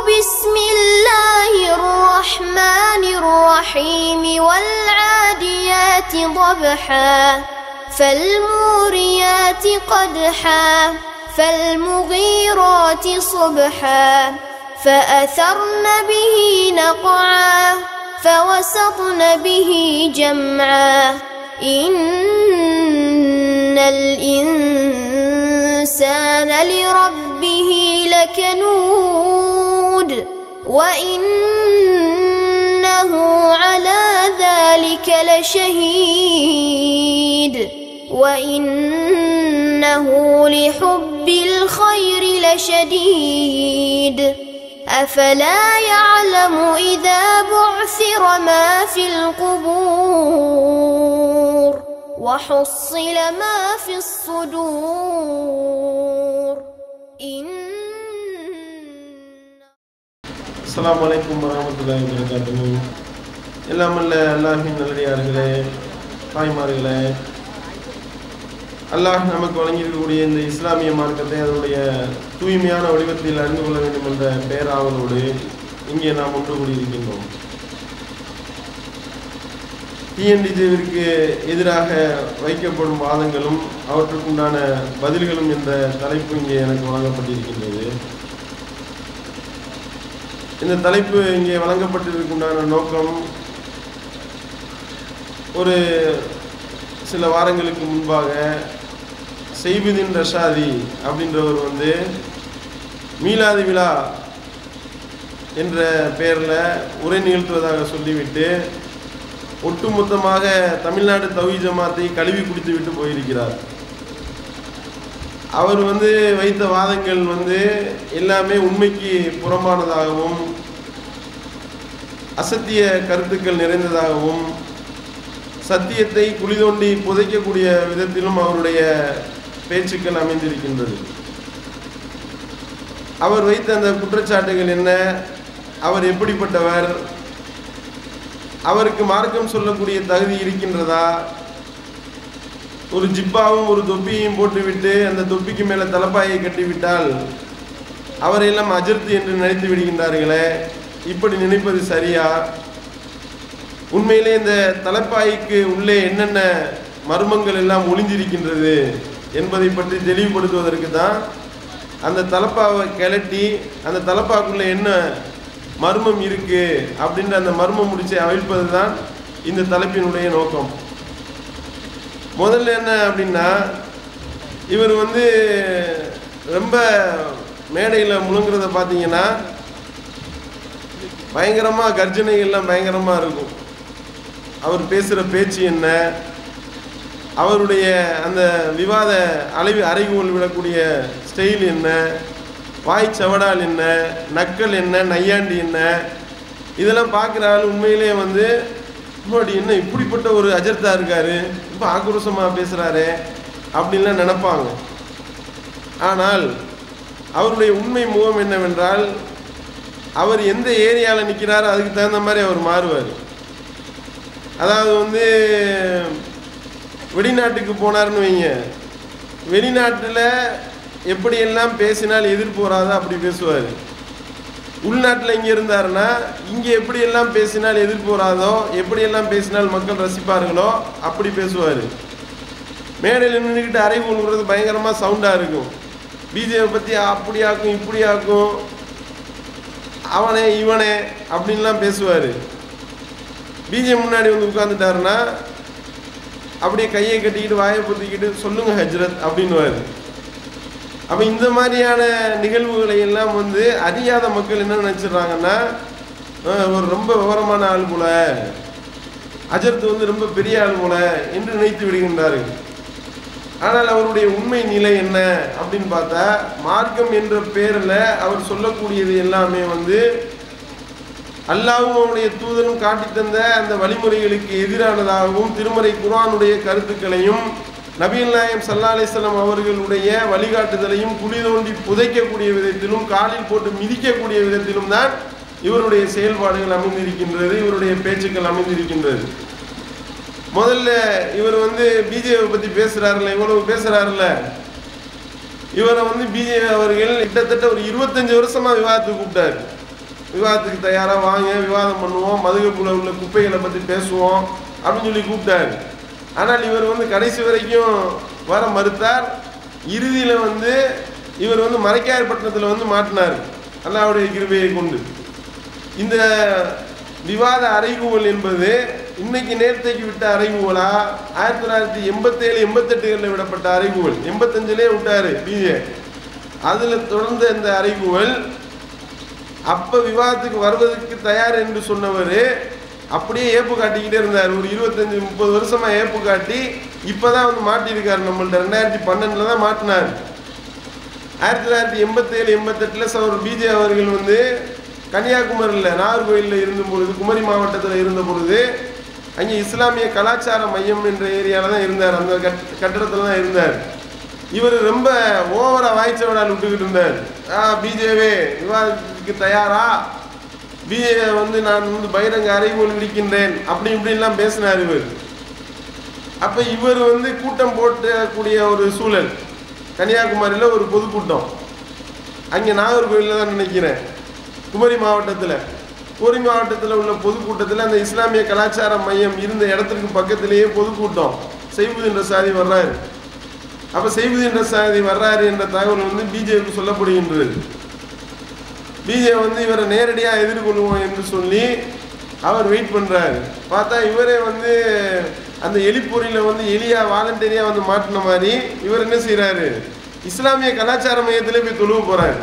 بسم الله الرحمن الرحيم والعاديات ضبحا فالموريات قدحا فالمغيرات صبحا فأثرن به نقعا فوسطن به جمعا إن الإنسان لربه لكنود وإنه على ذلك لشهيد وإنه لحب الخير لشديد أفلا يعلم إذا بعثر ما في القبور وحصل ما في الصدور السلام عليكم ورحمة الله وبركاته. எல்லாம் அல்ல அல்லாஹ்வின் நல்லடியார்களே, தாய்மார்களே, அல்லாஹ் நமக்கு வழங்கியிருக்கக்கூடிய இந்த இஸ்லாமிய மார்க்கத்தை அதனுடைய தூய்மையான வடிவத்தில் அறிந்து கொள்ள வேண்டும் என்ற பேராவலோடு இங்கே நாம் ஒன்று கூடியிருக்கின்றோம். டிஎன்டிஜேவிற்கு எதிராக வைக்கப்படும் வாதங்களும் அவற்றுக்குண்டான பதில்களும் என்ற தலைப்பு இங்கே எனக்கு வழங்கப்பட்டிருக்கின்றது. இந்த தலைப்பு இங்கே வழங்கப்பட்டிருக்குண்டான நோக்கம், ஒரு சில வாரங்களுக்கு முன்பாக செய்புதீன் ரஷாதி அப்படின்றவர் மீலாது விழா என்ற பெயரில் உரை நிகழ்த்துவதாக சொல்லிவிட்டு ஒட்டுமொத்தமாக தமிழ்நாடு தௌஹீத் ஜமாத்தை கழுவி குடித்து விட்டு போயிருக்கிறார். அவர் வைத்த வாதங்கள் எல்லாமே உண்மைக்கு புறம்பானதாகவும் அசத்திய கருத்துக்கள் நிறைந்ததாகவும் சத்தியத்தை குழி தோண்டி புதைக்கக்கூடிய விதத்திலும் அவருடைய பேச்சுக்கள் அமைந்திருக்கின்றது. அவர் வைத்த அந்த குற்றச்சாட்டுகள் என்ன, அவர் எப்படிப்பட்டவர், அவருக்கு மார்க்கம் சொல்லக்கூடிய தகுதி இருக்கின்றதா, ஒரு ஜிப்பாவும் ஒரு தொப்பியையும் போட்டுவிட்டு அந்த தொப்பிக்கு மேலே தலப்பாயை கட்டிவிட்டால் அவரையெல்லாம் அஜர்த்து என்று நினைத்து விடுகின்றார்களே, இப்படி நினைப்பது சரியா, உண்மையிலே இந்த தலப்பாய்க்கு உள்ளே என்னென்ன மர்மங்கள் எல்லாம் ஒளிந்திருக்கின்றது என்பதை பற்றி தெளிவுபடுத்துவதற்கு தான் அந்த தலப்பாவை கிளட்டி அந்த தலப்பாக்குள்ளே என்ன மர்மம் இருக்கு அப்படின்ற அந்த மர்மம் முடிச்சை அவிழ்ப்பது தான் இந்த தலைப்பினுடைய நோக்கம். முதல்ல என்ன அப்படின்னா, இவர் ரொம்ப மேடையில் முழுங்குறத பார்த்தீங்கன்னா பயங்கரமாக கர்ஜனைகள்லாம் பயங்கரமாக இருக்கும். அவர் பேசுகிற பேச்சு என்ன, அவருடைய அந்த விவாத அறைகூவல் விடக்கூடிய ஸ்டைல் என்ன, வாய்ச்சவடால் என்ன, நக்கல் என்ன, நையாண்டி என்ன, இதெல்லாம் பார்க்குற ஆள் உண்மையிலே முன்னாடி என்ன இப்படிப்பட்ட ஒரு அஜர்த்தா இருக்காரு, இப்போ ஆக்ரோஷமாக பேசுகிறாரு அப்படின்லாம் நினைப்பாங்க. ஆனால் அவருடைய உண்மை முகம் என்னவென்றால், அவர் எந்த ஏரியாவில் நிற்கிறாரோ அதுக்கு தகுந்த மாதிரி அவர் மாறுவார். அதாவது வெளிநாட்டுக்கு போனார்னு வைங்க, வெளிநாட்டில் எப்படியெல்லாம் பேசினால் எதிர்ப்பு வராதோ அப்படி பேசுவார். உள்நாட்டில் இங்கே இருந்தாருன்னா இங்கே எப்படியெல்லாம் பேசினால் எதிர்ப்பு வராதோ, எப்படியெல்லாம் பேசினால் மக்கள் ரசிப்பார்களோ அப்படி பேசுவார். மேடையில் நின்றுக்கிட்டு அறைகூல் விடுறது பயங்கரமாக சவுண்டாக இருக்கும். பிஜேபி பற்றி அப்படியாக்கும் இப்படியாக்கும், அவனே இவனே அப்படின்லாம் பேசுவார். பிஜேபி முன்னாடி உட்காந்துட்டாருன்னா அப்படியே கையை கட்டிக்கிட்டு வாயை பொத்திக்கிட்டு சொல்லுங்க ஹஜ்ரத் அப்படின்னுவார். அப்போ இந்த மாதிரியான நிகழ்வுகளை எல்லாம் அறியாத மக்கள் என்ன நினச்சிடுறாங்கன்னா, ஒரு ரொம்ப விவரமான ஆள் போல, அஜர்த்து ரொம்ப பெரிய ஆள் போல என்று நினைத்து விடுகின்றார்கள். ஆனால் அவருடைய உண்மை நிலை என்ன அப்படின்னு பார்த்தா, மார்க்கம் என்ற பேரில் அவர் சொல்லக்கூடியது எல்லாமே அல்லாஹ்வும் அவனுடைய தூதரும் காட்டி தந்த அந்த வழிமுறைகளுக்கு எதிரானதாகவும், திருமறை குர்ஆனுடைய கருத்துக்களையும் நபிகள் நாயகம் ஸல்லல்லாஹு அலைஹி வஸல்லம் அவர்களுடைய வழிகாட்டுதலையும் குழி தோண்டி புதைக்கக்கூடிய விதத்திலும் காலில் போட்டு மிதிக்கக்கூடிய விதத்திலும் தான் இவருடைய செயல்பாடுகள் அமைந்திருக்கின்றது, இவருடைய பேச்சுக்கள் அமைந்திருக்கின்றது. முதல்ல இவர் பிஜேபி பற்றி பேசுகிறாருல்ல, இவ்வளவு பேசுகிறாருல்ல, இவரை பிஜேபி அவர்கள் கிட்டத்தட்ட ஒரு 25 வருஷமாக விவாதத்துக்கு கூப்பிட்டார். விவாதத்துக்கு தயாராக வாங்க, விவாதம் பண்ணுவோம், மதுகப்புல உள்ள குப்பைகளை பற்றி பேசுவோம் அப்படின்னு சொல்லி கூப்பிட்டாரு. ஆனால் இவர் வந்து கடைசி வரைக்கும் வர மறுத்தார். இறுதியில் வந்து இவர் வந்து மரைக்காயர்பட்டினத்தில் வந்து மாட்டினார் அல்லாஹ்வுடைய கிருபையை கொண்டு. இந்த விவாத அறைகூவல் என்பது இன்னைக்கு நேரத்தைக்கு விட்ட அறைகூவலா, 1987 88களில் விடப்பட்ட அறைகூவல், 85லே விட்டாரு பிஜே. அதில் தொடர்ந்த இந்த அறைகூவல் அப்போ விவாதத்துக்கு வருவதற்கு தயார் என்று சொன்னவர் அப்படியே ஏப்பு காட்டிக்கிட்டே இருந்தார். ஒரு 25-30 வருஷமா ஏப்பு காட்டி இப்போதான் வந்து மாட்டியிருக்காரு. நம்மள்ட்ட 2012 தான் மாட்டினார். 1987 88 அவர் பிஜே அவர்கள் வந்து கன்னியாகுமரியில் நாகர்கோயிலில் இருந்த பொழுது, குமரி மாவட்டத்தில் இருந்த பொழுது, அங்கே இஸ்லாமிய கலாச்சார மையம் என்ற ஏரியாவில் தான் இருந்தார். அந்த கட்டடத்தில் தான் இருந்தார். இவர் ரொம்ப ஓவராக வாய்ச்சவடால் விட்டுக்கிட்டு இருந்தார். பிஜேவே விவாதத்துக்கு தயாரா, பிஜே வந்து நான் வந்து பகிரங்க அறைகோல் விடுக்கின்றேன் அப்படி இப்படின்லாம் பேசினார் இவர். அப்போ இவர் வந்து கூட்டம் போட்டக்கூடிய ஒரு சூழல், கன்னியாகுமரியில் ஒரு பொதுக்கூட்டம், அங்கே நாகர்கோயிலில் தான் நினைக்கிறேன், குமரி மாவட்டத்தில் உள்ள பொதுக்கூட்டத்தில் அந்த இஸ்லாமிய கலாச்சார மையம் இருந்த இடத்துக்கு பக்கத்திலேயே பொதுக்கூட்டம். செய்புதீன் ரசாதி வர்றாரு. அப்போ செய்புதீன் ரசாதி வர்றாரு என்ற தகவல் வந்து பிஜேக்கு சொல்லப்படுகின்றது. பிஜே வந்து இவரை நேரடியாக எதிர்கொள்வோம் என்று சொல்லி அவர் வெயிட் பண்ணுறாரு. பார்த்தா இவரே வந்து அந்த எலிப்பொறியில் வந்து எலியா வாலண்டரியாக வந்து மாட்டின மாதிரி இவர் என்ன செய்கிறாரு, இஸ்லாமிய கலாச்சார மையத்திலே போய் தொழுவ போகிறாரு.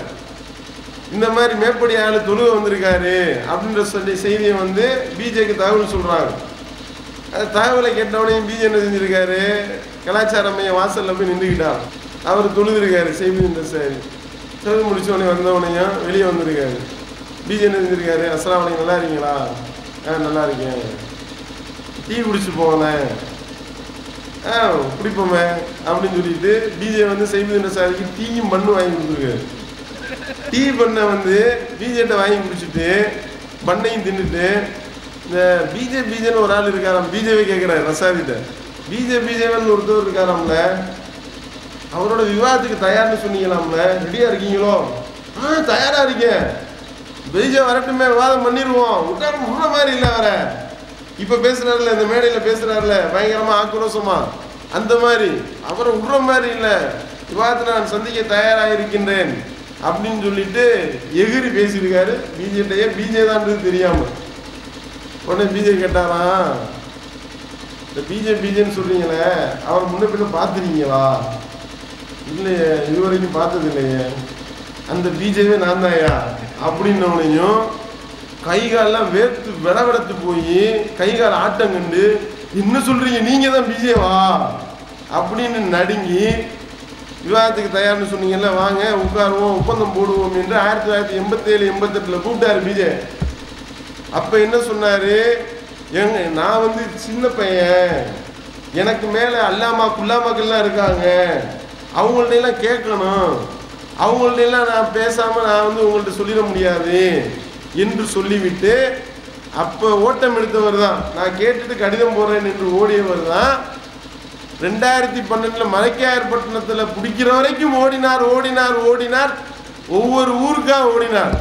இந்த மாதிரி மேற்படி ஆள் தொழுவ வந்திருக்காரு அப்படின்ற சொல்லி செய்தியை வந்து பிஜேக்கு தகவல் சொல்கிறாங்க. அது தகவலை கேட்டவுடனே பிஜே என்ன செஞ்சுருக்காரு, கலாச்சார மைய வாசலில் போய் நின்றுக்கிட்டார். அவர் தொழுதுருக்காரு. செய்தி தொழுது முடிச்சோடனே வந்தவனையும் வெளியே வந்திருக்காரு. பிஜே என்ன செஞ்சுருக்காரு, அஸ்ஸலாமு அலைக்கும், நல்லா இருக்கீங்களா? நல்லா இருக்கேன். டீ குடிச்சு போனேன், குடிப்போமே அப்படின்னு சொல்லிட்டு பிஜே வந்து செய்தி சாதிக்கு டீயும் பண்ணு வாங்கி கொடுத்துருக்காரு. டீ பண்ணை வந்து பிஜேட்ட வாங்கி குடிச்சிட்டு பண்ணையும் தின்னுட்டு, இந்த பிஜேன்னு ஒரு ஆள் இருக்காராம், பிஜேவை கேட்குறாரு ரசாதிட்ட, பிஜேவன் ஒருத்தர் இருக்காராம்ல, அவரோட விவாதத்துக்கு தயார்னு சொன்னீங்களாம்ல, ரெடியாக இருக்கீங்களோ? தயாராக இருக்கேன், பிஜே வரட்டுமே, விவாதம் பண்ணிடுவோம், விடுற மாதிரி இல்லை அவரை. இப்போ பேசுகிறாருல, இந்த மேடையில் பேசுகிறாருல பயங்கரமாக ஆக்ரோஷமா, அந்த மாதிரி அவரை விடுற மாதிரி இல்லை, விவாதத்தை நான் சந்திக்க தயாராக இருக்கின்றேன் அப்படின்னு சொல்லிட்டு எகிரி பேசியிருக்காரு பிஜேட்டையே. பிஜே தான்றது தெரியாமல் உடனே பிஜே கேட்டாராம், இந்த பிஜேன்னு சொல்கிறீங்களே, அவர் முன்ன பின்ன பார்த்துருக்கீங்களா? இல்லையே, இதுவரைக்கும் பார்த்தது இல்லையே. அந்த பிஜேவே நான் தான்யா அப்படின்னவனையும் கைகாலெலாம் வேர்த்து விடவிடத்து போய் கைகால் ஆட்டம் கண்டு, என்ன சொல்கிறீங்க, நீங்கள் தான் பிஜேவா அப்படின்னு நடுங்கி, விவாதத்துக்கு தயார்னு சொன்னீங்கல்ல, வாங்க உட்காருவோம், ஒப்பந்தம் போடுவோம் என்று 1987 88 கூப்பிட்டாரு பிஜே. அப்போ என்ன சொன்னார், நான் வந்து சின்ன பையன், எனக்கு மேலே அல்லாமா குல்லாமாக்கள்லாம் இருக்காங்க, அவங்கள்ட்டெல்லாம் கேட்கணும், அவங்கள்ட்டெல்லாம் நான் பேசாமல் நான் வந்து உங்கள்கிட்ட சொல்லிட முடியாது என்று சொல்லிவிட்டு, அப்போ ஓட்டம் எடுத்தவர் தான், நான் கேட்டுட்டு கடிதம் போடுறேன் என்று ஓடியவர் தான் 2012 மரைக்காயர்பட்டினத்தில் பிடிக்கிற வரைக்கும் ஓடினார். ஒவ்வொரு ஊருக்காக ஓடினார்.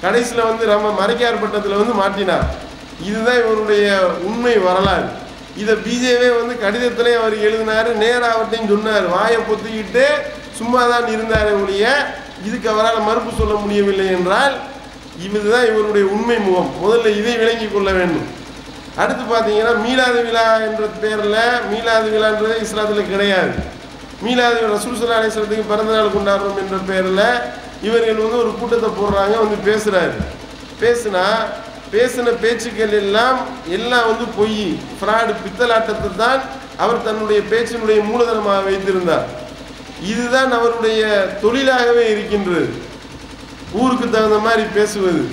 கடைசியில் வந்து நம்ம மரைக்காயர்பட்டினத்தில் வந்து மாட்டினார். இதுதான் இவருடைய உண்மை வரலாறு. இதை பிஜேவே வந்து கடிதத்திலே அவர் எழுதினார், நேராக அவர்கிட்டையும் சொன்னார். வாயை பொத்திக்கிட்டு சும்மா தான் இருந்தார் ஒழிய இதுக்கு அவரால் மறுப்பு சொல்ல முடியவில்லை என்றால் இதுதான் இவருடைய உண்மை முகம். முதல்ல இதை விளங்கி கொள்ள வேண்டும். அடுத்து பார்த்தீங்கன்னா மீலாது விழா என்ற பேரில், மீலாது விழான்றது இஸ்லாத்தில் கிடையாது. மீலாது ரசூல் ஸல்லல்லாஹு அலைஹி வஸல்லத்துக்கு பிறந்தநாள் கொண்டாடுறோம் என்ற பேரில் இவர்கள் வந்து ஒரு கூட்டத்தை போடுறாங்க, வந்து பேசுகிறாரு. பேசின பேச்சுக்கள் எல்லாம் வந்து பொய், ஃப்ராடு, பித்தலாட்டத்தை தான் அவர் தன்னுடைய பேச்சினுடைய மூலதனமாக வைத்திருந்தார். இதுதான் அவருடைய தொழிலாகவே இருக்கின்றது. ஊருக்கு தகுந்த மாதிரி பேசுவது,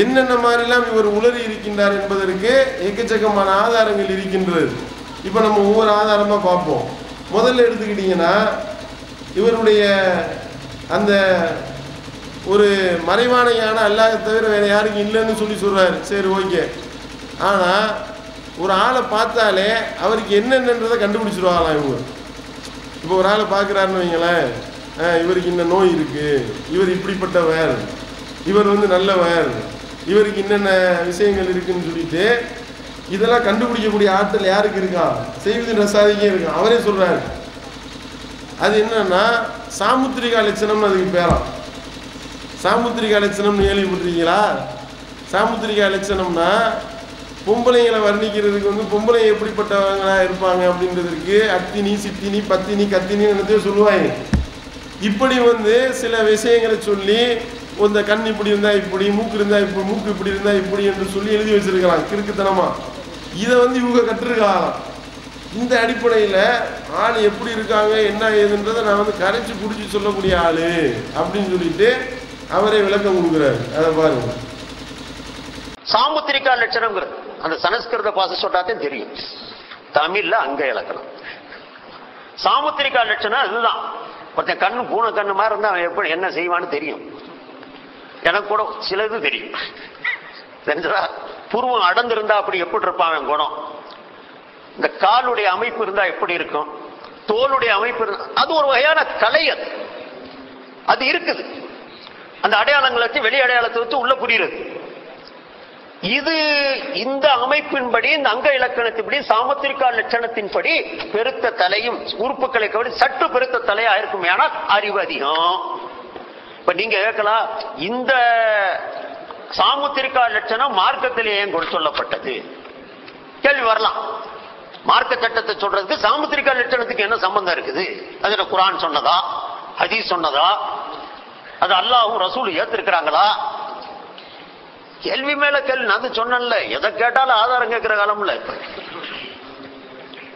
என்னென்ன மாதிரிலாம் இவர் உளறி இருக்கின்றார் என்பதற்கு எக்கச்சக்கமான ஆதாரங்கள் இருக்கின்றது. இப்போ நம்ம ஒவ்வொரு ஆதாரமாக பார்ப்போம். முதல்ல எடுத்துக்கிட்டிங்கன்னா, இவருடைய அந்த ஒரு மறைவான யானை அல்லாஹ் தவிர வேறு யாருக்கும் இல்லைன்னு சொல்கிறாரு. சரி, ஓகே. ஆனால் ஒரு ஆளை பார்த்தாலே அவருக்கு என்னென்னன்றதை கண்டுபிடிச்சிருவாங்களாம் இவங்க. இப்போ ஒரு ஆளை பார்க்குறாருன்னு வைங்களேன், இவருக்கு இந்த நோய் இருக்குது, இவர் இப்படிப்பட்டவர், இவர் வந்து நல்லவர், இவருக்கு என்னென்ன விஷயங்கள் இருக்குன்னு சொல்லிட்டு இதெல்லாம் கண்டுபிடிக்கக்கூடிய ஆற்றல் யாருக்கு இருக்கான்? செய்வதின் ரசாதிக்கே இருக்கான். அவரே சொல்றாரு. அது என்னன்னா சாமுத்திரிகா லட்சணம்னு அதுக்கு பேராம். சாமுத்திரிகா லட்சணம்னு கேள்விப்பட்டிருக்கீங்களா? சாமுத்திரிகா லட்சணம்னா பொம்பளைங்களை வர்ணிக்கிறதுக்கு வந்து பொம்பளை எப்படிப்பட்டவங்களா இருப்பாங்க அப்படின்றதுக்கு அத்தினி, சித்தினி, பத்தினி, கத்தினி என்னத்தையும் சொல்லுவாங்க. இப்படி வந்து சில விஷயங்களை சொல்லி இந்த கண் இப்படி இருந்தா இப்படி, மூக்கு இருந்தா இப்படி, மூக்கு இப்படி இருந்தா இப்படி என்று சொல்லி எழுதி வச்சிருக்கலாம் கிறுக்குத்தனமா. இதை வந்து இவங்க கற்றுருக்கலாம். இந்த அடிப்படையில் ஆள் எப்படி இருக்காங்க என்ன ஏதுன்றதை நான் வந்து கரைச்சி குடிச்சு சொல்லக்கூடிய ஆளு அப்படின்னு சொல்லிட்டு அவரே விளக்கம் கொடுக்குறாரு. அதை பாருங்க. சாமுத்திரிகா லட்சணம்ங்கிறது அந்த சனஸ்கிருத பாச சொன்னாத்தே தெரியும். தமிழ்ல அங்க இலக்கணம். சாமுத்திரிகா லட்சணம் அதுதான். ஒருத்தன் கண்ணு பூனை கண்ணு மாதிரி இருந்தா அவன் எப்படி என்ன செய்வான்னு தெரியும். எனக்கு கூட சிலது தெரியும். தெரிஞ்சதா? புருவம் அடர்ந்திருந்தா அப்படி எப்படி இருப்பான் அவன் குணம். இந்த காலுடைய அமைப்பு இருந்தா எப்படி இருக்கும், தோளுடைய அமைப்பு இருந்தா அது ஒரு வகையான கலை. அது இருக்குது. அந்த அடையாளங்களை வச்சு வெளி அடையாளத்தை வச்சு உள்ள புரியுறது. இது இந்த அமைப்பின்படி இந்த அங்க இலக்கணத்தின்படி சாமுத்திரிகா லட்சணத்தின்படி பெருத்த தலையும் உறுப்புகளை கவனி சற்று பெருத்த தலையா இருக்கும். ஆனால் அறிவு அதிகம். இப்ப நீங்க கேட்கலாம், இந்த சாமுத்திரிகா லட்சணம் மார்க்கத்திலே ஏன் சொல்லப்பட்டது கேள்வி வரலாம். மார்க்க சட்டத்தை சொல்றதுக்கு சாமுத்திரிகா லட்சணத்துக்கு என்ன சம்பந்தம் இருக்குது? அது குர்ஆன் சொன்னதா, ஹதீஸ் சொன்னதா, அது அல்லாஹ்வும் ரசூலும் ஏத்திருக்கிறாங்களா? கேள்வி மேல கேள்வி. நான் சொன்னேன்ல, எதை கேட்டாலும் ஆதாரம் கேட்கிற காலம்ல.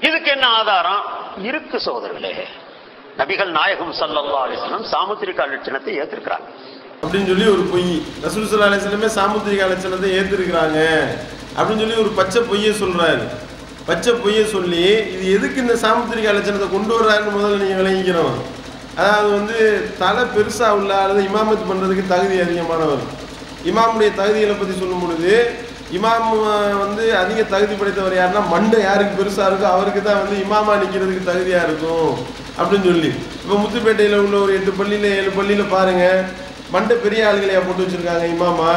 இதுக்கு என்ன ஆதாரம் இருக்கு சகோதரர்களே? நபிகள் நாயகம் ஸல்லல்லாஹு அலைஹி வஸல்லம் சாமுத்திரிகா லட்சணத்தை ஏத்திருக்கிறாங்க அப்படின்னு சொல்லி ஒரு பொய். ரசூல் ஸல்லல்லாஹு அலைஹி வஸல்லமே சாமுத்திரிகா லட்சணத்தை ஏத்திருக்கிறாங்க அப்படின்னு சொல்லி ஒரு பச்சை பொய்யை சொல்றாரு. பச்சை பொய்யை சொல்லி இது எதுக்கு இந்த சாமுத்திரிகா லட்சணத்தை கொண்டு வர்றாருன்னு முதல்ல நீங்க விளங்கிக்கணும். அதாவது வந்து தலை பெருசா உள்ள அல்லது இமாமத் பண்றதுக்கு தகுதி அதிகமானவர். இமாமுடைய தகுதிகளை பத்தி சொல்லும் பொழுது இமாம் வந்து அதிக தகுதி படைத்தவர் யாருன்னா மண்டை யாருக்கு பெருசா இருக்கோ அவருக்கு தான் வந்து இமாமா நிற்கிறதுக்கு தகுதியா இருக்கும் அப்படின்னு சொல்லி. இப்போ முத்துப்பேட்டையில் உள்ள ஒரு 8 பள்ளியில 7 பள்ளியில பாருங்க, மண்டை பெரிய ஆளுகளையா போட்டு வச்சிருக்காங்க இமாமா.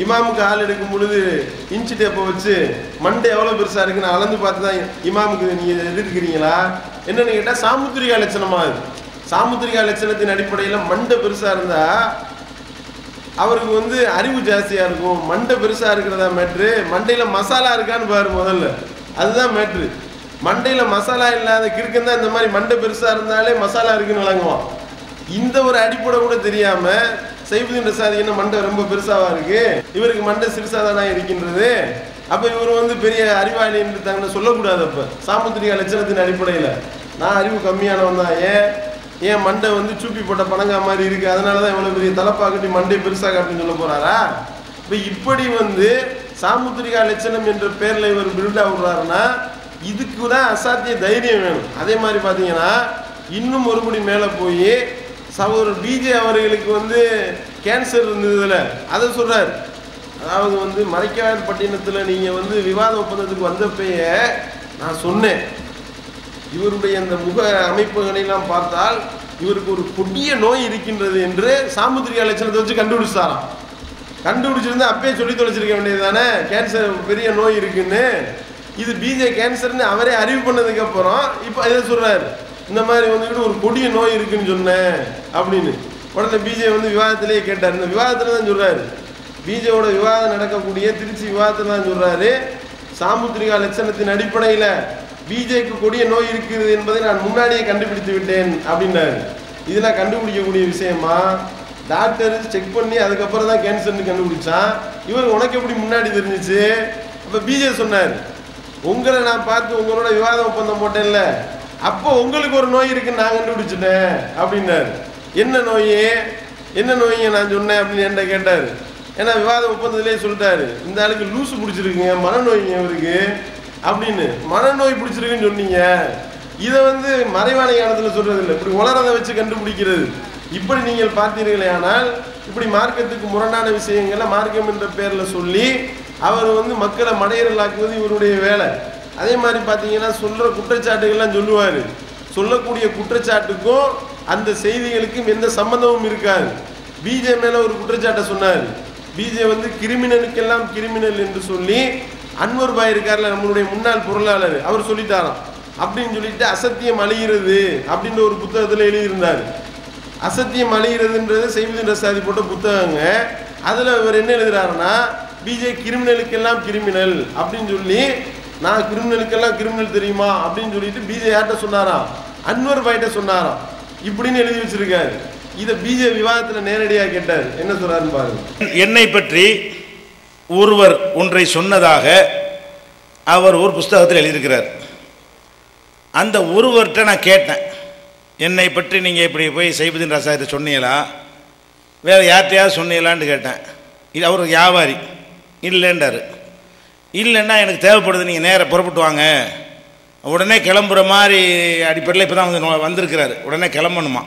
இமாமுக்கு ஆள் எடுக்கும் பொழுது இன்ச்சு டேப்பை வச்சு மண்டை எவ்வளோ பெருசா இருக்குன்னு அளந்து பார்த்து தான் இமாமுக்கு நீங்க எதிர்க்கிறீங்களா என்னன்னு கேட்டால் சாமுத்திரிகா லட்சணமா இது. சாமுத்திரிகா லட்சணத்தின் அடிப்படையில் மண்டை பெருசா இருந்தா அவருக்கு வந்து அறிவு ஜாஸ்தியா இருக்கும். மண்டை பெருசா இருக்கிறதா மேட்ரு, மண்டையில மசாலா இருக்கான்னு பாரு முதல்ல, அதுதான் மேட்ரு. மண்டையில மசாலா இல்லாத கிறுக்கன் தான் இந்த மாதிரி மண்டை பெருசா இருந்தாலே மசாலா இருக்குன்னு விளங்குவான். இந்த ஒரு அடிப்படை கூட தெரியாம சைஃபுதீன் ரசாதி என்ன மண்டை ரொம்ப பெருசாவா இருக்கு, இவருக்கு மண்டை சிறுசா தானே இருக்கின்றது, அப்ப இவர் வந்து பெரிய அறிவாளி என்று தங்களை சொல்லக்கூடாது. அப்ப சாமுத்திரிகா லட்சணத்தின் அடிப்படையில் நான் அறிவு கம்மியானவன் தான், ஏன் மண்டை வந்து சூப்பி போட்ட பணங்கா மாதிரி இருக்கு, அதனாலதான் இவ்வளவு பெரிய தலப்பா கட்டி மண்டை பெருசா காட்டுன்னு சொல்ல போறாரா? இப்ப இப்படி வந்து சாமுத்திரிகா லட்சணம் என்ற பேர்ல இவர் பில்டா விடுறாருன்னா இதுக்கு தான் அசாத்திய தைரியம் வேணும். அதே மாதிரி பாத்தீங்கன்னா இன்னும் ஒருபடி மேல போய் சகோதரர் பிஜே அவர்களுக்கு வந்து கேன்சர் இருந்ததுல அதை சொல்றாரு. அதாவது வந்து மறைக்காடு பட்டினத்துல நீங்க வந்து விவாத ஒப்பந்தத்துக்கு வந்தப்பயே நான் சொன்னேன், இவருடைய அந்த முக அமைப்புகளெல்லாம் பார்த்தால் இவருக்கு ஒரு கொடிய நோய் இருக்கின்றது என்று சாமுத்திரிகா லட்சணத்தை வச்சு கண்டுபிடிச்சாராம். கண்டுபிடிச்சிருந்தா அப்பயே சொல்லி தொலைச்சிருக்க வேண்டியது தானே கேன்சர் பெரிய நோய் இருக்குன்னு. இது பிஜே கேன்சர்னு அவரே அறிவு பண்ணதுக்கு அப்புறம் இப்போ இதை சொல்றாரு, இந்த மாதிரி வந்துக்கிட்டு ஒரு கொடிய நோய் இருக்குன்னு சொன்னேன் அப்படின்னு. உடனே பிஜே வந்து விவாதத்திலேயே கேட்டார். இந்த விவாதத்தில் தான் சொல்றாரு, பிஜேவோட விவாதம் நடக்கக்கூடிய திருச்சி விவாதத்தில் தான் சொல்றாரு, சாமுத்திரிகா லட்சணத்தின் அடிப்படையில் பிஜேக்கு கொடிய நோய் இருக்குது என்பதை நான் முன்னாடியே கண்டுபிடித்து விட்டேன் அப்படின்னாரு. இதெல்லாம் கண்டுபிடிக்கக்கூடிய விஷயமா? டாக்டர் செக் பண்ணி அதுக்கப்புறம் தான் கேன்சர்னு கண்டுபிடிச்சான். இவர் உனக்கு எப்படி முன்னாடி தெரிஞ்சிச்சு? அப்போ பிஜே சொன்னார், உங்களை நான் பார்த்து உங்களோட விவாத ஒப்பந்தம் போட்டேன்ல, அப்போ உங்களுக்கு ஒரு நோய் இருக்குன்னு நான் கண்டுபிடிச்சிட்டேன் அப்படின்னாரு. என்ன நோய் என்ன நோய்ங்க நான் சொன்னேன் அப்படின்னு என்கிட்ட கேட்டார். ஏன்னா விவாத ஒப்பந்தத்திலே சொல்லிட்டாரு, இந்த ஆளுக்கு லூசு பிடிச்சிருக்குங்க, மனநோய்ங்க இவருக்கு அப்படின்னு. மனநோய் பிடிச்சிருக்குன்னு சொன்னீங்க. இதை வந்து மறைவான காலத்தில் சொல்றது இல்லை, இப்படி உலரதை வச்சு கண்டுபிடிக்கிறது. இப்படி நீங்கள் பார்த்தீர்களே ஆனால் இப்படி மார்க்கத்துக்கு முரணான விஷயங்களை மார்க்கம் என்ற பேரில் சொல்லி அவர் வந்து மக்களை மடையரலாக்குவது இவருடைய வேலை. அதே மாதிரி பார்த்தீங்கன்னா சொல்கிற குற்றச்சாட்டுகள்லாம் சொல்லுவார். சொல்லக்கூடிய குற்றச்சாட்டுக்கும் அந்த செய்திகளுக்கும் எந்த சம்பந்தமும் இருக்காது. பிஜே மேல ஒரு குற்றச்சாட்டை சொன்னார். பிஜே வந்து கிரிமினலுக்கெல்லாம் கிரிமினல் என்று சொல்லி அன்வர் பாய் இருக்கார்ல நம்மளுடைய முன்னாள் பொருளாளர், அவர் சொல்லிட்டாராம். அப்படின்னு சொல்லிட்டு அசத்தியம் அழிகிறது அப்படின்ற ஒரு புத்தகத்தில் எழுதியிருந்தார். அசத்தியம் அழிகிறதுன்றது செய்வதின் ரசாதி போட்ட புத்தகங்க. அதில் அவர் என்ன எழுதுறாருன்னா, பிஜே கிரிமினலுக்கெல்லாம் கிரிமினல் அப்படின்னு சொல்லி, நான் கிரிமினலுக்கெல்லாம் கிரிமினல் தெரியுமா அப்படின்னு சொல்லிட்டு பிஜே யார்கிட்ட சொன்னாராம், அன்வர் பாய்கிட்ட சொன்னாராம். இப்படின்னு எழுதி வச்சிருக்காரு. இதை பிஜே விவாதத்தில் நேரடியாக கேட்டார். என்ன சொல்றாருன்னு பாருங்க. என்னை பற்றி ஒருவர் ஒன்றை சொன்னதாக அவர் ஒரு புஸ்தகத்தில் எழுதியிருக்கிறார். அந்த ஒருவர்கிட்ட நான் கேட்டேன், என்னை பற்றி நீங்கள் இப்படி போய் சைபுதீன் ரசாயத்தை சொன்னீங்களா, வேறு யார்கிட்டையாவது சொன்னீங்களான்னு கேட்டேன். இது அவர் வியாபாரி இல்லைன்றார். இல்லைன்னா எனக்கு தேவைப்படுது, நீங்கள் நேராக புறப்பட்டு வாங்க, உடனே கிளம்புற மாதிரி அடிப்படையில் இப்போ தான் வந்திருக்கிறாரு, உடனே கிளம்பணுமா.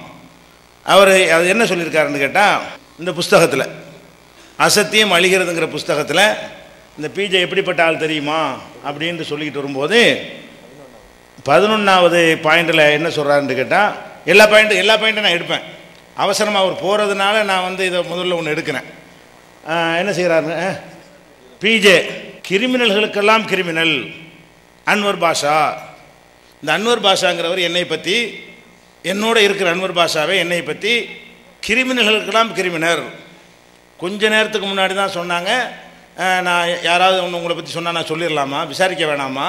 அவர் அது என்ன சொல்லியிருக்காருன்னு கேட்டால், இந்த புஸ்தகத்தில் அசத்தியம் அழிகிறதுங்கிற புஸ்தகத்தில் இந்த பிஜே எப்படிப்பட்ட ஆள் தெரியுமா அப்படின்னு சொல்லிக்கிட்டு வரும்போது 11வது பாயிண்டில் என்ன சொல்கிறாருன்னு கேட்டால், எல்லா பாயிண்ட்டும் நான் எடுப்பேன், அவசரமாக அவர் போகிறதுனால நான் வந்து இதை முதல்ல ஒன்று எடுக்கிறேன். என்ன செய்கிறாருன்னு, பிஜே கிரிமினல்களுக்கெல்லாம் கிரிமினல் அன்வர் பாஷா. இந்த அன்வர் பாஷாங்கிறவர் என்னை பற்றி, என்னோட இருக்கிற அன்வர் பாஷாவை என்னை பற்றி கிரிமினல்களுக்கெல்லாம் கிரிமினல். கொஞ்ச நேரத்துக்கு முன்னாடி தான் சொன்னாங்க, நான் யாராவது ஒன்று உங்களை பற்றி சொன்னால் நான் சொல்லிடலாமா, விசாரிக்க வேணாமா,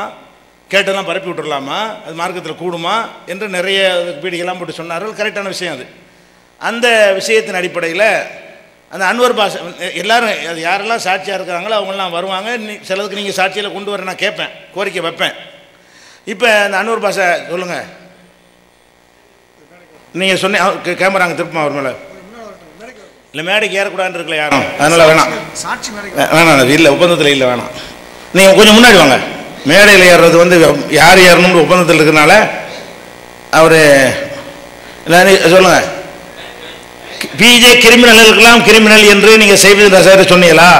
கேட்டெல்லாம் பரப்பி விட்டுடலாமா, அது மார்க்கத்தில் கூடுமா என்று நிறைய பீடிகள்லாம் போட்டு சொன்னார்கள். கரெக்டான விஷயம் அது. அந்த விஷயத்தின் அடிப்படையில் அந்த அன்வர் பாஷா எல்லோரும் அது யாரெல்லாம் சாட்சியாக இருக்கிறாங்களோ அவங்களாம் வருவாங்க. சிலதுக்கு நீங்கள் சாட்சியில் கொண்டு வர நான் கேட்பேன், கோரிக்கை வைப்பேன். இப்போ அந்த அன்வர் பாஷா சொல்லுங்கள், நீங்கள் சொன்ன கேமராங்க திருப்பமா அவர் மேலே இல்லை, மேடைக்கு ஏறக்கூடாதுன்னு இருக்கல யாரும், அதனால் வேணாம் வேணாம், இல்லை ஒப்பந்தத்தில் இல்லை வேணாம். நீங்கள் கொஞ்சம் முன்னாடி வாங்க. மேடையில் ஏறுறது வந்து யார் ஏறணும்னு ஒப்பந்தத்தில் இருக்கிறனால அவர் சொல்லுங்கள். பிஜே கிரிமினல்களுக்கெல்லாம் கிரிமினல் என்று நீங்கள் செய்வது ரசாயத்தை சொன்னீங்களா?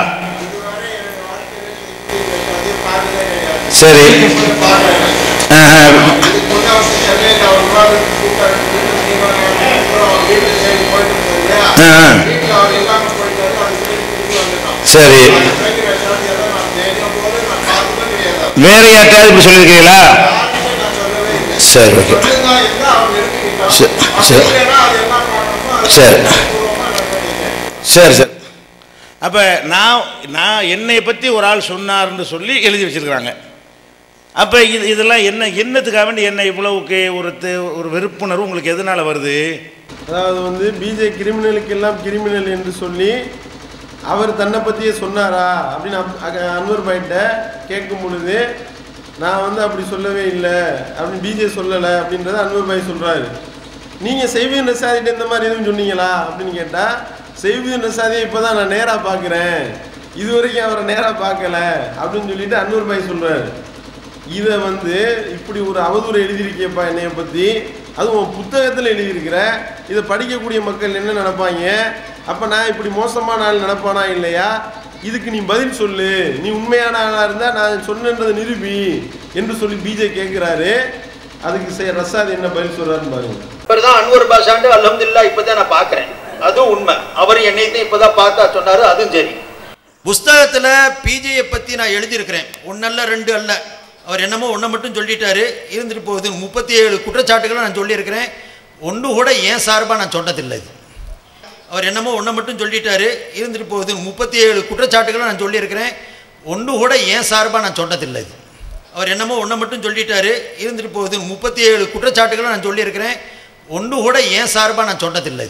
சரி, சரி, வேற யார்ட்டாவது இப்படி சொல்லியிருக்கீங்களா? சரி, ஓகே, சரி சரி சரி சரி. அப்போ நான் என்னை பற்றி ஒரு ஆள் சொன்னார்னு சொல்லி எழுதி வச்சுருக்கிறாங்க. அப்போ இதெல்லாம் என்னத்துக்காக வேண்டி என்ன இவ்வளவுக்கு ஒரு வெறுப்புணர்வு உங்களுக்கு எதனால் வருது? அதாவது வந்து பிஜே கிரிமினலுக்கெல்லாம் கிரிமினல் என்று சொல்லி அவர் தன்னை பற்றியே சொன்னாரா அப்படின்னு அன்வர் பாய்கிட்ட கேட்கும் பொழுது, நான் வந்து அப்படி சொல்லவே இல்லை அப்படின்னு பிஜே சொல்லலை அப்படின்றத அன்வர் பாய் சொல்கிறாரு. நீங்கள் செய்வீன் ரசாதிட்ட இந்த மாதிரி எதுவும் சொன்னீங்களா அப்படின்னு கேட்டால், செய்வீன் ரசாதியை இப்போ தான் நான் நேராக பார்க்குறேன், இது வரைக்கும் அவரை நேராக பார்க்கல அப்படின்னு சொல்லிட்டு அன்வர் பாய் சொல்கிறாரு. இதை வந்து இப்படி ஒரு அவதூறு எழுதியிருக்கியப்பா என்னைய பற்றி, அதுவும் புத்தகத்தில் எழுதியிருக்கிற, இதை படிக்கக்கூடிய மக்கள் என்ன நினைப்பாங்க, அப்போ நான் இப்படி மோசமான ஆள் நினைப்பானா இல்லையா, இதுக்கு நீ பதில் சொல்லு, நீ உண்மையான ஆளாக இருந்தால் நான் சொன்னதை நிரூபி என்று சொல்லி பிஜே கேட்குறாரு. அதுக்கு ரசாத் என்ன பதில் சொல்றாருன்னு பாருங்க. இப்பதான் அன்வர் பாஷாண்டு அல்ஹம்துலில்லாஹ் இப்பதான் நான் பார்க்குறேன், அதுவும் உண்மை. அவர் என்னையும் இப்பதான் பார்த்தா சொன்னாரு, அதுவும் சரி. புஸ்தகத்தில் பிஜேயை பற்றி நான் எழுதியிருக்கிறேன், ஒன்று அல்ல ரெண்டு அல்ல. அவர் என்னமோ ஒன்றை மட்டும் சொல்லிட்டாரு, இருந்துட்டு போகுது. 37 குற்றச்சாட்டுகளை நான் சொல்லியிருக்கிறேன், ஒன்று கூட ஏன் சார்பாக நான் சொன்னதில்லை. அவர் என்னமோ ஒன்றை மட்டும் சொல்லிட்டாரு, இருந்துட்டு போகுது. 37 குற்றச்சாட்டுகளை நான் சொல்லியிருக்கிறேன், ஒன்று கூட ஏன் சார்பாக நான் சொன்னதில்லை. அவர் என்னமோ ஒன்றை மட்டும் சொல்லிட்டாரு, இருந்துட்டு போகுது. 37 குற்றச்சாட்டுகளை நான் சொல்லியிருக்கிறேன், ஒன்று கூட ஏன் சார்பாக நான் சொன்னதில்லை.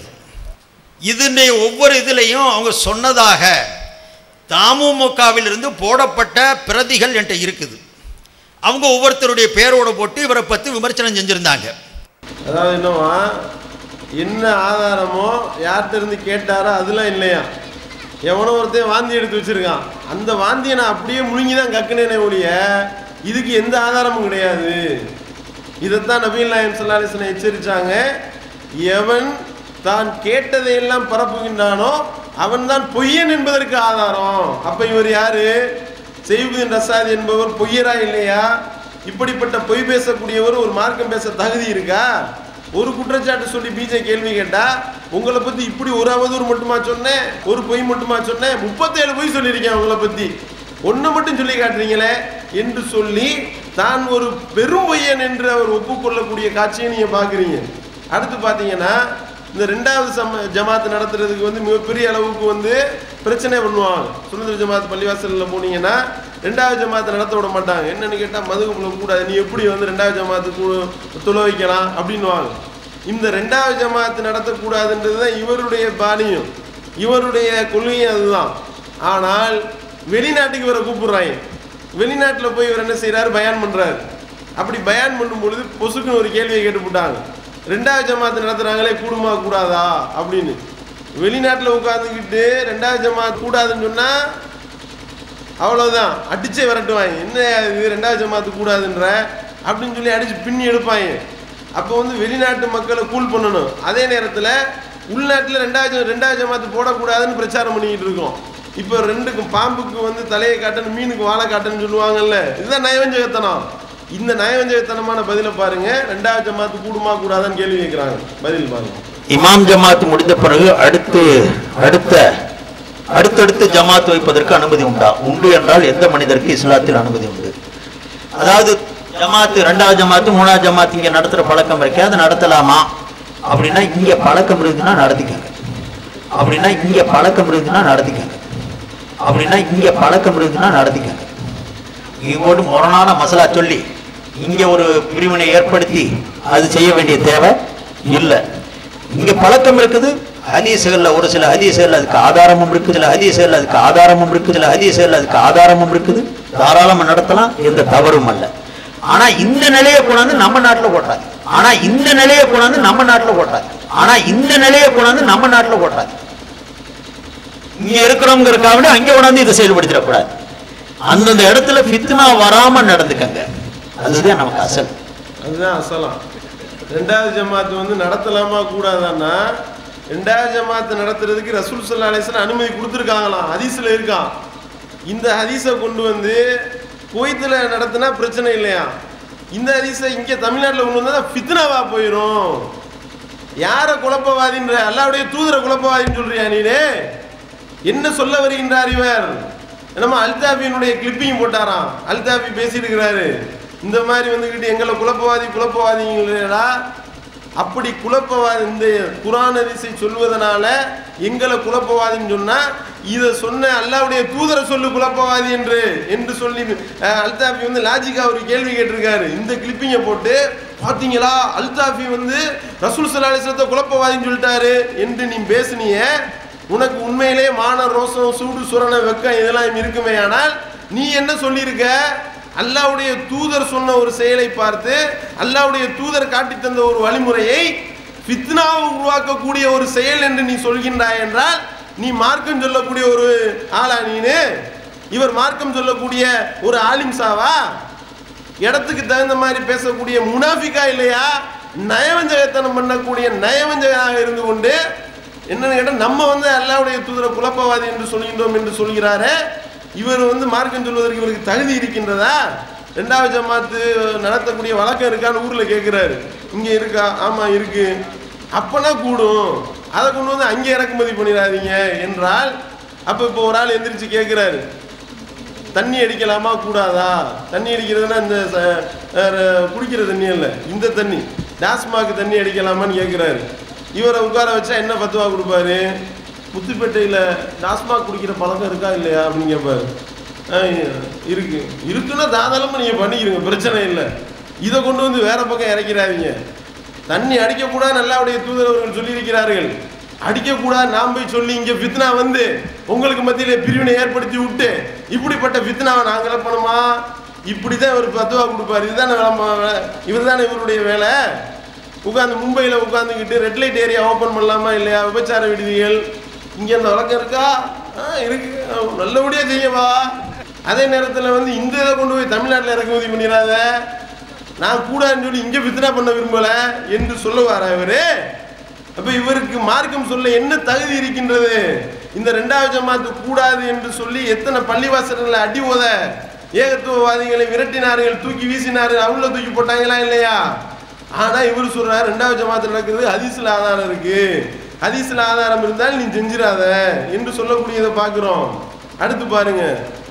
இதுன்னு ஒவ்வொரு இதுலேயும் அவங்க சொன்னதாக தமுமுகவிலிருந்து போடப்பட்ட பிரதிகள் என்கிட்ட இருக்குது. அவங்க ஒவ்வொருத்தருடைய பேரோட போட்டு இவரை பற்றி விமர்சனம் செஞ்சுருந்தாங்க. அதாவது என்னவா, என்ன ஆதாரமோ யார்கிட்ட இருந்து கேட்டாரோ அதெல்லாம் இல்லையா, எவனோ ஒருத்தையும் வாந்தி எடுத்து வச்சிருக்கான், அந்த வாந்தியை நான் அப்படியே முழுங்கி தான் கக்குனேனே ஒழிய இதுக்கு எந்த ஆதாரமும் கிடையாது. இதைத்தான் நபிகள் நாயகம் ஸல்லல்லாஹு அலைஹி வஸல்லம் எச்சரித்தாங்க. எவன் தான் கேட்டதையெல்லாம் பரப்புகின்றானோ அவன் தான் பொய்யன் என்பதற்கு ஆதாரம். அப்ப இவர் யாரு? செய்வதின் ரசாதி என்பவர் பொய்யரா இல்லையா? இப்படிப்பட்ட பொய் பேசக்கூடியவர் ஒரு மார்க்கம் பேச தகுதி இருக்கா? ஒரு குற்றச்சாட்டு சொல்லி பிஜே கேள்வி கேட்டா உங்களை பத்தி இப்படி ஒரு அவதூறு மட்டுமா சொன்னேன், ஒரு பொய் மட்டுமா சொன்னேன், 37 பொய் சொல்லியிருக்கேன் உங்களை பத்தி, ஒன்னு மட்டும் சொல்லி காட்டுறீங்களே என்று சொல்லி தான் ஒரு பெரும் பொய்யன் என்று அவர் ஒப்புக்கொள்ளக்கூடிய காட்சியை நீங்க பாக்குறீங்க. அடுத்து பாத்தீங்கன்னா இந்த 2வது ஜமாத் நடத்துறதுக்கு வந்து மிகப்பெரிய அளவுக்கு பிரச்சனை பண்ணுவாங்க. சுதந்திர ஜமாத் பள்ளிவாசல்ல போனீங்கன்னா 2வது ஜமாத் நடத்த விட மாட்டாங்க. என்னன்னு கேட்டா மதுகுல கூடாது, நீ எப்படி 2வது ஜமாத்துக்கு தொலை வைக்கலாம் அப்படின்னுவாங்க. இந்த 2வது ஜமாத் நடத்தக்கூடாதுன்றதுதான் இவருடைய பாணியும் இவருடைய கொள்கையும் அதுதான். ஆனால் வெளிநாட்டுக்கு இவரை கூப்பிடுறாங்க. வெளிநாட்டில் போய் இவர் என்ன செய்யறாரு, பயான் பண்றாரு. அப்படி பயான் பண்ணும் பொழுது பொசுக்குன்னு ஒரு கேள்வியை கேட்டு போட்டாங்க, 2வது ஜமாத் நடத்துறாங்களே கூடுமா கூடாதா அப்படின்னு. வெளிநாட்டில் உட்காந்துக்கிட்டு 2வது ஜமாத் கூடாதுன்னு சொன்னா அவ்வளவுதான், அடிச்சே விரட்டுவாங்க. என்ன இது 2வது ஜமாத்து கூடாதுன்ற அப்படின்னு சொல்லி அடிச்சு பின்னி எடுப்பாங்க. அப்போ வெளிநாட்டு மக்களை கூல் பண்ணணும். அதே நேரத்தில் உள்நாட்டில் 2வது ஜமாத்து போடக்கூடாதுன்னு பிரச்சாரம் பண்ணிக்கிட்டு இருக்கோம். இப்போ 2க்கும் பாம்புக்கு தலையை காட்டணும், மீனுக்கு வாழை காட்டணும்னு சொல்லுவாங்கல்ல, இதுதான் நயவஞ்சகத்தனம். இந்த நயவஞ்சகத்தனமான பதிலை பாருங்க. 2வது ஜமாத்து கூடுமா கூடாதான்னு கேள்வி கேட்கிறாங்க, பதில் பாருங்க. இமாம் ஜமாத் முடிந்த பிறகு அடுத்தடுத்து ஜமாத் வைப்பதற்கு அனுமதி உண்டா? உண்டு என்றால் எந்த மனிதருக்கு இஸ்லாத்தில் அனுமதி உண்டு? அதாவது ஜமாத்து 2வது ஜமாத்து 3வது ஜமாத் இங்க நடத்துற பழக்கம் இருக்கு, அதை நடத்தலாமா அப்படின்னா இங்க பழக்கம் இருந்துன்னா நடத்திக்கங்க, அப்படின்னா இங்க பழக்கம் இருந்துன்னா நடத்திக்கங்க, அப்படின்னா இங்க பழக்கம் இருந்துன்னா நடத்திக்கங்க. இங்கோடு முரணான மசலா சொல்லி இங்க ஒரு பிரிவினை ஏற்படுத்தி அது செய்ய வேண்டிய தேவை இல்லை. இங்க பழக்கம் இருக்குது. ஹதீஸ்கள்ல ஒரு சில ஹதீஸ்கள் அதுக்கு ஆதாரமும் இருக்குது, சில ஹதீஸ்கள் அதுக்கு ஆதாரமும் இருக்குது, சில ஹதீஸ்கள் அதுக்கு ஆதாரமும் இருக்குது. தாராளமா நடத்தலாம், எந்த தவறும் அல்ல. ஆனா இந்த நிலையை கொண்டாந்து நம்ம நாட்டுல ஓட்டாது. ஆனா இந்த நிலையை கொண்டாந்து நம்ம நாட்டுல ஓட்டாது. ஆனா இந்த நிலையை கொண்டாந்து நம்ம நாட்டுல ஓட்டாது. இங்க இருக்கிறவங்களுக்காக அங்க கொண்டாந்து இதை செயல்படுத்திடக்கூடாது. அந்தந்த இடத்துல ஃபித்னா வராம நடந்துக்கங்க, அதுதான் நமக்கு அசல். அதுதான் அசலாம். 2வது ஜமாத்து நடத்தலாமா கூடாதான்னா 2வது ஜமாத்து நடத்துறதுக்கு ரசூல் ஸல்லல்லாஹு அலைஹி வஸல்லம் அனுமதி கொடுத்துருக்காங்களாம், ஹதீஸ்ல இருக்கான். இந்த ஹதீஸை கொண்டு குவைத்துல நடத்தினா பிரச்சனை இல்லையா, இந்த ஹதீஸை இங்க தமிழ்நாட்டில் கொண்டு வந்தா ஃபித்னாவா போயிடும். யார குழப்பவாதின்ற, அல்லாஹ்வுடைய தூதரை குழப்பவாதின்னு சொல்றியா நீனே? என்ன சொல்ல வருகின்றார் இவர்? நம்ம அல்தாபியினுடைய கிளிப்பிங் போட்டாராம். அல்தாபி பேசியிருக்கிறாரு, இந்த மாதிரி எங்களை குழப்பவாதிங்களா, அப்படி குழப்பவாதி இந்த குர்ஆன் ஹதீஸை சொல்வதனால எங்களை குழப்பவாதின்னு சொன்னா இதை சொன்ன அல்லாஹ்வுடைய தூதரை சொல்லு குழப்பவாதி என்று சொல்லி அல்தாபி லாஜிக்கா ஒரு கேள்வி கேட்டிருக்காரு. இந்த கிளிப்பிங்கை போட்டு பாத்தீங்களா அல்தாபி ரசூல் ஸல்லல்லாஹு அலைஹி வஸல்லம் குழப்பவாதின்னு சொல்லிட்டாரு என்று நீ பேசுனிய. உனக்கு உண்மையிலே மான ரோசம் சூடு சுரண வெக்கம் இதெல்லாம் இருக்குமே, ஆனால் நீ என்ன சொல்லியிருக்க? அல்லாஹ்வுடைய தூதர் சொன்ன ஒரு செயலை பார்த்து அல்லாஹ்வுடைய தூதர் காட்டி தந்த ஒரு வழிமுறையை ஃபித்னாவை உருவாக்கக்கூடிய ஒரு செயல் என்று நீ சொல்கின்றாய் என்றால் நீ மார்க்கம் சொல்லக்கூடிய ஒரு ஆளா நீனு? இவர் மார்க்கம் சொல்லக்கூடிய ஒரு ஆலிம்சாவா? இடத்துக்கு தகுந்த மாதிரி பேசக்கூடிய முனாஃபிகா இல்லையா? நயவஞ்சகத்தனம் பண்ணக்கூடிய நயவஞ்சகனாக இருந்து கொண்டு என்னன்னு கேட்டால் நம்ம அல்லாஹ்வுடைய தூதரை குழப்பவாதி என்று சொல்கின்றோம் என்று சொல்கிறாரே, இவர் மார்க்கம் சொல்வதற்கு இவருக்கு தகுதி இருக்கின்றதா? 2வது ஜமாத்து நடத்தக்கூடிய வழக்கம் இருக்கான்னு ஊர்ல கேட்கிறாரு. இங்க இருக்கா? ஆமா இருக்கு. அப்பனா கூடும், அதை கொண்டு அங்கே இறக்குமதி பண்ணிடாதீங்க என்றால் அப்ப இப்போ ஒரு ஆள் எந்திரிச்சு கேட்கிறாரு, தண்ணி அடிக்கலாமா கூடாதா? தண்ணி அடிக்கிறதுனா இந்த குடிக்கிற தண்ணி இல்லை, இந்த தண்ணி டாஸ்மாக் தண்ணி அடிக்கலாமான்னு கேட்கிறாரு. இவரை உட்கார வச்சா என்ன பத்துவா கொடுப்பாரு? முத்துப்பேட்டையில் டாஸ்மாக் குடிக்கிற பழக்கம் இருக்கா இல்லையா அப்படின்னு கேட்பாரு. இருக்குன்னா தாராளமாக நீங்கள் பண்ணிக்கிறீங்க, பிரச்சனை இல்லை. இதை கொண்டு வேற பக்கம் இறக்கிறாதீங்க. தண்ணி அடிக்கக்கூடாது அல்லாஹ்வுடைய தூதர் அவர்கள் சொல்லியிருக்கிறார்கள். அடிக்கக்கூடாது நாம் போய் சொல்லி இங்கே ஃபித்னா உங்களுக்கு மத்தியிலே பிரிவினை ஏற்படுத்தி விட்டு இப்படிப்பட்ட ஃபித்னாவை நாங்கள் இழப்பணுமா? இப்படி தான் இவர் பத்துவா கொடுப்பார். இதுதானே இவர் தானே இவருடைய வேலை. உட்காந்து மும்பையில் உட்காந்துக்கிட்டு ரெட் லைட் ஏரியா ஓப்பன் பண்ணலாமா இல்லையா? விபச்சார விடுதிகள் இங்கே அந்த வழக்கம் இருக்கா? இருக்கு, நல்லபடியாக செய்யவா. அதே நேரத்தில் இந்த இதை கொண்டு போய் தமிழ்நாட்டில் இறக்குமதி பண்ணிடாத, நான் கூடாதுன்னு சொல்லி இங்கே ஃபித்னா பண்ண விரும்பல என்று சொல்லுவாரா இவரு? அப்போ இவருக்கு மார்க்கம் சொல்ல என்ன தகுதி இருக்கின்றது? இந்த 2வது ஜமாத்து கூடாது என்று சொல்லி எத்தனை பள்ளிவாசல்களை அடி ஓத ஏகத்துவவாதிகளை விரட்டினார்கள், தூக்கி வீசினார்கள், அவங்கள தூக்கி போட்டாங்களா இல்லையா? ஆனா இவர் சொல்றாரு ரெண்டாவது ஜமாத்துல நடக்குது ஹதீஸ்ல ஆதாரம் இருக்கு, ஹதீஸ்ல ஆதாரம் இருந்தால் நீ செஞ்சிடாத என்று சொல்லக்கூடியதை பார்க்கிறோம். அடுத்து பாருங்க,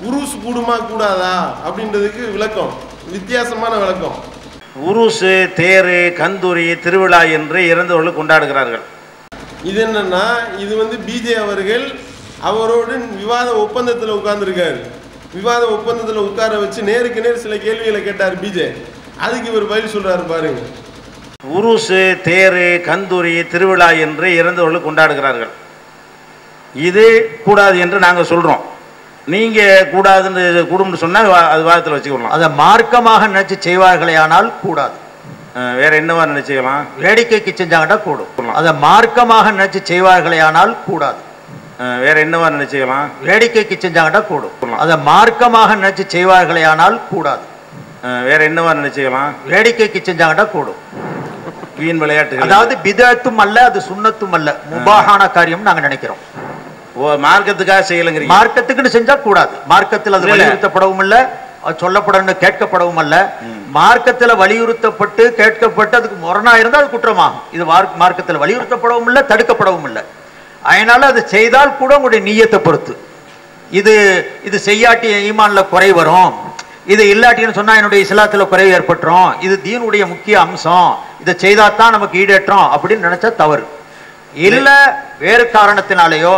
உருஸ் கூடுமா கூடாதா அப்படின்றதுக்கு விளக்கம், வித்தியாசமான விளக்கம். உருசு, தேரு, கந்தூரி, திருவிழா என்று இறந்தவர்கள் கொண்டாடுகிறார்கள். இது என்னன்னா, இது வந்து பிஜே அவர்கள் அவரோடு விவாத ஒப்பந்தத்தில் உட்கார்ந்துருக்காரு. விவாத ஒப்பந்தத்தில் உட்கார வச்சு நேருக்கு நேர் சில கேள்விகளை கேட்டார் பிஜே. அதுக்கு இவர் பதில் சொல்றாரு பாருங்க. உருசு, தேரு, கந்தூரி, திருவிழா என்று இறந்தவர்கள் கொண்டாடுகிறார்கள். இது கூடாது என்று நாங்கள் சொல்றோம். நீங்க கூடாதுன்னு கூடும்னு சொன்னா அது வாதத்தில் வச்சுக்கலாம். அதை மார்க்கமாக நினைச்சு செய்வார்களே ஆனால் கூடாது. வேற என்னவா நினைச்சுக்கலாம்? வேடிக்கைக்கு செஞ்சாங்கன்னா கூடும். அதை மார்க்கமாக நினைச்சு செய்வார்களே ஆனால் கூடாது. வேற என்னவா நினைச்சுக்கலாம்? வேடிக்கைக்கு செஞ்சாங்கன்னா கூடும். அதை மார்க்கமாக நினைச்சு செய்வார்களே ஆனால் கூடாது. வேற என்னவா நினைச்சுக்கலாம்? வேடிக்கைக்கு செஞ்சாங்கன்னா கூடும். வீண் விளையாட்டு, அதாவது பிதத்தும் அல்ல, அது சுன்னத்தும் அல்ல, முபாஹான காரியம் நாங்க நினைக்கிறோம். மார்க்கத்துக்காக செய்யலங்கிறீங்க. மார்க்கத்துக்குன்னு செஞ்சா கூடாது. மார்க்கத்தில் அது வலியுறுத்தப்படவும் இல்ல, சொல்லப்படணும் கேட்கப்படவும் அல்ல. மார்க்கத்தில் வலியுறுத்தப்பட்டு கேட்கப்பட்டு அதுக்கு முரணா இருந்தால் அது குற்றமாகும். இது மார்க்கத்தில் வலியுறுத்தப்படவும் இல்லை, தடுக்கப்படவும் இல்லை. அதனால அது செய்தால் கூட உங்களுடைய நிய்யத்தை பொறுத்து. இது செய்யாட்டி ஈமான்ல குறை வரும், இது இல்லாட்டின்னு சொன்னா என்னுடைய இஸ்லாத்துல குறை ஏற்பட்டுரும், இது தீனுடைய முக்கிய அம்சம், இதை செய்தாதான் நமக்கு ஈடேற்றம் அப்படின்னு நினைச்சா தவறு இல்ல. வேறு காரணத்தினாலேயோ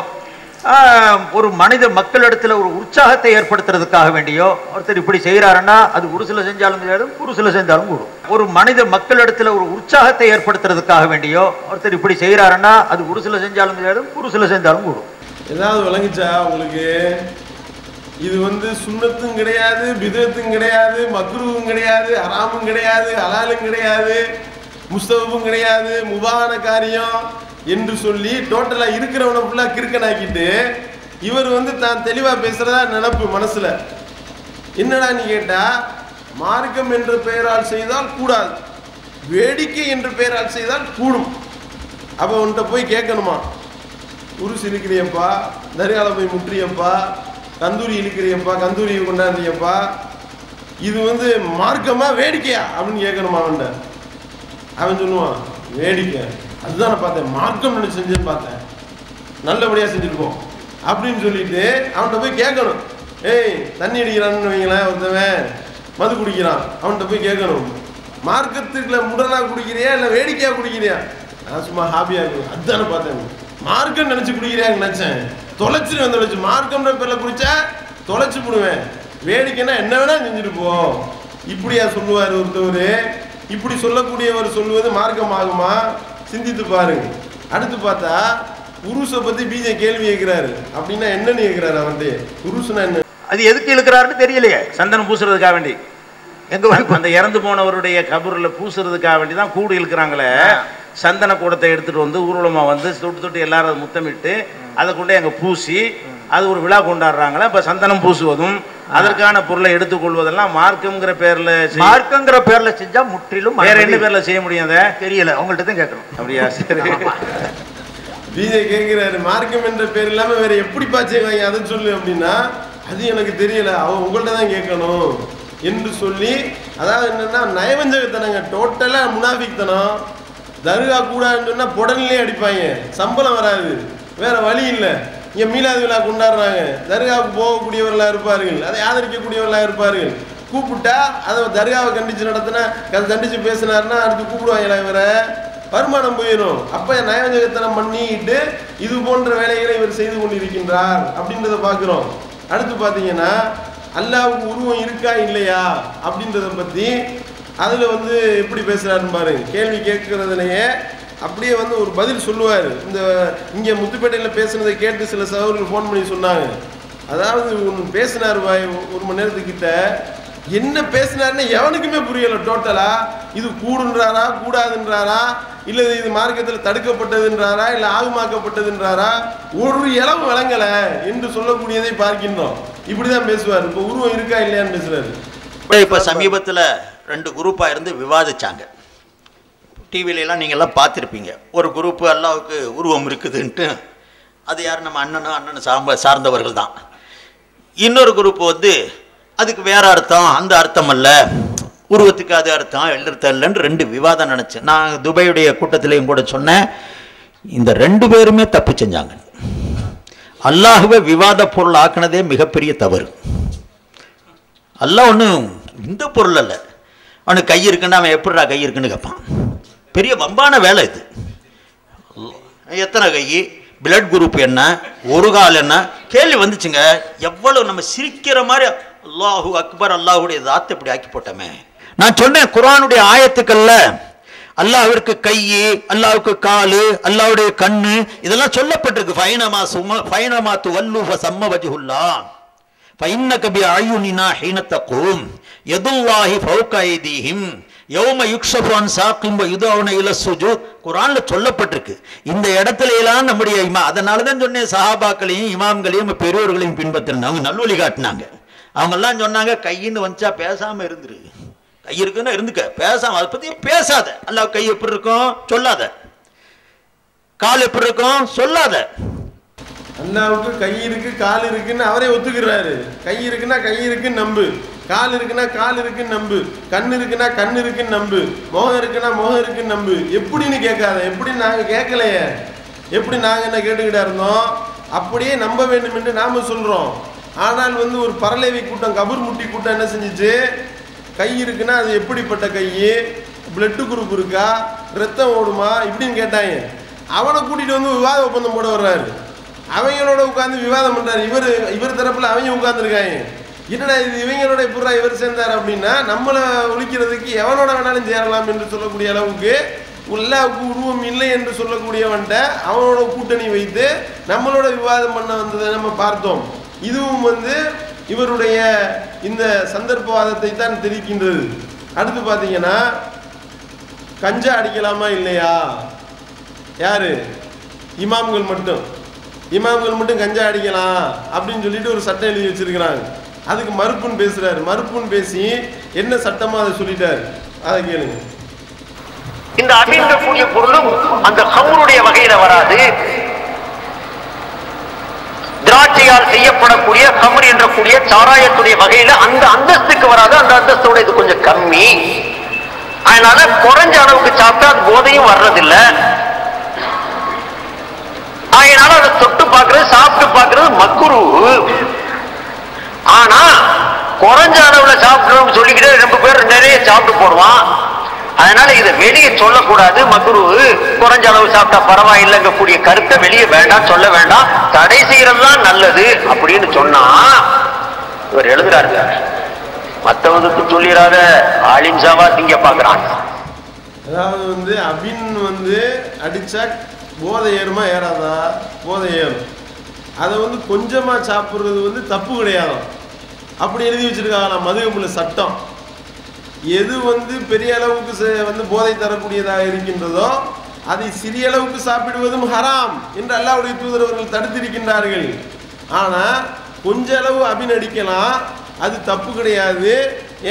ஒரு மனித மக்களிடத்துல ஒரு உற்சாகத்தை ஏற்படுத்துறதுக்காக வேண்டியோ ஒருத்தர் இப்படி செய்யறாருன்னா அது உருசில செஞ்சாலும் குருசில செஞ்சாலும் கூடும். ஒரு மனித மக்களிடத்துல ஒரு உற்சாகத்தை ஏற்படுத்துறதுக்காக வேண்டியோ ஒருத்தர் இப்படி செய்யறாருன்னா அது உருசில செஞ்சாலும் குருசில செஞ்சாலும் கூடும். ஏதாவது விளங்குச்சா உங்களுக்கு? இது வந்து சுன்னத்தும் கிடையாது, பிதத்தும் கிடையாது, மக்ரூவும் கிடையாது, ஹராமும் கிடையாது, ஹலாலும் கிடையாது, முஸ்தஹபும் கிடையாது, முபாஹான காரியம் என்று சொல்லி டோட்டலா இருக்கிறவனை ஃபுல்லா கிறுக்கனாக்கிட்டு இவர் வந்து தான் தெளிவா பேசுறதா நினைப்பு மனசுல. என்னடா நீ கேட்டா, மார்க்கம் என்ற பெயரால் செய்தால் கூடாது, வேடிக்கை என்ற பெயரால் செய்தால் கூடும். அப்ப உன்கிட்ட போய் கேட்கணுமா, உருசு இருக்கிறியப்பா, தர்கால போய் முற்றியப்பா, கந்தூரி இழுக்கிறியப்பா, கந்தூரியை கொண்டாடுறியப்பா, இது வந்து மார்க்கமா வேடிக்கையா அப்படின்னு கேட்கணுமா அவன்கிட்ட? அவன் சொல்லுவான் வேடிக்கை, அதுதான் நான் பார்த்தேன், மார்க்கம் நினைச்சு செஞ்சுன்னு பார்த்தேன், நல்லபடியா செஞ்சிருக்கோம் அப்படின்னு சொல்லிட்டு அவன்கிட்ட போய் கேட்கணும். ஏய் தண்ணி அடிக்கிறான்னு வைங்களேன், ஒருத்தவன் மது குடிக்கிறான், அவன்கிட்ட போய் கேட்கணும், மார்க்கத்துக்குள்ள முடனா குடிக்கிறியா இல்லை வேடிக்கையா குடிக்கிறியா? நான் சும்மா ஹாபியா இருக்கும், அதுதானே பார்த்தேன், மார்க்கம் நினைச்சு குடிக்கிறியான்னு நினைச்சேன், தொலைச்சிட்டு வந்து மார்க்கம்ன்ற பேர்ல குடிச்சா தொலைச்சு போடுவேன், வேடிக்கைன்னா என்ன வேணா செஞ்சுட்டு போ, இப்படியா சொல்லுவார் ஒருத்தவர். இப்படி சொல்லக்கூடியவர் சொல்லுவது மார்க்கம் ஆகுமா? சிந்தித்து பாருங்க. அடுத்து பார்த்தா உருசை பத்தி பிஜே கேள்வி கேட்கிறாரு. அப்படின்னா என்னன்னு கேட்கிறாரு அவன்கிட்ட, உருசுனா என்ன, அது எதுக்கு இழுக்கிறாருன்னு தெரியலையே. சந்தனம் பூசுறதுக்காக வேண்டி, எங்க அந்த இறந்து போனவருடைய கபூர்ல பூசுறதுக்காக வேண்டி தான் கூடு இழுக்கிறாங்களே. சந்தன கூடத்தை எடுத்துட்டு வந்து ஊர்வலமா வந்து தொட்டு தொட்டு எல்லாரும் முத்தமிட்டு அதை கொண்டே அங்க பூசி அது ஒரு விழா கொண்டாடுறாங்களே. இப்ப சந்தனம் பூசுவதும் அதற்கான பொருளை எடுத்துக்கொள்வதெல்லாம் மார்க்கம்ங்கிற பேர்ல செஞ்சா முற்றிலும் வேற என்ன பேர்ல செய்ய முடியும்? அதை தெரியல, அவங்கள்ட்ட தான் கேட்கணும். அப்படியா? சரி. பிஜே கேட்கிறாரு, மார்க்கம் என்ற பேர் இல்லாம வேற எப்படி பாய்ச்சாங்க அதை சொல்லு அப்படின்னா, அது எனக்கு தெரியல, அவன் உங்கள்ட்ட தான் கேட்கணும் என்று சொல்லி, அதாவது என்னன்னா நயவஞ்சகத்தனங்க, டோட்டலா முனாஃபிக்தனம். தர்கா கூடாதுன்னு சொன்னா புடனிலே அடிப்பாங்க, சம்பளம் வராது, வேற வழி இல்லை. இங்க மீலாது விழா கொண்டாடுறாங்க, தர்காவுக்கு போகக்கூடியவர்களா இருப்பார்கள், அதை ஆதரிக்கக்கூடியவர்களா இருப்பார்கள். கூப்பிட்டா அதை தர்காவை கண்டிச்சு நடத்தினா, கண்டிச்சு பேசினாருன்னா அடுத்து கூப்பிடுவாங்களா, இவரை வருமானம் போயிடும். அப்ப நயவஞ்சகத்தனம் பண்ணிட்டு இது போன்ற வேலைகளை இவர் செய்து கொண்டிருக்கின்றார் அப்படின்றத பாக்குறோம். அடுத்து பாத்தீங்கன்னா அல்லாஹ்வுக்கு உருவம் இருக்கா இல்லையா அப்படின்றத பத்தி அதுல வந்து எப்படி பேசுறாருன்னு பாருங்க. கேள்வி கேட்கறதுலயே அப்படியே வந்து ஒரு பதில் சொல்லுவாரு. இங்க முத்துப்பேட்டையில பேசுனதை கேட்டு சில சகோதரர்கள் போன் பண்ணி சொன்னாங்க, அதாவது பேசினார் ஒரு மணி நேரத்துக்கிட்ட, என்ன பேசினாருன்னு எவனுக்குமே புரியல. டோட்டலா இது கூடுன்றாரா கூடாதுன்றாரா, இல்ல இது மார்க்கத்தில் தடுக்கப்பட்டதுன்றாரா இல்ல ஆகுமாக்கப்பட்டதுன்றாரா, ஒரு இளவு விளங்கல என்று சொல்லக்கூடியதை பார்க்கின்றோம். இப்படிதான் பேசுவார். இப்ப உருவம் இருக்கா இல்லையான்னு பேசுறாரு. இப்ப சமீபத்துல 2 குரூப்பா இருந்து விவாதிச்சாங்க. டிவிலெல்லாம் நீங்கள்லாம் பார்த்துருப்பீங்க. ஒரு குரூப்பு அல்லாஹ்வுக்கு உருவம் இருக்குதுன்ட்டு, அது யார், நம்ம அண்ணன் சார்ந்தவர்கள் தான். இன்னொரு குரூப் வந்து அதுக்கு வேற அர்த்தம், அந்த அர்த்தம் அல்ல, உருவத்துக்கு அது அர்த்தம் எழுத்தல்லன்னு 2 விவாதம் நினைச்சேன். நான் துபாயுடைய கூட்டத்திலையும் கூட சொன்னேன், இந்த 2 பேருமே தப்பு செஞ்சாங்க. அல்லாஹுவை விவாத பொருள் ஆக்கினதே மிகப்பெரிய தவறு. அல்லாஹ் ஒன்றும் இந்த பொருள் அல்ல. அவனுக்கு கை இருக்குன்னா அவன் எப்படிடா கை இருக்குன்னு கேட்பான். பெரிய வம்பான வேலை இது. எத்தனை கை, பிளட் குரூப் என்ன, ஒரு கால் என்ன கேள்வி வந்துச்சுங்க. எவ்வளவு நம்ம சிரிக்கிற மாதிரி அல்லாஹு அக்பர் அல்லாஹுடைய தாத்தை இப்படி ஆக்கி போட்டோமே. நான் சொன்னேன், குர்ஆனுடைய ஆயத்துக்கள்ல அல்லாஹ்விற்கு கை, அல்லாஹ்வுக்கு காலு, அல்லாஹ்வுடைய கண்ணு இதெல்லாம் சொல்லப்பட்டிருக்கு. ஃபைனமா துவல்லு ஃபஸம்ம வஜ்ஹுல்லாஹ் ஃபைன்னக பிஅயுனினா ஹீன தகூம் யதுல்லாஹி ஃபௌக ஐதீஹிம் யௌம யுக்ஷஃபு அன் சாகிம் வ யுதௌன இல சுஜூத். குர்ஆன்ல சொல்லப்பட்டிருக்கு. இந்த இடத்துல எல்லாம் நம்முடைய அதனால தான் சொன்னேன், சஹாபாக்களையும் இமாம்களையும் பெரியோர்களையும் பின்பற்றினாங்க. அவங்க நல்வழி காட்டினாங்க. அவங்க எல்லாம் சொன்னாங்க, கையின்னு வந்துச்சா பேசாம இருந்துரு, கை இருக்குன்னா இருந்துக்க, பேசாம அதை பத்தி பேசாத. அல்லாஹ் கை எப்படி இருக்கும் சொல்லாத, கால் எப்படி இருக்கும் சொல்லாத. அல்லாவுக்கு கை இருக்கு கால் இருக்குன்னு அவரே ஒத்துக்கிறாரு. கை இருக்குன்னா கை இருக்குன்னு நம்பு, கால் இருக்குன்னா கால் இருக்குன்னு நம்பு, கண் இருக்குன்னா கண் இருக்குன்னு நம்பு, முகம் இருக்குன்னா முகம் இருக்குன்னு நம்பு. எப்படின்னு கேட்காத. எப்படி நாங்க கேட்கலையே, எப்படி நாங்க என்ன கேட்டுக்கிட்டா இருந்தோம், அப்படியே நம்ப வேண்டும் என்று நாம சொல்றோம். ஆனால் ஒரு பரலேவி கூட்டம், கபூர் முட்டி கூட்டம் என்ன செஞ்சிச்சு, கை இருக்குன்னா அது எப்படிப்பட்ட கை, பிளட் குரூப் இருக்கா, ரத்தம் ஓடுமா இப்படின்னு கேட்டாங்க. அவனை கூட்டிட்டு விவாத ஒப்பந்தம் போட வர்றாரு. அவங்களோட உட்காந்து விவாதம் பண்றாரு. இவர் தரப்புல அவங்க உட்கார்ந்துருக்காங்க. என்னடா இது, இவங்களோட எப்படா இவர் சேர்ந்தார் அப்படின்னா, நம்மளை ஒழிக்கிறதுக்கு எவனோட வேணாலும் சேரலாம் என்று சொல்லக்கூடிய அளவுக்கு அல்லாஹ்வுக்கு உருவம் இல்லை என்று சொல்லக்கூடியவன்ட்ட அவனோட கூட்டணி வைத்து நம்மளோட விவாதம் பண்ண வந்ததை நம்ம பார்த்தோம். இதுவும் இவருடைய இந்த சந்தர்ப்பவாதத்தை தான் தெரிவிக்கின்றது. அடுத்து பார்த்தீங்கன்னா, கஞ்சா அடிக்கலாமா இல்லையா, யாரு இமாம்கள் மட்டும் கஞ்சா அடிக்கலாம் அப்படின்னு சொல்லிட்டு ஒரு சட்டம் எழுதி வச்சிருக்கிறாங்க. அதுக்கு மறுப்புன்னு பேசுறாரு. மறுப்புன்னு பேசி என்ன சட்டமா அதை சொல்லிட்டாரு, அதை கேளுங்க. இந்த அபின்ற கூடிய பொருளும் அந்த கம்ருடைய வகையில வராது. திராட்சையால் செய்யப்படக்கூடிய கம்ர் என்ற கூடிய சாராயத்துடைய வகையில அந்த அந்தஸ்துக்கு வராது. அந்த அந்தஸ்தோட இது கொஞ்சம் கம்மி. அதனால குறைஞ்ச அளவுக்கு சாப்பிட்டா அது போதையும் வர்றதில்லை. அதனால அதை தொட்டு பார்க்கறது சாப்பிட்டு பார்க்கறது மக்ரூஹ். ஆனா குறைஞ்ச அளவுல சாப்பிடணும்னு சொல்லிக்கிட்டே 2 பேர் நிறைய சாப்பிட்டு போடுவான். அதனால இதை வெளியே சொல்லக்கூடாது. மக்ரூஹ், குறைஞ்ச அளவு சாப்பிட்டா பரவாயில்லைங்க கூடிய கருத்தை வெளியே வேண்டாம், சொல்ல வேண்டாம், தடை செய்யறதுதான் நல்லது அப்படின்னு சொன்னா இவர் எழுதுறாரு. மற்றவங்களுக்கு சொல்லிடாத, ஆலிம்சாவா திங்க பாக்குறான். அதாவது அபின் அடிச்சா போதை ஏறுமா ஏறாதா, போதை ஏறும். அதை கொஞ்சமா சாப்பிட்றது தப்பு கிடையாது. அப்படி எழுதி வச்சிருக்காங்களாம் மதுகபுல சட்டம். எது பெரிய அளவுக்கு போதை தரக்கூடியதாக இருக்கின்றதோ அதை சிறிய அளவுக்கு சாப்பிடுவதும் ஹராம் என்று அல்லாஹ்வுடைய தூதர் அவர்கள் தடுத்திருக்கின்றார்கள். ஆனா கொஞ்ச அளவு அபின் அடிக்கலாம், அது தப்பு கிடையாது.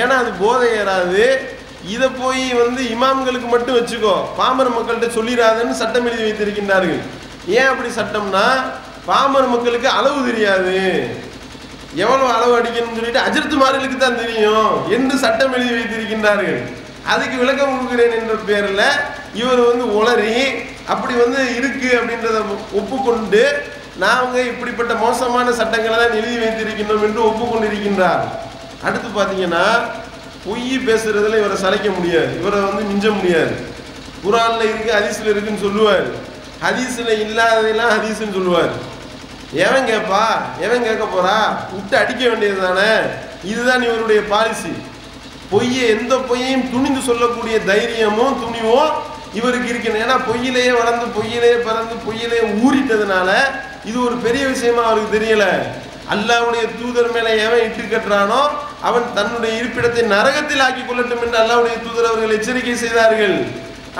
ஏன்னா அது போதை ஏறாது. இதை போய் இமாம்களுக்கு மட்டும் வச்சுக்கோ, பாமர மக்கள்கிட்ட சொல்லிடாதுன்னு சட்டம் எழுதி வைத்திருக்கின்றார்கள். ஏன் அப்படி சட்டம்னா, பாமர மக்களுக்கு அளவு தெரியாது, எவ்வளவு அளவு அடிக்கணும்னு சொல்லிட்டு அஜர்த்துமார்களுக்கு தான் தெரியும் என்று சட்டம் எழுதி வைத்திருக்கின்றார்கள். அதுக்கு விளக்கம் கொடுக்கிறேன் என்ற பேரில் இவர் உளறி அப்படி இருக்கு அப்படின்றத ஒப்புக்கொண்டு நாங்கள் இப்படிப்பட்ட மோசமான சட்டங்களை தான் எழுதி வைத்திருக்கின்றோம் என்று ஒப்புக்கொண்டிருக்கின்றார். அடுத்து பார்த்தீங்கன்னா, பொய் பேசுறதுல இவரை சளைக்க முடியாது, இவரை மிஞ்ச முடியாது. குர்ஆன்ல இருக்கு, ஹதீஸ்ல இருக்குன்னு சொல்லுவார். ஹதீஸ்ல இல்லாததெல்லாம் ஹதீஸ்ன்னு சொல்லுவார். எவன் கேட்பா, எவன் கேட்க போறா, விட்டு அடிக்க வேண்டியது தானே. இதுதான் இவருடைய பாலிசி. பொய்யை, எந்த பொய்யையும் துணிந்து சொல்லக்கூடிய தைரியமும் துணிவும் இவருக்கு இருக்கு. ஏன்னா பொய்யிலேயே வளர்ந்து பொய்யிலேயே பிறந்து பொய்யிலேயே ஊறிட்டதுனால இது ஒரு பெரிய விஷயமா அவருக்கு தெரியல. அல்லாஹ்வுடைய தூதர் மேலே எவன் இட்டு கட்டுறானோ அவன் தன்னுடைய இருப்பிடத்தை நரகத்தில் ஆக்கி கொள்ளட்டும் என்று அல்லாஹ்வுடைய தூதர் அவர்கள் எச்சரிக்கை செய்தார்கள்.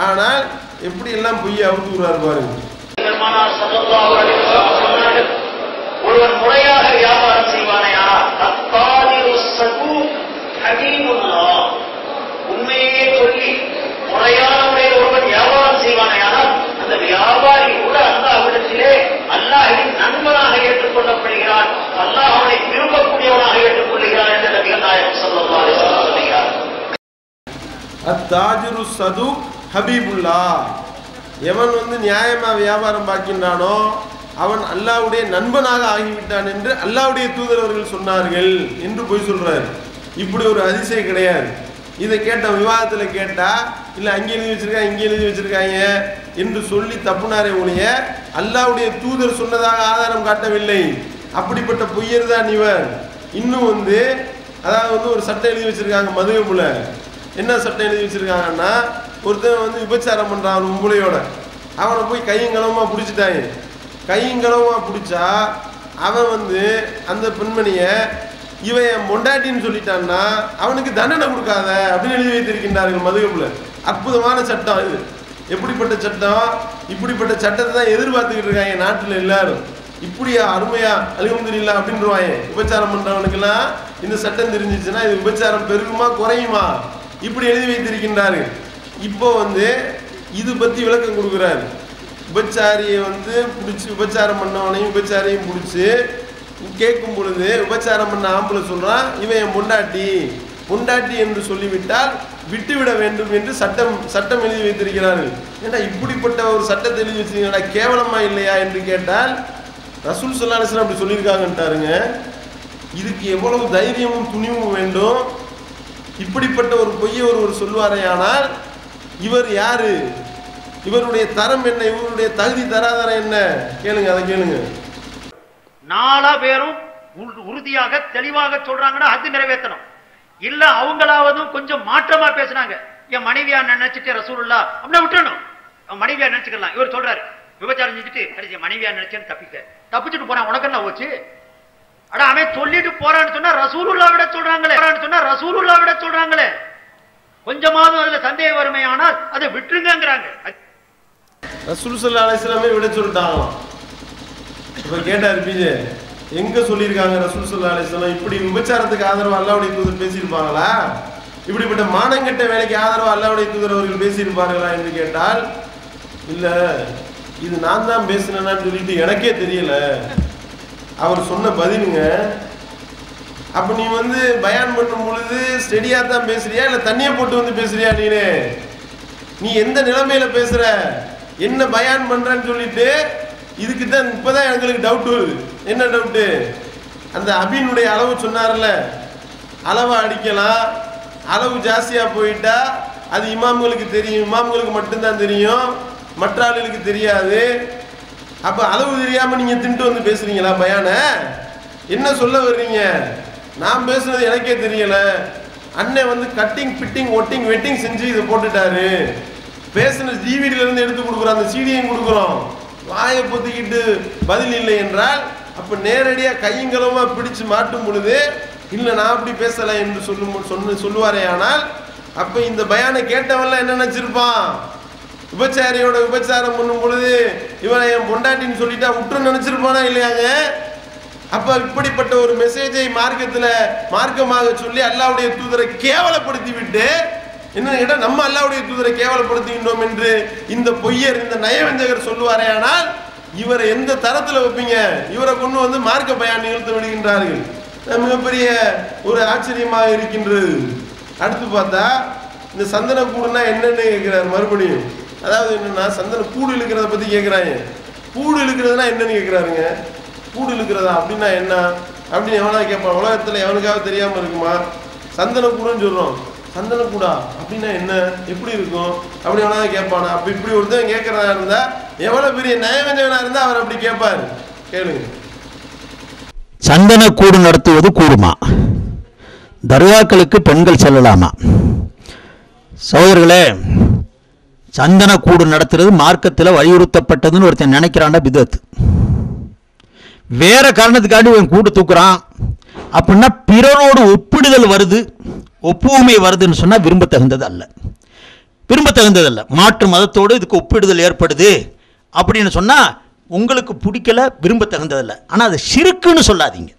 ஆனால் எப்படி எல்லாம் பொய்யை அவுத்துறாரு பாருங்க. ஒருவன் முறையாக வியாபாரம் செய்வானையா, உண்மையே சொல்லி முறையான முறையில் ஒருவன் வியாபாரம் செய்வானையானால் அந்த வியாபாரி கூட அல்லாஹ்விடத்திலே அல்லாஹ்வின் நண்பனாக ஏற்றுக்கொள்ளப்படுகிறான், அல்லாஹ் அவனை விரும்பக்கூடியவனாக ஏற்றுக்கொள்கிறான் என்று நபிகள் நாயகம் ஸல்லல்லாஹு அலைஹி வஸல்லம் அத்தாஜிரு சது ஹபீபுல்லா, எவன் வந்து நியாயமா வியாபாரம் பார்க்கின்றானோ அவன் அல்லாஹ்வுடைய நண்பனாக ஆகிவிட்டான் என்று அல்லாஹ்வுடைய தூதர் அவர்கள் சொன்னார்கள் என்று போய் சொல்றாரு. இப்படி ஒரு அதிசயம் கிடையாது. இதை கேட்ட விவாதத்தில் கேட்டா இல்லை அங்கே எழுதி வச்சிருக்காங்க இங்கே எழுதி வச்சிருக்காங்க என்று சொல்லி தப்புனாரே ஒழிய அல்லாஹ்வுடைய தூதர் சொன்னதாக ஆதாரம் காட்டவில்லை. அப்படிப்பட்ட பொய்யர் தான் இவர். இன்னும் வந்து அதாவது வந்து ஒரு சட்டம் எழுதி வச்சிருக்காங்க மதுகபுல. என்ன சட்டம் எழுதி வச்சிருக்காங்கன்னா, ஒருத்தன் வந்து விபச்சாரம் பண்றான் அவன் உம்பளையோட, அவனை போய் கையங்களவமா பிடிச்சிட்டாங்க. கையங்களவமா பிடிச்சா அவன் வந்து அந்த பெண்மணியை இவன் என் பொண்டாட்டின்னு சொல்லிட்டான்னா அவனுக்கு தண்டனை கொடுக்காத அப்படின்னு எழுதி வைத்திருக்கின்றார்கள் மதுகபுல. அற்புதமான சட்டம் இது. எப்படிப்பட்ட சட்டம்? இப்படிப்பட்ட சட்டத்தை தான் எதிர்பார்த்துக்கிட்டு இருக்காங்க நாட்டில் எல்லாரும். இப்படியா அருமையா அல்ஹம்துலில்லாஹ் அப்படின்றவாங்க. விபச்சாரம் பண்றவனுக்கெல்லாம் இந்த சட்டம் தெரிஞ்சிச்சுன்னா இது விபச்சாரம் பெருகுமா குறையுமா இப்படி எழுதி வைத்திருக்கின்றார்கள். இப்போ வந்து இது பத்தி விளக்கம் கொடுக்குறாரு. விபச்சாரியை வந்து பிடிச்சி விபச்சாரம் பண்ணவனையும் விபச்சாரியும் பிடிச்சி கேட்கும் பொழுது விபச்சாரம் பண்ண ஆம்பளை சொல்றான் இவன் என் பொண்டாட்டி பொண்டாட்டி என்று சொல்லிவிட்டால் விட்டுவிட வேண்டும் என்று சட்டம் எழுதி வைத்திருக்கிறார்கள். ஏன்னா இப்படிப்பட்ட ஒரு சட்டத்தை எழுதி வச்சிருக்கீங்களா, கேவலமா இல்லையா என்று கேட்டால் ரசூல் ஸல்லல்லாஹு அலைஹி வஸல்லம் அப்படி சொல்லியிருக்காங்கன்ட்டாருங்க. இதுக்கு எவ்வளவு தைரியமும் துணிவும் வேண்டும். இப்படிப்பட்ட ஒரு பொய்யை ஒருவர் சொல்வாரையானால் இவர் யாரு, இவருடைய தரம் என்ன, இவருடைய தகுதி தராதரம் என்ன? கேளுங்க, அதை கேளுங்க. நாலா பேரும் உறுதியாக தெளிவாக சொல்றாங்கன்னா அது நிறைவேற்றணும். இல்ல அவங்களாவதும் கொஞ்சம் மாற்றமா பேசுனாங்க, என் மனைவியா நினைச்சிட்டு ரசூலுல்லாஹ் அப்படின்னா விட்டுறணும். மனைவியா நினைச்சுக்கலாம். இவர் சொல்றாரு விபச்சாரம் செஞ்சுட்டு கடைசி மனைவியா நினைச்சேன்னு தப்பிச்சுட்டு போறான், உனக்கு என்ன போச்சு? அட அவன் சொல்லிட்டு போறான்னு சொன்னா ரசூலுல்லாஹ் விட சொல்றாங்களே, கொஞ்சமாவது அதுல சந்தேகம் வறுமையானால் அதை விட்டுருங்கிறாங்க. ரசூல் ஸல்லல்லாஹு அலைஹி வஸல்லம் விட சொல்லிட்டாங்களாம். இப்ப கேட்டார் பிஜே, எங்க சொல்லியிருக்காங்க ரசூல் ஸல்லல்லாஹு அலைஹி வஸல்லம் இப்படி விபச்சாரத்துக்கு ஆதரவா அல்லாஹ்வுடைய தூதர் பேசியிருப்பாங்களா? இப்படிப்பட்ட மானங்கெட்ட வேலைக்கு ஆதரவா அல்லாஹ்வுடைய தூதர் அவர்கள் பேசியிருப்பார்களா என்று கேட்டால் இல்ல, இது நான் தான் பேசினேன்னு சொல்லிட்டு எனக்கே தெரியல அவர் சொன்ன பதிலுங்க. அப்ப நீ வந்து பயான் பண்ணும் பொழுது ஸ்டெடியா தான் பேசுறியா இல்ல தண்ணியை போட்டு வந்து பேசுறியா? நீ எந்த நிலைமையில பேசுற, என்ன பயான் பண்றன்னு சொல்லிட்டு இதுக்கு தான் இப்பதான் எங்களுக்கு டவுட் வருது. என்ன டவுட்டு? அந்த அபினுடைய அளவு சொன்னார்ல, அளவை அடிக்கலாம், அளவு ஜாஸ்தியா போயிட்டா அது இமாம்களுக்கு தெரியும், இமாம்களுக்கு மட்டும்தான் தெரியும், மற்ற ஆளுகளுக்கு தெரியாது. அப்ப அளவு தெரியாம நீங்க தின்ட்டு வந்து பேசுறீங்களா பயான? என்ன சொல்ல வர்றீங்க? நான் பேசுறது எனக்கே தெரியல, அண்ணன் வந்து கட்டிங் ஃபிட்டிங் ஒட்டிங் வெட்டிங் செஞ்சு இதை போட்டுட்டாரு, பேசுன டிவிடில இருந்து எடுத்து கொடுக்குறோம், அந்த சீடியையும் கொடுக்குறோம், வாயை பொத்திக்கிட்டு பதில் இல்லை என்றால் அப்ப நேரடியா கையங்களமா பிடிச்சு மாட்டும் பொழுது இல்ல நான் அப்படி பேசல என்று சொல்லுவாரே. ஆனால் அப்ப இந்த பயானை கேட்டவன்லாம் என்ன நினைச்சிருப்பான்? விபச்சாரியோட விபச்சாரம் பண்ணும் பொழுது இவனை என் பொண்டாட்டின்னு சொல்லிட்டா விட்டு நினைச்சிருப்பானா இல்லையாங்க? அப்ப இப்படிப்பட்ட ஒரு மெசேஜை மார்க்கமாக சொல்லி அல்லாஹ்வுடைய தூதரை கேவலப்படுத்தி விட்டு என்ன கேட்டா நம்ம அல்லாஹ்வுடைய தூதரை கேவலப்படுத்துகின்றோம் என்று இந்த பொய்யர், இந்த நயவஞ்சகர் சொல்லுவாரே. ஆனால் இவரை எந்த தரத்துல வைப்பீங்க? இவரை கொண்டு வந்து மார்க்க பயான் நிகழ்த்த விடுகின்றார்கள். மிகப்பெரிய ஒரு ஆச்சரியமாக இருக்கின்றது. அடுத்து பார்த்தா இந்த சந்தன கூடுனா என்னன்னு கேட்கிறார் மறுபடியும். அதாவது என்னன்னா சந்தன கூடு இழுக்கிறத பத்தி கேட்கிறாங்க. கூடு இழுக்கிறதுனா என்னன்னு கேட்கிறாருங்க. கூடு இழுக்கிறதா அப்படின்னா என்ன அப்படின்னு எவனா கேட்பான். உலகத்துல எவனுக்காவது தெரியாம இருக்குமா? சந்தன கூடுன்னு சொல்றோம், சந்தன கூடா அப்படின்னா என்ன, எப்படி இருக்கும் அப்படி எவனா கேட்பானா? அப்ப இப்படி ஒருத்தன் கேட்கறதா இருந்தா எவ்வளவு பெரிய நயவஞ்சகனா இருந்தா அவர் அப்படி கேட்பாரு. கேளுங்க. சந்தன கூடு நடத்துவது கூடுமா? தர்காக்களுக்கு பெண்கள் செல்லலாமா? சகோதரர்களே, சந்தன கூடு நடத்துறது மார்க்கத்தில் வலியுறுத்தப்பட்டதுன்னு ஒருத்தன் நினைக்கிறான்டா பிதத். வேற காரணத்துக்காண்டி ஒரு கூடு தூக்குறான் அப்படின்னா பிறரோடு ஒப்பிடுதல் வருது, ஒப்புமை வருதுன்னு சொன்னா விரும்பத்தகுந்தது அல்ல. மாற்று மதத்தோடு இதுக்கு ஒப்பிடுதல் ஏற்படுது அப்படின்னு சொன்னா உங்களுக்கு பிடிக்கல, விரும்பத்தகுந்ததில்லை. ஆனால் அது ஷிருக்குன்னு சொல்லாதீங்க.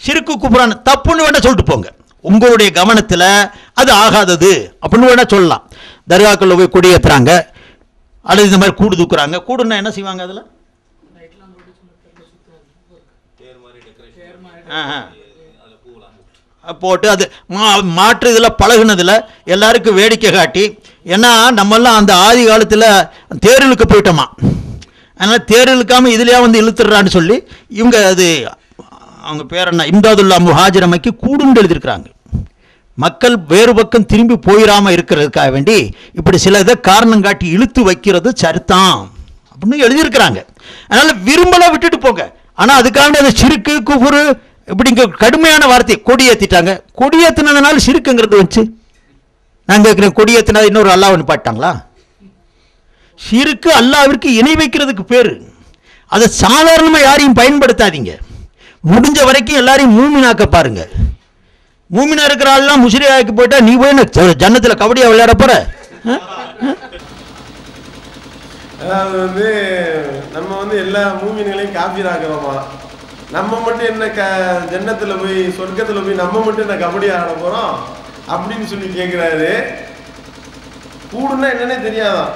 ஷிருக்கு குஃப்ரான் தப்புன்னு வேணா சொல்லிட்டு போங்க. உங்களுடைய கவனத்தில் அது ஆகாதது அப்படின்னு வேணா சொல்லலாம். தர்காக்களில் போய் கொடி ஏற்றுறாங்க அல்லது இந்த மாதிரி கூடு தூக்குறாங்க. கூடுன்னா என்ன செய்வாங்க? அதில் போட்டு அது மாற்று இதில் பழகுனதில் எல்லாருக்கும் வேடிக்கை காட்டி, ஏன்னா நம்மெல்லாம் அந்த ஆதி காலத்தில் தேரிலுக்கு போயிட்டோமா, அதனால் தேர் இழுக்காமல் இதுலையா வந்து இழுத்துடுறான்னு சொல்லி இவங்க அது அவங்க பேர் என்ன இம்தாதுல்லா முஹாஜிரமைக்கு கூடுன்னு எழுதியிருக்கிறாங்க. மக்கள் வேறு பக்கம் திரும்பி போயிடாமல் இருக்கிறதுக்காக வேண்டி இப்படி சில இதை காரணம் காட்டி இழுத்து வைக்கிறது சரிதான் அப்படின்னு எழுதியிருக்கிறாங்க. அதனால் விரும்பலாம் விட்டுட்டு போங்க. ஆனால் அதுக்காக அந்த சிறுக்கு குஃபுரு இப்படிங்க கடுமையான வார்த்தை கொடியேற்றிட்டாங்க. கொடியேற்றினதுனால சிறுக்குங்கிறது வச்சு நான் கேட்குறேன், கொடியேற்றினா இன்னொரு அல்லாஹ்னு பாட்டாங்களா? சிறுக்கு அல்லாஹ்விற்கு இணை வைக்கிறதுக்கு பேர். அதை சாதாரணமாக யாரையும் பயன்படுத்தாதீங்க. முடிஞ்ச வரைக்கும் எல்லாரையும் மூமினாக்க பாருங்க. மூமினா இருக்கிற ஆள்லாம் முஸ்லிமாக்கி போயிட்டா நீ போய் ஜன்னத்தில் கபடியா விளையாட போற. அதாவது வந்து நம்ம வந்து எல்லா மூமின்களையும் காப்பீராக்கிறோமா, நம்ம மட்டும் என்ன ஜன்னத்தில் போய் சொர்க்கத்தில் போய் நம்ம மட்டும் என்ன கபடி ஆட போறோம் அப்படின்னு சொல்லி கேட்குறாரு. கூடுன்னா என்னன்னே தெரியாதான்.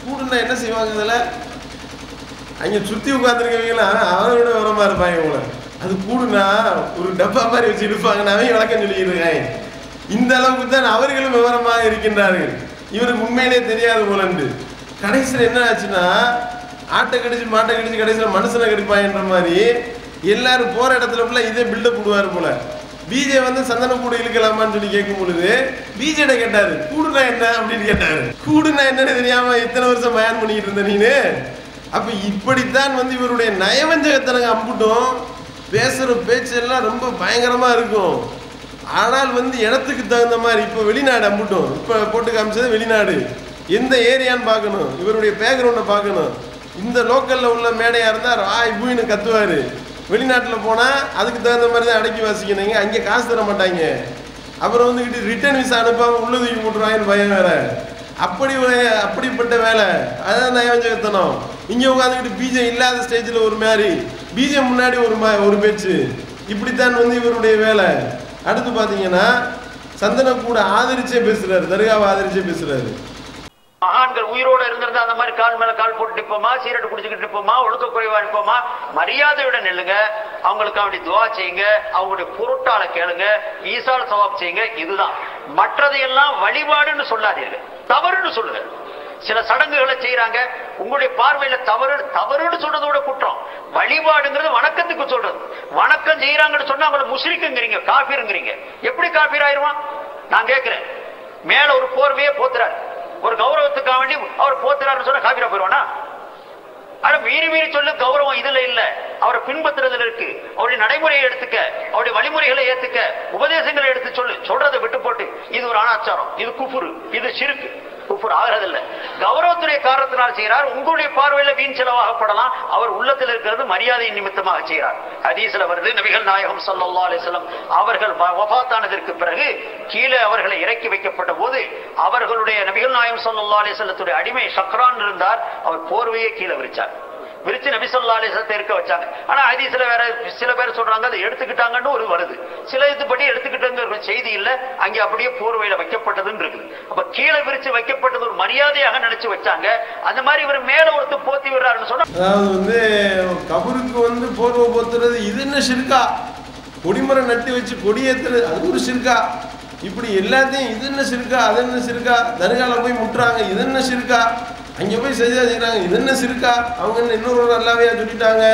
கூடுன்னா என்ன செய்வாங்க? அதில் அங்கே சுற்றி உட்காந்துருக்கவங்களாம் அவரோட விவரமா இருப்பாங்க உங்களை. அது கூடுனா ஒரு டப்பா மாதிரி வச்சு இருப்பாங்க. நான் விளக்கம் சொல்லிக்கிட்டு இருக்கேன். இந்த அளவுக்கு தான் அவர்களும் விவரமாக இருக்கின்றார்கள். இவருக்கு உண்மையிலே தெரியாது போலண்டு. கடைசியில் என்ன ஆச்சுன்னா, ஆட்டை கடிச்சு மாட்டை கடிச்சு கடைசியில் மனுஷனை கடிப்பாங்கன்ற மாதிரி எல்லாரும் போற இடத்துல ஃபுல்லாக இதே பில்டப் போடுவார் போல. பிஜே வந்து சந்தன கூடு இழுக்கலாமான்னு சொல்லி கேட்கும் பொழுது பிஜேட கேட்டாரு, கூடுனா என்ன அப்படின்னு கேட்டாரு. கூடுனா என்னன்னு தெரியாம இத்தனை வருஷம் பயன் பண்ணிக்கிட்டு இருந்த நீனு. அப்ப இப்படித்தான் வந்து இவருடைய நயவஞ்சகத்தனங்க அம்புட்டும். பேசுற பேச்செல்லாம் ரொம்ப பயங்கரமா இருக்கும். ஆனால் வந்து இடத்துக்கு தகுந்த மாதிரி இப்போ வெளிநாடு அம்புட்டும். இப்போ போட்டு காமிச்சது வெளிநாடு. எந்த ஏரியான்னு பார்க்கணும், இவருடைய பேக்ரவுண்டை பார்க்கணும். இந்த லோக்கல்ல உள்ள மேடையா இருந்தா ராய் பூயின்னு கத்துவாரு. வெளிநாட்டில் போனால் அதுக்கு தகுந்த மாதிரி தான் அடக்கி வாசிக்கணுங்க. அங்கே காசு தர மாட்டாங்க. அப்புறம் வந்துக்கிட்டு ரிட்டர்ன் விசா அனுப்பாமல் உள்ள தூக்கி போட்டுருவாங்கன்னு பயம் வேற. அப்படிப்பட்ட வேலை. அதான் நயவஞ்சகத்தனம். இங்கே உட்காந்துக்கிட்டு பிஜே இல்லாத ஸ்டேஜில் ஒரு மாதிரி, பிஜே முன்னாடி ஒரு பேச்சு. இப்படித்தான் வந்து இவருடைய வேலை. அடுத்து பார்த்தீங்கன்னா சந்தன கூட ஆதரிச்சே பேசுறாரு, தர்காவை ஆதரிச்சே பேசுறாரு. மகான்கள் உயிரோட இருந்திருந்தா அந்த மாதிரி கால் மேல கால் போட்டு நிற்போமா, சீரட்டு குடிச்சுக்கிட்டு நிற்போமா, ஒழுக்க குறைவா நிற்போமா? மரியாதையோட நில்லுங்க. அவங்களுக்கு அப்படி துவா செய்யுங்க, அவங்களுடைய பொருட்டால கேளுங்க, ஈசால சவாப் செய்யுங்க. இதுதான். மற்றதையெல்லாம் வழிபாடுன்னு சொல்லாதீர்கள், தவறுன்னு சொல்லுங்க. சில சடங்குகளை செய்யறாங்க, உங்களுடைய பார்வையில தவறுன்னு சொல்றதோட குற்றம். வழிபாடுங்கிறது வணக்கத்துக்கு சொல்றது. வணக்கம் செய்யறாங்கன்னு சொன்னா அவங்களை முஸ்லிக்குங்கிறீங்க, காபீருங்கிறீங்க. எப்படி காபீர் ஆயிருவான்? நான் கேட்கிறேன். மேல ஒரு போர்வையே போத்துறாரு, ஒரு கௌரவத்துக்காக வேண்டி அவர் போத்துறாருன்னு சொன்னா காபீரா போயிருவானா? ஆனா மீறி சொல்லு, கௌரவம் இதுல இல்ல, அவரை பின்பற்றுறதுல இருக்கு. அவருடைய நடைமுறையை எடுத்துக்க, அவருடைய வழிமுறைகளை ஏத்துக்க, உபதேசங்களை எடுத்து சொல்றதை விட்டு போட்டு இது ஒரு அனாச்சாரம், இது குஃபுரு, இது ஷிர்க். குஃபுர் ஆகிறதில்ல. கௌரவத்துடைய காரணத்தினால் செய்யறார். உங்களுடைய பார்வையில வீண் செலவாகப்படலாம். அவர் உள்ளத்தில் இருக்கிறது மரியாதை நிமித்தமாக செய்கிறார். ஹதீஸ்ல வருது, நபிகள் நாயகம் ஸல்லல்லாஹு அலைஹி வஸல்லம் அவர்கள் வஃபாத்தானதற்கு பிறகு கீழே அவர்களை இறக்கி வைக்கப்பட்ட போது அவர்களுடைய நபிகள் நாயகம் ஸல்லல்லாஹு அலைஹி வஸல்லத்துடைய அடிமை ஷக்ரான் இருந்தார். அவர் போர்வையே கீழே விரிச்சு நபி ஸல்லல்லாஹு அலைஹி வஸல்லம் இருக்க வச்சாங்க. ஆனா ஹதீஸ்ல வேற சில பேர் சொல்றாங்க அதை எடுத்துக்கிட்டாங்கன்னு ஒரு வருது. சில இதுபடி எடுத்துக்கிட்டாங்க செய்தி இல்ல, அங்கே அப்படியே போர்வையில வைக்கப்பட்டதுன்னு இருக்குது. அப்ப கீழே விரிச்சு வைக்கப்பட்டது ஒரு மரியாதையாக நினைச்சு வச்சாங்க. அந்த மாதிரி இவர் மேல ஒருத்தர் போத்தி விடுறாருன்னு சொன்னா, அதாவது வந்து கபருக்கு வந்து போர்வை போத்துறது இது என்ன ஷிர்கா? கொடிமரம் நட்டு வச்சு கொடியேத்துறது அது ஒரு ஷிர்கா? இப்படி எல்லாத்தையும் இது என்ன ஷிர்கா, அது என்ன ஷிர்கா? தர்கால போய் முட்டுறாங்க, இது என்ன ஷிர்கா? அங்கே போய் சஜிதா செய்கிறாங்க, இது என்ன ஷிர்கா? அவங்க என்ன இன்னொரு அல்லாவையா சொல்லிட்டாங்க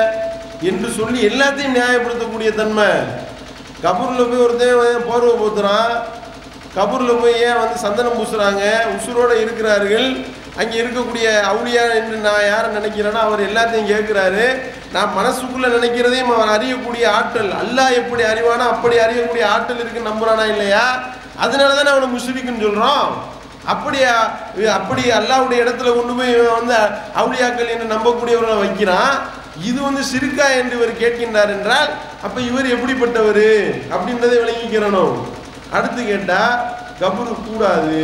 என்று சொல்லி எல்லாத்தையும் நியாயப்படுத்தக்கூடிய தன்மை. கபூரில் போய் ஒருத்தன் போர்வை போத்துறான், கபூரில் போய் ஏன் வந்து சந்தனம் பூசுறாங்க, உசுரோடு இருக்கிறார்கள். அங்கே இருக்கக்கூடிய அவுளியா என்று நான் யாரை நினைக்கிறேன்னா அவர் எல்லாத்தையும் கேட்குறாரு. நான் மனசுக்குள்ளே நினைக்கிறதையும் அவர் அறியக்கூடிய ஆற்றல், அல்லாஹ் எப்படி அறிவானா அப்படி அறியக்கூடிய ஆற்றல் இருக்குன்னு நம்புறானா இல்லையா? அதனால தானே அவனை முஸ்லிக்குன்னு சொல்கிறோம். அப்படி அல்லாஹ்வுடைய இடத்துல கொண்டு போய் வந்து அவுளியாக்கள் என்று நம்பக்கூடியவர்களை வைக்கிறான். இது வந்து ஷிர்கா என்று இவர் கேட்கின்றார் என்றால் அப்ப இவர் எப்படிப்பட்டவர் அப்படின்றதை விளங்கிக்கிறணும். அடுத்து கேட்டா கபூர் கூடாது.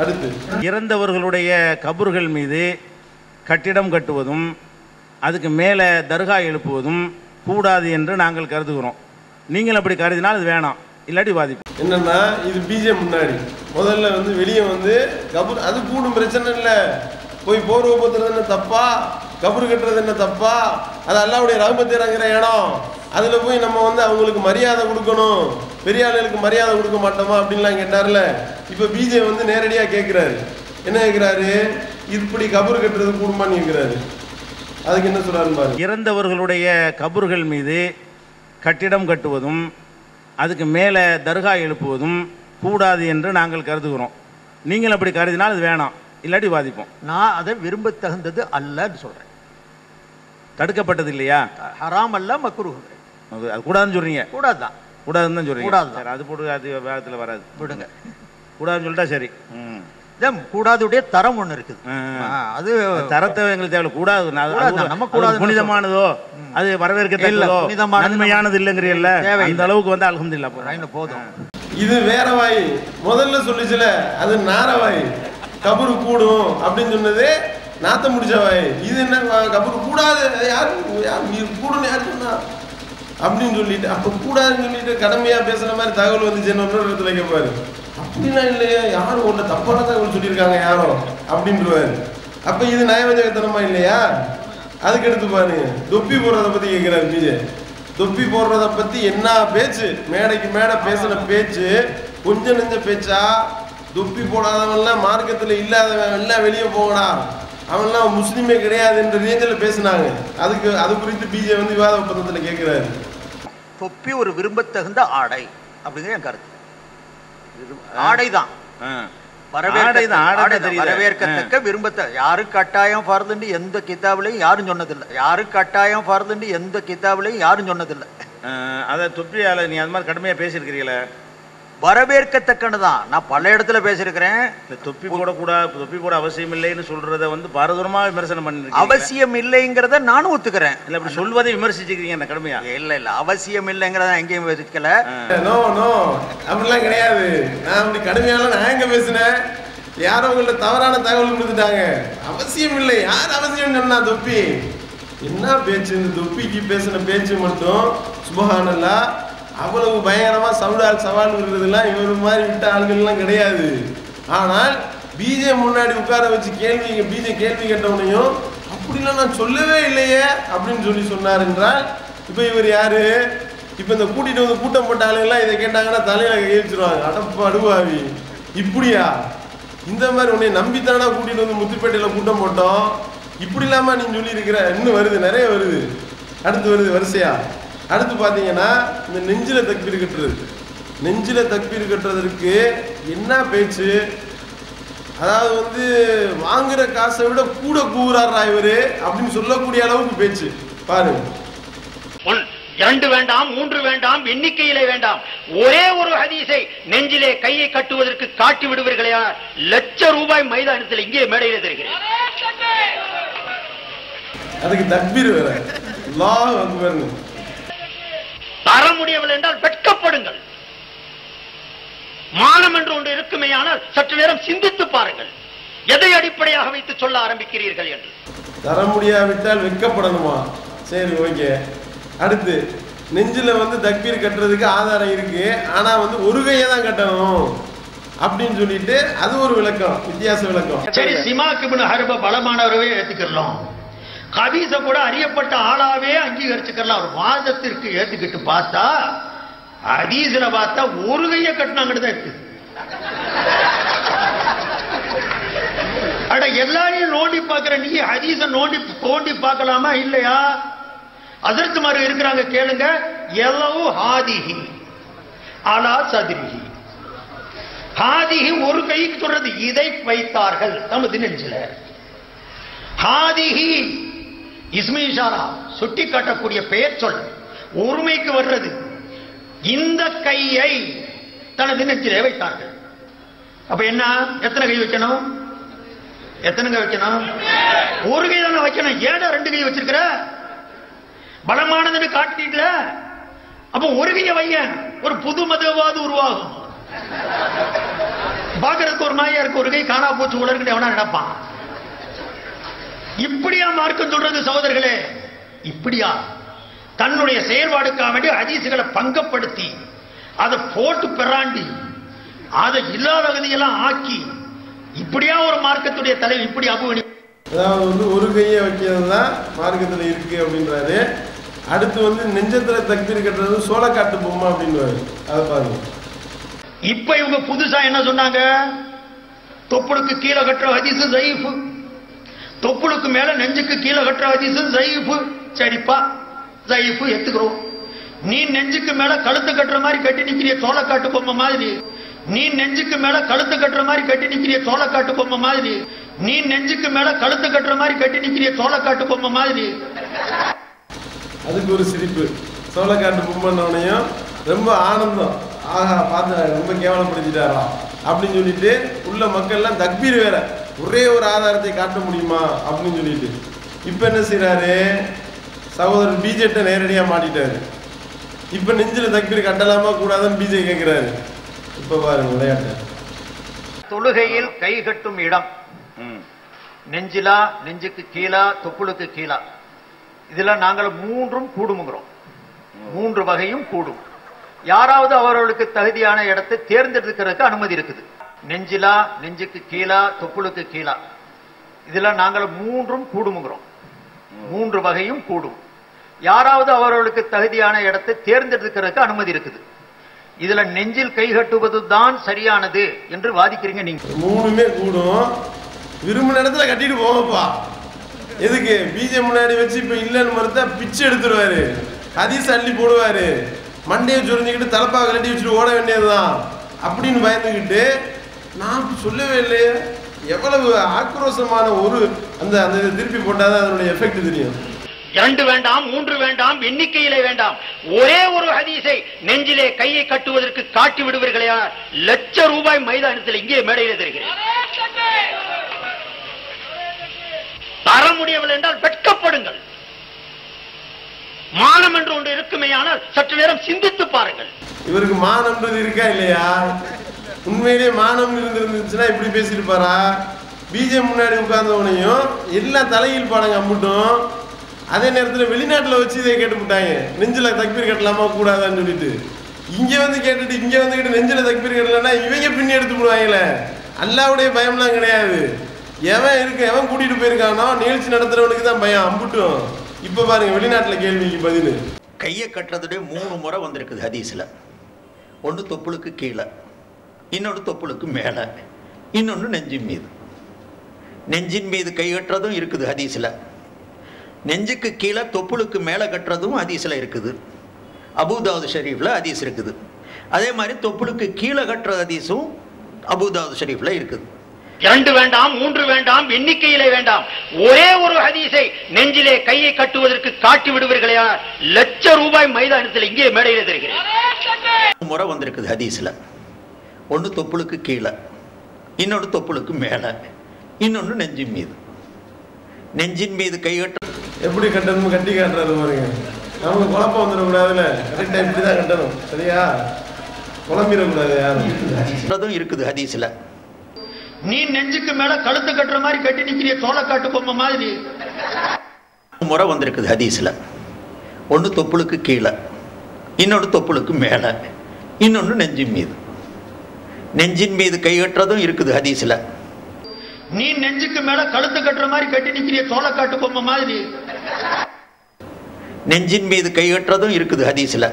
அடுத்து இறந்தவர்களுடைய கபூர்கள் மீது கட்டிடம் கட்டுவதும் அதுக்கு மேலே தர்கா எழுப்புவதும் கூடாது என்று நாங்கள் கருதுகிறோம். நீங்கள் அப்படி கருதினால் அது வேணாம், இல்லாட்டி பாதிப்பு. என்னன்னா இது பிஜே முன்னாடி முதல்ல வந்து வெளியே வந்து கபூர் அது கூடும் பிரச்சனை இல்லை. போய் போர்வை போத்துறது என்ன தப்பா, கபூர் கட்டுறது என்ன தப்பா? அது அல்லாஹ்வுடைய ரஹ்மத் இறங்குற இடம், அதில் போய் நம்ம வந்து அவங்களுக்கு மரியாதை கொடுக்கணும். பெரிய ஆளுகளுக்கு மரியாதை கொடுக்க மாட்டோமா அப்படின்லாம் கேட்டார்ல. இப்போ பிஜே வந்து நேரடியாக கேட்குறாரு. என்ன கேட்குறாரு? இப்படி கபர் கட்டுறது கூடுமான்னு கேட்குறாரு. அதுக்கு என்ன சொல்றாருன்னு பாருங்க. இறந்தவர்களுடைய கபர்கள் மீது கட்டிடம் கட்டுவதும் அதுக்கு மேலே தர்கா எழுப்புவதும் கூடாது என்று நாங்கள் கருதுகிறோம். நீங்கள் அப்படி கருதினால் அது வேணாம், இல்லாட்டி வாதிப்போம். நான் அதை விரும்பத்தகுந்தது அல்லன்னு சொல்றேன். தடுக்கப்பட்டது இல்லையா? ஹராம் அல்ல, மக்ரூஹ். அது கூடாதுன்னு சொல்றீங்க. கூடாதுதான். கூடாதுன்னு தான் சொல்றீங்க. கூடாது. சரி, அது போட்டு அது விவாதத்தில் வராது, விடுங்க. கூடாதுன்னு சொல்லிட்டா சரி. கூடாதுடைய தரம் ஒண்ணு இருக்குது. அது தரத்தை எங்களுக்கு தேவை. கூடாது நம்ம கூடாது புனிதமானதோ அது வரவேற்கத்தக்கதோ நன்மையானது இல்லைங்கிறீல்ல, இந்த அளவுக்கு வந்து அல்ஹம்துலில்லாஹ் போதும். இது வேற வாய். முதல்ல சொல்லிச்சுல அது நாரவாய். கபரு கூடும் அப்படின்னு சொன்னது நாத்த முடிச்ச வாய். இது என்ன கபரு கூடாது யாரு கூடுன்னு யாரு சொன்னா அப்படின்னு சொல்லிட்டு, அப்ப கூடாதுன்னு சொல்லிட்டு கடமையா பேசுற மாதிரி தகவல் வந்துச்சு. என்ன இடத்துல கேட்பாரு, அப்படிலாம் இல்லையா, யாரும் ஒன்று தப்பான தகவல் சொல்லியிருக்காங்க யாரோ அப்படின்ட்டுருவாரு. அப்ப இது நயவஞ்சகத்தனமா இல்லையா? அதுக்கு எடுத்து பாருங்க. தொப்பி போடுறத பத்தி கேட்கிறாரு பிஜே. தொப்பி போடுறத பத்தி என்ன பேச்சு, மேடைக்கு மேடை பேசின பேச்சு கொஞ்சம் நெஞ்ச பேச்சா? தொப்பி போடாதவன்லாம் மார்க்கத்தில் இல்லாதவன் எல்லாம் வெளியே போகடா, அவன்லாம் முஸ்லீமே கிடையாது என்ற ரேஞ்சில் பேசினாங்க. அது குறித்து பிஜே வந்து விவாத ஒப்பந்தத்தில் கேட்கிறாரு. தொப்பி ஒரு விரும்பத்தகுந்த ஆடை அப்படிங்கிற என் கருத்து. ஆடைதான் வரவேற்கத்தக்க விரும்பத்த. யாரு கட்டாயம் ஃபர்துன்னு எந்த கிதாபிலையும் யாரும் சொன்னதில்லை. யாரு கட்டாயம் ஃபர்துன்னு எந்த கிதாபிலையும் யாரும் சொன்னதில்லை. அதை தொப்பியால நீ அது மாதிரி கடுமையா பேசியிருக்கிறீங்களே, வரவேற்கத்தக்கதான். நான் பல இடத்துல பேசியிருக்கிறேன். தொப்பி போடக்கூடாது, தொப்பி போட அவசியம் இல்லைன்னு சொல்றத வந்து பாரதூரமா விமர்சனம் பண்ணி. அவசியம் இல்லைங்கிறத நானும் ஒத்துக்கிறேன். இல்ல அப்படி சொல்வதை விமர்சிச்சுக்கிறீங்க கடுமையா. இல்ல அவசியம் இல்லைங்கிறத எங்கேயும் விமர்சிக்கல. நோ அப்படிலாம் கிடையாது. நான் அப்படி கடுமையால நான் எங்க பேசினேன்? யாரும் உங்கள்ட்ட தவறான தகவல் கொடுத்துட்டாங்க. அவசியம் இல்லை. யார் அவசியம் சொன்னா? தொப்பி என்ன பேச்சு? இந்த தொப்பிக்கு பேசின பேச்சு மட்டும் சுப்ஹானல்லாஹ் அவ்வளவு பயங்கரமா சவால் விடுறதுலாம் இவரு மாதிரி விட்ட ஆளுகள்லாம் கிடையாது. ஆனால் பிஜே முன்னாடி உட்கார வச்சு பிஜே கேள்வி கேட்டவனையும் அப்படிலாம் நான் சொல்லவே இல்லையே அப்படின்னு சொன்னார் என்றால், இப்ப இவர் யாரு? இப்ப இந்த கூட்டிட்டு வந்து கூட்டம் போட்ட ஆளுங்கெல்லாம் இதை கேட்டாங்கன்னா தலையில கையெழுச்சிருவாங்க. அடப்பு அடுவாவி, இப்படியா? இந்த மாதிரி உன்னை நம்பித்தானா கூட்டிட்டு வந்து முத்துப்பேட்டையில கூட்டம் போட்டோம், இப்படி இல்லாம நீ சொல்லி இருக்கிற. இன்னும் வருது, நிறைய வருது, அடுத்து வருது வரிசையா. அடுத்து பார்த்தீங்கன்னா இந்த நெஞ்சில தக்பீர் கட்டுறது. நெஞ்சில தக்பீர் கட்டுறதற்கு என்ன பேச்சு? அதாவது வந்து வாங்குற காசை விட கூட கூறாரா இவரு அப்படின்னு சொல்லக்கூடிய அளவுக்கு பேச்சு பாருங்க. 2 வேண்டாம் 3 வேண்டாம், எண்ணிக்கையிலே வேண்டாம், ஒரே ஒரு ஹதீஸை நெஞ்சிலே கையை கட்டுவதற்கு காட்டி விடுவீர்களே, லட்சம் ரூபாய் மைதானத்தில் இங்கே மேடையிலே தருகிறேன். அதுக்கு தக்பீர் வேற. அல்லாஹ் அக்பர். தர முடியவில்லை என்றால் வெட்கப்படுங்கள். மானம் என்று ஒன்று இருக்குமே, ஆனால் சற்று நேரம் சிந்தித்து பாருங்கள், எதை அடிப்படையாக வைத்து சொல்ல ஆரம்பிக்கிறீர்கள் என்று. தர முடியாவிட்டால் வெட்கப்படணுமா? சரி, ஓகே. அடுத்து நெஞ்சில வந்து தக்பீர் கட்டுறதுக்கு ஆதாரம் இருக்கு, ஆனா வந்து ஒரு கையை தான் கட்டணும் அப்படின்னு சொல்லிட்டு அது ஒரு விளக்கம், வித்தியாச விளக்கம். சரி, சிமாக் இப்னு ஹர்ப பலமானவரவே ஏத்துக்கலாம், ஹதீஸ கூட அறியப்பட்ட ஆளாவே அங்கீகரிச்சுக்கலாம். ஒரு வாதத்திற்கு ஏத்துக்கிட்டு பார்த்தா ஹதீஸ்ல பார்த்தா ஒரு கையை கட்டினாங்கன்னு தான் இருக்கு. அட எல்லாரையும் நோண்டி பார்க்கிற நீ ஹதீஸ தோண்டி பார்க்கலாமா இல்லையா? ஹஜ்ரத் மார் இருக்கிறாங்க, கேளுங்க. எலவு ஹாதிஹி அலா சத்ரிஹி. ஹாதிஹி ஒரு கைக்கு சொல்றது, இதை வைத்தார்கள் தமது நெஞ்சில. ஹாதிஹி இஸ்மி இஷாரா, சுட்டி காட்டக்கூடிய பெயர் சொல், ஒருமைக்கு வர்றது. இந்த கையை தனது நெஞ்சிலே வைத்தார்கள். அப்ப என்ன, எத்தனை கை வைக்கணும்? எத்தனை கை வைக்கணும்? ஒரு கை தானே வைக்கணும். ஏடா 2 கை வச்சிருக்கிற? பலமானதுன்னு காட்டிட்டீங்கள, அப்ப ஒரு கையை வைய, ஒரு புது மதவாது உருவாகும். பாக்குறதுக்கு ஒரு நாயா இருக்கு, ஒரு கை காணா போச்சு உலர்கிட்ட எவனா நினைப்பான். இப்படியா மார்க்கம் சொல்றது சகோதரர்களே? இப்படியா தன்னுடைய செயல்பாடுக்காக வேண்டிய ஹதீசுகளை பங்கப்படுத்தி அதை போட்டு பெறாண்டி அதை இல்லாத கதியெல்லாம் ஆக்கி இப்படியா ஒரு மார்க்கத்துடைய தலைவர் இப்படி அபுவனி. அதாவது வந்து ஒரு கையை வைக்கிறது தான் மார்க்கத்தில் இருக்கு அப்படின்றாரு. அடுத்து வந்து நெஞ்சத்துல தக்பீர் கட்டுறது சோளக்காட்டு பொம்மை அப்படின்னு அதை பாருங்க. இப்ப இவங்க புதுசா என்ன சொன்னாங்க? தொப்புளுக்கு கீழே கட்டுற ஹதீஸ் ஸயீஃப், தொப்புளுக்கு மேல நெஞ்சுக்கு கீழே கட்டுற ஹதீஸ் ஸயீஃப். சரிப்பா, ஸயீஃப் ஏத்துக்கிறோம். நீ நெஞ்சுக்கு மேல கழுத்து கட்டுற மாதிரி கட்டி நிக்கிறிய சோளக்காட்டு பொம்மை மாதிரி, நீ நெஞ்சுக்கு மேல கழுத்து கட்டுற மாதிரி கட்டி நிக்கிறிய சோளக்காட்டு பொம்மை மாதிரி, நீ நெஞ்சுக்கு மேல கழுத்து கட்டுற மாதிரி கட்டி நிக்கிறிய சோளக்காட்டு பொம்மை மாதிரி. அதுக்கு ஒரு சிரிப்பு. சோளக்காட்டு பொம்மைன்னவனையும் ரொம்ப ஆனந்தம். ஆஹா, பார்த்து ரொம்ப கேவலப்படுத்திட்டாரா அப்படின்னு சொல்லிட்டு உள்ள மக்கள்லாம் தக்பீர் வேற, ஒரே ஒரு ஆதாரத்தை காட்ட முடியுமா அப்படின்னு சொல்லிட்டு. இப்ப என்ன செய்யறாரு? சகோதரர் பிஜேட்ட நேரடியாக மாட்டிட்டாரு. இப்ப நெஞ்சில தக்பீர் கட்டலாமா கூடாதுன்னு பிஜே கேட்கிறாரு. இப்ப பாருங்க விளையாட்டு. தொழுகையில் கை கட்டும் இடம் நெஞ்சிலா, நெஞ்சுக்கு கீழா, தொப்புளுக்கு கீழா, இதுல நாங்கள் மூன்றும் கூடுமுங்கிறோம். மூன்று வகையும் கூடும். யாராவது அவர்களுக்கு தகுதியான இடத்தை தேர்ந்தெடுக்கிறதுக்கு அனுமதி இருக்குது. நெஞ்சிலா, நெஞ்சுக்கு கீழா, தொப்புளுக்கு கீழா, இதுல நாங்கள் மூன்றும் கூடுமுங்கிறோம். மூன்று வகையும் கூடும். யாராவது அவர்களுக்கு தகுதியான இடத்தை தேர்ந்தெடுக்கிறதுக்கு அனுமதி இருக்குது. இதுல நெஞ்சில் கை கட்டுவது தான் சரியானது என்று வாதிக்கிறீங்க நீங்க. மூணுமே கூடும். விரும்பின இடத்துல கட்டிட்டு போங்கப்பா. எதுக்கு பிஜே முன்னாடி வச்சு இப்ப இல்லன்னு மறுத்தா பிச்சு எடுத்துருவாரு, ஹதீஸ் அள்ளி போடுவாரு, மண்டையை சொரிஞ்சுக்கிட்டு தலப்பா கட்டி வச்சுட்டு ஓட வேண்டியதுதான் அப்படின்னு பயந்துக்கிட்டு நான் சொல்லவே இல்லையே. எவ்வளவு ஆக்ரோஷமான ஒரு அந்த அந்த திருப்பி போட்டாதான் அதனுடைய எஃபெக்ட் தெரியும். 2 வேண்டாம், 3 வேண்டாம், எண்ணிக்கையிலே வேண்டாம், ஒரே ஒரு ஹதீஸை நெஞ்சிலே கையை கட்டுவதற்கு காட்டி விடுவீர்களே, லட்சம் ரூபாய் மைதானத்தில் இங்கே மேடையில் தருகிறேன். தர முடியவில்லை என்றால் வெட்கப்படுங்கள். மானம் என்று ஒன்று இருக்குமே, ஆனால் சற்று நேரம் சிந்தித்து பாருங்கள். இவருக்கு மானம்ன்றது இருக்கா இல்லையா? உண்மையிலேயே மானம் இருந்துச்சுன்னா இப்படி பேசியிருப்பாரா? பிஜே முன்னாடி உட்கார்ந்தவனையும் எல்லாம் தலையில் பாடங்க அம்புட்டும். அதே நேரத்தில் வெளிநாட்டில் வச்சு இதை கேட்டுவிட்டாங்க, நெஞ்சில் தக்பீர் கட்டலாமா கூடாதான்னு சொல்லிட்டு. இங்கே வந்து கேட்டுட்டு இங்கே வந்துக்கிட்டு நெஞ்சில் தக்பீர் கட்டலன்னா இவங்க பின்னி எடுத்து போடுவாங்களே. அல்லாவுடைய பயம்லாம் கிடையாது. எவன் இருக்கு, எவன் கூட்டிட்டு போயிருக்கானோ நிகழ்ச்சி நடத்துறவனுக்கு தான் பயம் அம்புட்டும். இப்ப பாருங்க வெளிநாட்டுல கேள்விக்கு பதில். கையை கட்டுறதுடைய 3 முறை வந்திருக்குது ஹதீஸ்ல. ஒன்று தொப்புளுக்கு கீழே, இன்னொன்று தொப்புளுக்கு மேலே, இன்னொன்று நெஞ்சின் மீது. நெஞ்சின் மீது கை கட்டுறதும் இருக்குது ஹதீஸ்ல. நெஞ்சுக்கு கீழே தொப்புளுக்கு மேலே கட்டுறதும் ஹதீஸ்ல இருக்குது. அபூதாவுது ஷரீஃப்ல ஹதீஸ் இருக்குது. அதே மாதிரி தொப்புளுக்கு கீழே கட்டுற ஹதீஸும் அபூதாவுது ஷரீஃப்ல இருக்குது. 2 வேண்டாம், 3 வேண்டாம், எண்ணிக்கையிலே வேண்டாம், ஒரே ஒரு ஹதீஸை நெஞ்சிலே கையை கட்டுவதற்கு காட்டி விடுவீர்களே, லட்சம் ரூபாய் மைதானத்தில் இங்கே மேடையில் தருகிறேன். முறை வந்திருக்குது ஹதீஸ்ல. ஒன்று தொப்புளுக்கு கீழே, இன்னொன்று தொப்புளுக்கு மேலே, இன்னொன்று நெஞ்சின் மீது. நெஞ்சின் மீது கை கட்ட எப்படி கட்டணும் கட்டி காட்டுறது பாருங்க. நமக்கு குழப்பம் வந்துடக்கூடாதுல்ல, கரெக்டா இப்படிதான் கட்டணும். சரியா? குழம்பிடக்கூடாது யாரும். இருக்குது ஹதீஸ்ல. நீ நெஞ்சுக்கு மேல கழுத்து கட்டுற மாதிரி கட்டி நிக்கிறிய சோளக்காட்டு பொம்மை மாதிரி. முறை வந்திருக்குது ஹதீஸ்ல. ஒன்று தொப்புளுக்கு கீழே, இன்னொன்று தொப்புளுக்கு மேலே, இன்னொன்று நெஞ்சின் மீது. நெஞ்சின் மீது கை கட்டுறதும் இருக்குது ஹதீஸ்ல. நீ நெஞ்சுக்கு மேல கழுத்து கட்டுற மாதிரி கட்டி நிக்கிறிய சோளக்காட்டு பொம்மை மாதிரி. நெஞ்சின் மீது கை கட்டுறதும் இருக்குது ஹதீஸ்ல.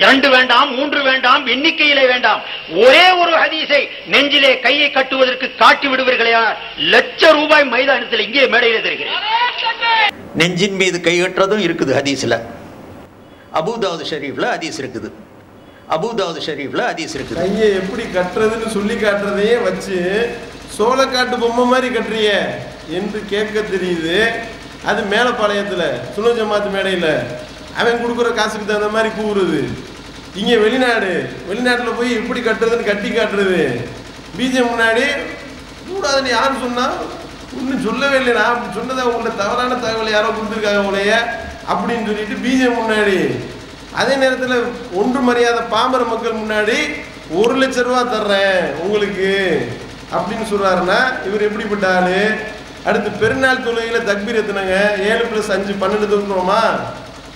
2 வேண்டாம், 3 வேண்டாம், எண்ணிக்கையிலே வேண்டாம், ஒரே ஒரு ஹதீஸை நெஞ்சிலே கையை கட்டுவதற்கு காட்டி விடுவீர்களே, லட்சம் ரூபாய் மைதானத்தில் இங்கே மேடையில் தருகிறேன். நெஞ்சின் மீது கை கட்டுறதும் இருக்குது ஹதீஸ்ல. அபூதாவுது ஷரீஃப்ல ஹதீஸ் இருக்குது. அபூதாவுது ஷரீஃப்ல ஹதீஸ் இருக்குது. கையை எப்படி கட்டுறதுன்னு சொல்லி காட்டுறதையே வச்சு சோளக்காட்டு பொம்மை மாதிரி கட்டுறிய என்று கேட்க தெரியுது. அது மேலப்பாளையத்தில் சுனோ ஜமாத்து மேடையில் அவன் கொடுக்குற காசுக்கு தகுந்த மாதிரி கூறுறது. இங்கே வெளிநாட்டில் போய் எப்படி கட்டுறதுன்னு கட்டி காட்டுறது. பிஜே முன்னாடி கூடாதுன்னு யார் சொன்னா? ஒன்றும் சொல்லவே இல்லை. நான் அப்படி சொன்னதை உங்கள்கிட்ட தவறான தகவல் யாரோ கொடுத்துருக்காங்க உங்களைய அப்படின்னு சொல்லிட்டு பிஜே முன்னாடி. அதே நேரத்தில் ஒன்று மரியாதை பாமர மக்கள் முன்னாடி 1 லட்சம் ரூபா தர்றேன் உங்களுக்கு அப்படின்னு சொல்றாருன்னா இவர் எப்படிப்பட்ட ஆளு? அடுத்து பெருநாள் தொழுகையில தக்பீர் எத்தனைங்க? 7+5 12 தொழுகிறோமா?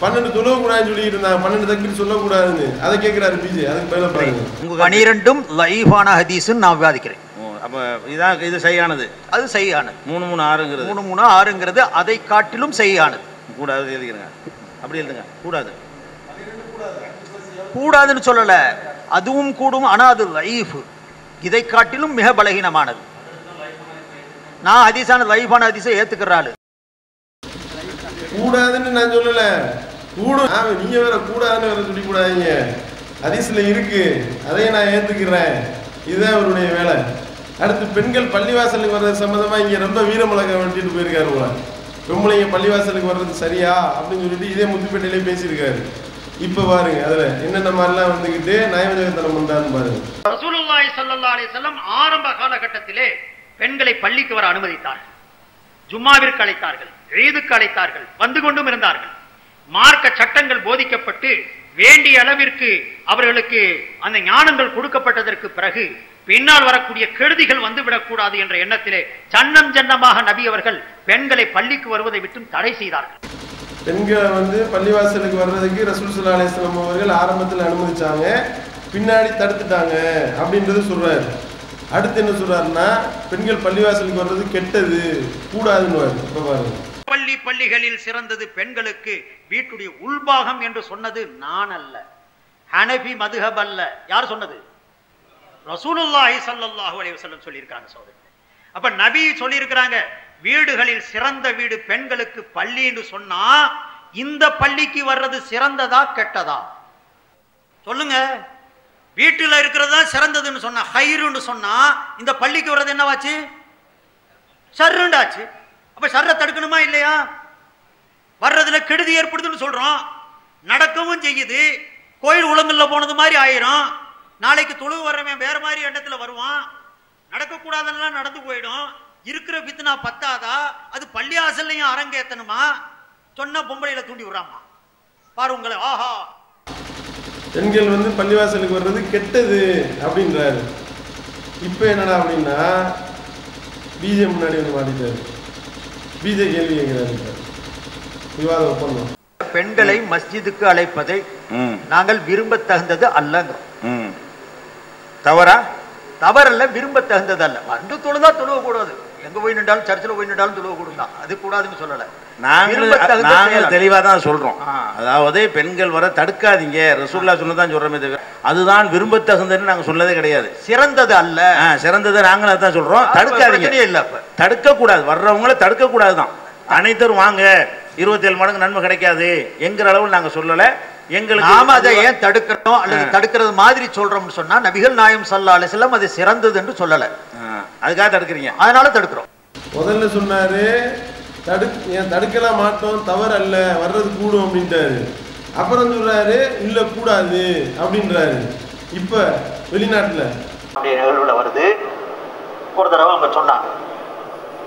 12 தொழுவக்கூடாதுன்னு சொல்லிட்டு இருந்தாங்க. 12 தக்பீர் சொல்லக்கூடாதுன்னு அதை கேட்கிறாரு பிஜே. அதுக்கு மேல பாருங்க. 12ம் லைஃபான ஹதீஸ்ன்னு நான் விவாதிக்கிறேன். அப்ப இதான் இது சரியானது. அது சரியானது. 3-3-6 3-3-6 அதை காட்டிலும் சரியானது. கூடாது எழுதிக்கிறேங்க. அப்படி எழுதுங்க. கூடாது, கூடாதுன்னு சொல்லல, அதுவும் கூடும், ஆனா அது லைஃப், இதை காட்டிலும் மிக பலகீனமானது. நான் ஹதீஸான லைஃபான ஹதீஸை ஏத்துக்கிறாள். கூடாதுன்னு நான் சொல்லல, கூடும். நீங்க வேற கூடாதுன்னு வேற சொல்லி கூடாதீங்க. ஹதீஸ்ல இருக்கு, அதையும் நான் ஏத்துக்கிறேன். இதுதான் அவருடைய வேலை. அடுத்து பெண்கள் பள்ளிவாசலுக்கு வர்றது சம்பந்தமா இங்க ரொம்ப வீரமுழக்கம் வெட்டிட்டு போயிருக்காரு போல. பொம்பளைங்க பள்ளிவாசலுக்கு வர்றது சரியா அப்படின்னு சொல்லிட்டு இதே முத்துப்பேட்டையிலே பேசியிருக்காரு. இப்ப பாருங்க அதுல என்னென்ன மாதிரிலாம் வந்துகிட்டு நயவஞ்சகத்தனம் பண்றான்னு பாருங்க. ரசூலுல்லாஹி ஸல்லல்லாஹு அலைஹி வஸல்லம் ஆரம்ப காலகட்டத்திலே பெண்களை பள்ளிக்கு வர அனுமதித்தார்கள், ஜும்மாவிற்கு அழைத்தார்கள், ஈதுக்கு அழைத்தார்கள், வந்து கொண்டும் இருந்தார்கள். மார்க்க சட்டங்கள் போதிக்கப்பட்டு வேண்டிய அளவிற்கு அவர்களுக்கு அந்த ஞானங்கள் கொடுக்கப்பட்டதற்கு பிறகு பின்னால் வரக்கூடிய கெடுதிகள் வந்துவிடக்கூடாது என்ற எண்ணத்திலே சன்னம் ஜன்னமாக நபி அவர்கள் பெண்களை பள்ளிக்கு வருவதை விட்டு தடை செய்தார்கள். பெண்களை பள்ளிவாசலுக்கு வர்றதுக்கு ரசூல் ஸல்லல்லாஹு அலைஹி வஸல்லம் அவர்கள் ஆரம்பத்தில் அனுமதிச்சாங்க, பின்னாடி தடுத்துட்டாங்க அப்படின்றது சொல்றாரு. அடுத்து என்ன சொல்றாருன்னா பெண்கள் பள்ளிவாசலுக்கு வர்றது கெட்டது, கூடாதுன்னு. இப்ப பாருங்க, பள்ளிகளில் சிறந்தது பெண்களுக்கு வீட்டுடைய உள்பாகம் என்று சொன்னது நான் அல்ல, ஹனபி மதுஹப் அல்ல. யார் சொன்னது? ரசூலுல்லாஹி ஸல்லல்லாஹு அலைஹி வஸல்லம் சொல்லியிருக்காங்க சகோதரர்களே. அப்ப நபி சொல்லியிருக்கிறாங்க வீடுகளில் சிறந்த வீடு பெண்களுக்கு பள்ளி என்று சொன்னா இந்த பள்ளிக்கு வர்றது சிறந்ததா கெட்டதா சொல்லுங்க? வீட்டுல இருக்கிறதா சிறந்ததுன்னு சொன்னா, ஹைருன்னு சொன்னா இந்த பள்ளிக்கு வர்றது என்னவாச்சு? ஷர்ருண்டாச்சு. அப்ப ஷர்ரை தடுக்கணுமா இல்லையா? வர்றதுல கெடுதி ஏற்படுதுன்னு சொல்றோம், நடக்கவும் செய்யுது. கோயில் உலகங்கள்ல போனது மாதிரி ஆயிரும். நாளைக்கு தொழுவு வர்றவன் வேற மாதிரி எண்ணத்துல வருவான், நடக்கக்கூடாதெல்லாம் நடந்து போயிடும். இருக்கிற பித்னா பத்தாதா? அது பள்ளியாசல்லையும் அரங்கேத்தணுமா? சொன்ன பொம்பளையில தூண்டி விடுறாமா பாரு உங்களை. ஆஹா, பெண்கள் பள்ளிவாசலுக்கு வர்றது கெட்டது அப்படின்றாரு. இப்ப என்னடா அப்படின்னா பிஜே முன்னாடி மாட்டிட்டாரு. பிஜே கேள்வி கேட்கிறாரு, விவாத ஒப்பந்தம். பெண்களை மஸ்ஜிதுக்கு அழைப்பதை நாங்கள் விரும்ப தகுந்தது அல்லங்கிறோம். தவறா? தவறல்ல, விரும்ப தகுந்தது அல்ல. வந்து தொழுதா தொழுவ கூடாது, எங்க போய் நின்றாலும் சர்ச்சில் போய் நின்றாலும் தொழுவ கூடாது, அது கூடாதுன்னு சொல்லல. நாங்கள் தெளிவா தான் சொல்றோம். அதாவது பெண்கள் வர தடுக்காதீங்க, ரசூலுல்லாஹ் சொன்னதான் சொல்றோமே தவிர அதுதான் விரும்ப தகுந்ததுன்னு நாங்க சொன்னதே கிடையாது. சிறந்தது அல்ல, சிறந்தது நாங்களும் அதான் சொல்றோம். தடுக்காதீங்க இல்ல, தடுக்க கூடாது, வர்றவங்கள தடுக்க கூடாதுதான். அனைத்தரும் வாங்க 27 மடங்கு நன்மை கிடைக்காது என்கிற அளவில் நாங்க சொல்லல. எங்களுக்கு நாம அதை ஏன் தடுக்கிறோம் அல்லது தடுக்கிறது மாதிரி சொல்றோம்னு சொன்னா நபிகள் நாயகம் ஸல்லல்லாஹு அலைஹி வஸல்லம் அது சிறந்தது என்று சொல்லல, அதுக்காக தடுக்கிறீங்க, அதனால தடுக்கிறோம். முதல்ல சொன்னாரு தடுக்கலாம் மாட்டோம், தவறு அல்ல, வர்றது கூடும் அப்படின்ட்டாரு. அப்புறம் சொல்றாரு இல்ல கூடாது அப்படின்றாரு. இப்ப வெளிநாட்டுல அப்படியே நிகழ்வுல வருது. ஒரு தடவை அவங்க சொன்னாங்க,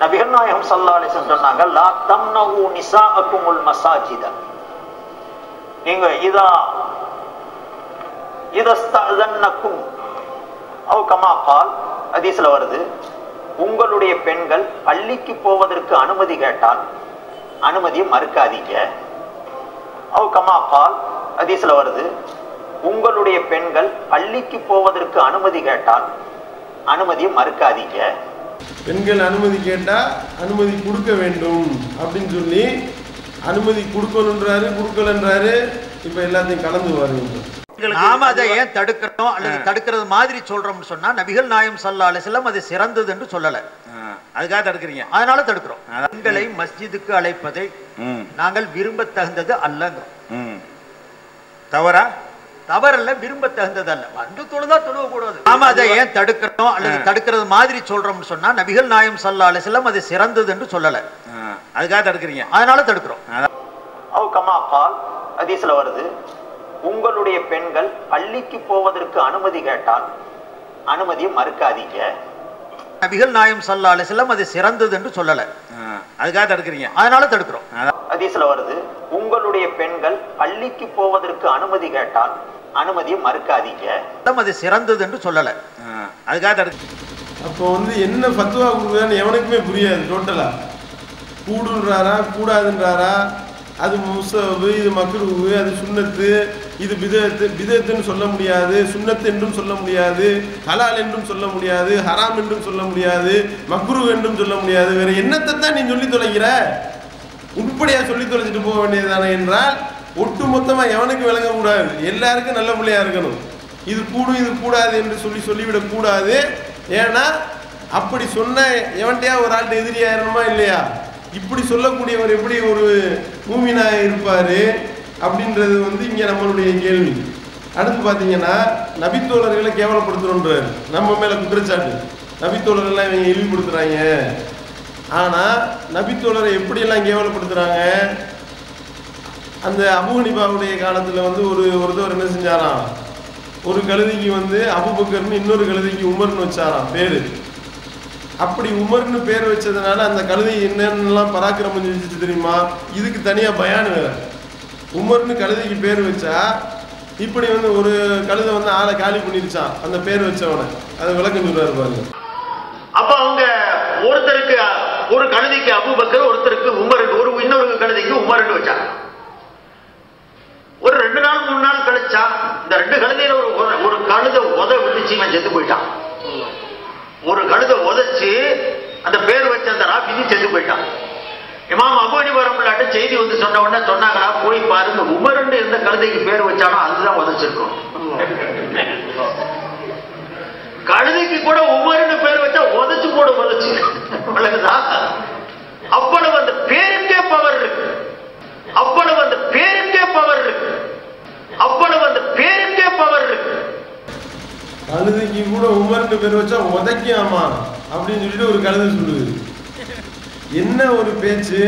நபிகள் நாயகம் ஸல்லல்லாஹு அலைஹி வஸல்லம் சொன்னாங்க, லா தம்னஹு நிசாஅக்குமுல் மஸாஜித, நீங்க இதஸ்தஅதன்னக்கும் அவ் கமா கால், ஹதீஸ்ல வருது, உங்களுடைய பெண்கள் பள்ளிக்கு போவதற்கு அனுமதி கேட்டால் அனுமதியை மறுக்காதீங்க. அவ் கமா கால், ஹதீஸ்ல வருது, உங்களுடைய பெண்கள் பள்ளிக்கு போவதற்கு அனுமதி கேட்டால் அனுமதியை மறுக்காதீங்க. பெண்கள் அனுமதி கேட்டா அனுமதி கொடுக்க வேண்டும் அப்படின்னு சொல்லி அனுமதி கொடுக்கணுன்றாரு, கொடுக்கலன்றாரு. இப்ப எல்லாத்தையும் கலந்து வருங்க. நாம அதை ஏன் தடுக்கிறோம் அல்லது தடுக்கிறது மாதிரி சொல்றோம்னு சொன்னா நபிகள் நாயகம் ஸல்லல்லாஹு அலைஹி வஸல்லம் அது சிறந்தது என்று சொல்லல, அதுக்காக தடுக்கிறீங்க, அதனால தடுக்கிறோம். பெண்களை மஸ்ஜிதுக்கு அழைப்பதை நாங்கள் விரும்ப தகுந்தது அல்லங்கிறோம். தவறா? தவறல்ல, விரும்ப தகுந்தது அல்ல. வந்து தொழுதா தொழுவ கூடாது. நாம அதை ஏன் தடுக்கிறோம் அல்லது தடுக்கிறது மாதிரி சொல்றோம்னு சொன்னா நபிகள் நாயகம் ஸல்லல்லாஹு அலைஹி வஸல்லம் அது சிறந்தது என்று சொல்லல, அதுக்காக தடுக்கிறீங்க, அதனால தடுக்கிறோம். அவ் கமா கால், ஹதீஸ்ல வருது, உங்களுடைய பெண்கள் பள்ளிக்கு போவதற்கு அனுமதி கேட்டால் அனுமதியை மறுக்காதீங்க. நபிகள் நாயகம் ஸல்லல்லாஹு அலைஹி வஸல்லம் அது சிறந்தது என்று சொல்லல, அதுக்காக தடுக்கிறீங்க, அதனால தடுக்கிறோம். ஹதீஸ்ல வருது, உங்களுடைய பெண்கள் பள்ளிக்கு போவதற்கு அனுமதி கேட்டால் அனுமதியை மறுக்காதீங்க. அது சிறந்தது என்று சொல்லல, அதுக்காக தடுக்க. அப்போ என்ன ஃபத்வா கொடுக்குறான்னு எவனுக்குமே புரியாது. டோட்டலா கூடுன்றாரா கூடாதுன்றாரா, அது முஸவு, இது மக்ரூஹு, அது சுன்னத்து, இது பிதஅத்து. பிதஅத்துன்னு சொல்ல முடியாது, சுன்னத்து என்றும் சொல்ல முடியாது, ஹலால் என்றும் சொல்ல முடியாது, ஹராம் என்றும் சொல்ல முடியாது, மக்ரூஹ் என்றும் சொல்ல முடியாது. வேற என்னத்தை தான் நீ சொல்லி தொலைக்கிற? உருப்படியா சொல்லி தொலைச்சிட்டு போக வேண்டியதானே என்றால் ஒட்டு மொத்தமாக எவனுக்கு விளங்கக்கூடாது, எல்லாருக்கும் நல்ல பிள்ளையா இருக்கணும். இது கூடும் இது கூடாது என்று சொல்லிவிடக்கூடாது. ஏன்னா அப்படி சொன்ன எவன்ட்டையா ஒரு ஆள்கிட்ட எதிரியாயிருமா இல்லையா? இப்படி சொல்லக்கூடியவர் எப்படி ஒரு மூமினாக இருப்பார் அப்படின்றது இங்கே நம்மளுடைய கேள்வி. அடுத்து பார்த்தீங்கன்னா நபித்தோழர்களை கேவலப்படுத்துறோன்றார். நம்ம மேலே குற்றச்சாட்டு, நபித்தோழர்கள்லாம் இவங்க இழிவுபடுத்துகிறாங்க. ஆனால் நபித்தோழரை எப்படியெல்லாம் கேவலப்படுத்துகிறாங்க? அந்த அபூ ஹனீஃபாவுடைய காலத்தில் ஒருத்தவர் என்ன செஞ்சாராம், ஒரு கழுதைக்கு அபூபக்கர்னு இன்னொரு கழுதைக்கு உமர்னு வச்சாராம் பேர். அப்படி உமர்னு பேர் வச்சதுனால அந்த கழுதை என்னென்னலாம் பராக்கிரமம் செஞ்சுச்சு தெரியுமா? இதுக்கு தனியாக பயான் வேறு. உமர்னு கழுதைக்கு பேர் வச்சா இப்படி ஒரு கழுதை ஆளை காலி பண்ணிருச்சான் அந்த பேர் வச்சவனை. அதை விளக்கம் சொல்றாரு பாருங்க. அப்ப அவங்க ஒருத்தருக்கு ஒரு கழுதைக்கு அபூபக்கர், ஒருத்தருக்கு உமர், இன்னொரு கழுதைக்கு உமர்னு வச்சாங்க. ஒரு 2 நாள் 3 நாள் கழிச்சா இந்த 2 கழுதையில ஒரு கழுதை விட்டுச்சு, இவன் செத்து போயிட்டான். ஒரு கழுதை உதைச்சு அந்த பேர் வச்ச அந்த ராபிதி செத்து போயிட்டான். இமாம் அபூ ஹனீஃபா ரஹ்மத்துல்லாஹி செய்தி சொன்ன உடனே சொன்னாங்களா, போய் பாருங்க உமர்னு எந்த கழுதைக்கு பேர் வச்சானோ அதுதான் உதைச்சிருக்கும். கழுதைக்கு கூட உமர்னு பேர் வச்சா உதைச்சு போட உதைச்சு வழங்குதா? அவ்வளவு அந்த பேருக்கே பவர் இருக்கு, அவ்வளவு அந்த பேருக்கே பவர் இருக்கு, அவ்வளவு அந்த பேருக்கே பவர் இருக்கு. கழுதைக்கு கூட உமர்னு பேர் வச்சா உதைக்காமா அப்படின்னு சொல்லிட்டு ஒரு கழுதை சொல்லுது. என்ன ஒரு பேச்சு!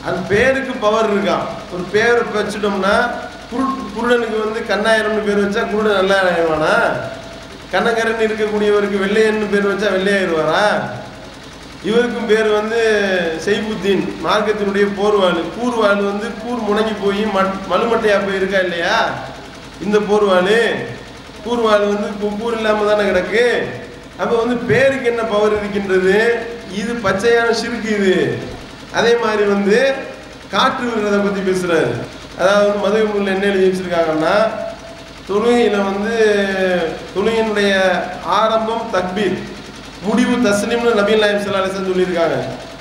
அது பேருக்கு பவர் இருக்கான். ஒரு பேரை வச்சுட்டோம்னா குருடனுக்கு கண்ணாயிரம்னு பேர் வச்சா குருடன் நல்லா ஆயிடுவானா? கண்ணகரன் இருக்கக்கூடியவருக்கு வெள்ளையன்னு பேர் வச்சா வெள்ளையாயிருவாரா? இவருக்கும் பேர் செய்புத்தீன், மார்க்கத்தினுடைய போர்வாள். கூர்வாள் கூர் முணங்கி போய் மலுமட்டையா போயிருக்கா இல்லையா? இந்த போர்வாள் கூர்வாள் கூர் இல்லாமல் தானே கிடக்கு. அப்போ பேருக்கு என்ன பவர் இருக்கின்றது? இது பச்சையான ஷிர்க் இது. அதே மாதிரி காற்று விடுறதை பற்றி பேசுகிறாரு. அதாவது மதுரையில் என்ன எழுதி வச்சுருக்காங்கன்னா, தொழுகையில் தொழுகையினுடைய ஆரம்பம் தக்பீர், முடிவு தஸ்லீம்னு நபி நாயகம் ஸல்லல்லாஹு அலைஹி வஸல்லம் சொல்லியிருக்காங்க.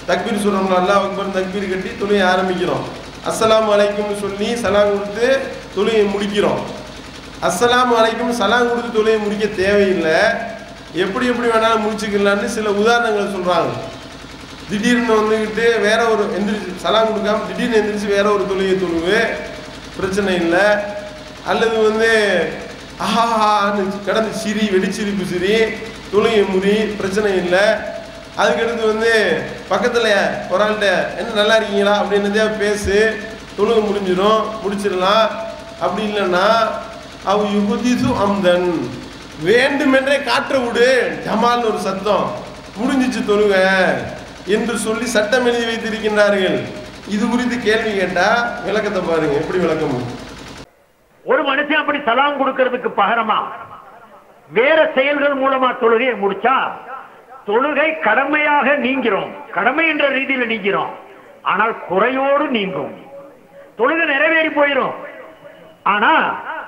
தக்பீர் சொல்கிறோம்ல, அல்லாஹ் அக்பர் தக்பீர் கட்டி தொழுகை ஆரம்பிக்கிறோம். அஸ்ஸலாமு அலைக்கும்னு சொல்லி சலாம் கொடுத்து தொழுகையை முடிக்கிறோம். அஸ்ஸலாமு அலைக்கும் சலாம் கொடுத்து தொழுகையை முடிக்க தேவையில்லை, எப்படி வேணாலும் முடிச்சுக்கலான்னு சில உதாரணங்களை சொல்கிறாங்க. திடீர்னு வேற ஒரு எந்திரிச்சு சலாம் கொடுக்காம திடீர்னு எந்திரிச்சு வேற ஒரு தொழுகை தொழுவு, பிரச்சனை இல்லை. அல்லது ஆஹான்னு கடந்து சிரி வெடிச்சிரிப்பு சிரி தொழுகை முறி, பிரச்சனை இல்லை. அதுக்கடுத்து பக்கத்தில் ஒரு ஆள்கிட்ட என்ன நல்லா இருக்கீங்களா அப்படின்னு பேசு, தொழுகை முடிச்சிடலாம். அப்படி இல்லைன்னா அவ யுகுதிசு அம்தன், வேண்டுமென்றே காற்ற விடு ஜமால்னு ஒரு சத்தம், முடிஞ்சிச்சு தொழுக என்று சொல்லி சட்டம் எழுதி வைத்திருக்கின்றார்கள். இது குறித்து கேள்வி கேட்டா விளக்கத்தை பாருங்க, எப்படி விளக்கம். ஒரு மனுஷன் அப்படி சலாம் கொடுக்கிறதுக்கு பகரமா வேற செயல்கள் மூலமா தொழுகையை முடிச்சா தொழுகை கடமையாக நீங்கிறோம், கடமை என்ற ரீதியில் நீங்கிறோம். ஆனால் குறையோடு நீங்கும், தொழுகை நிறைவேறி போயிடும். ஆனா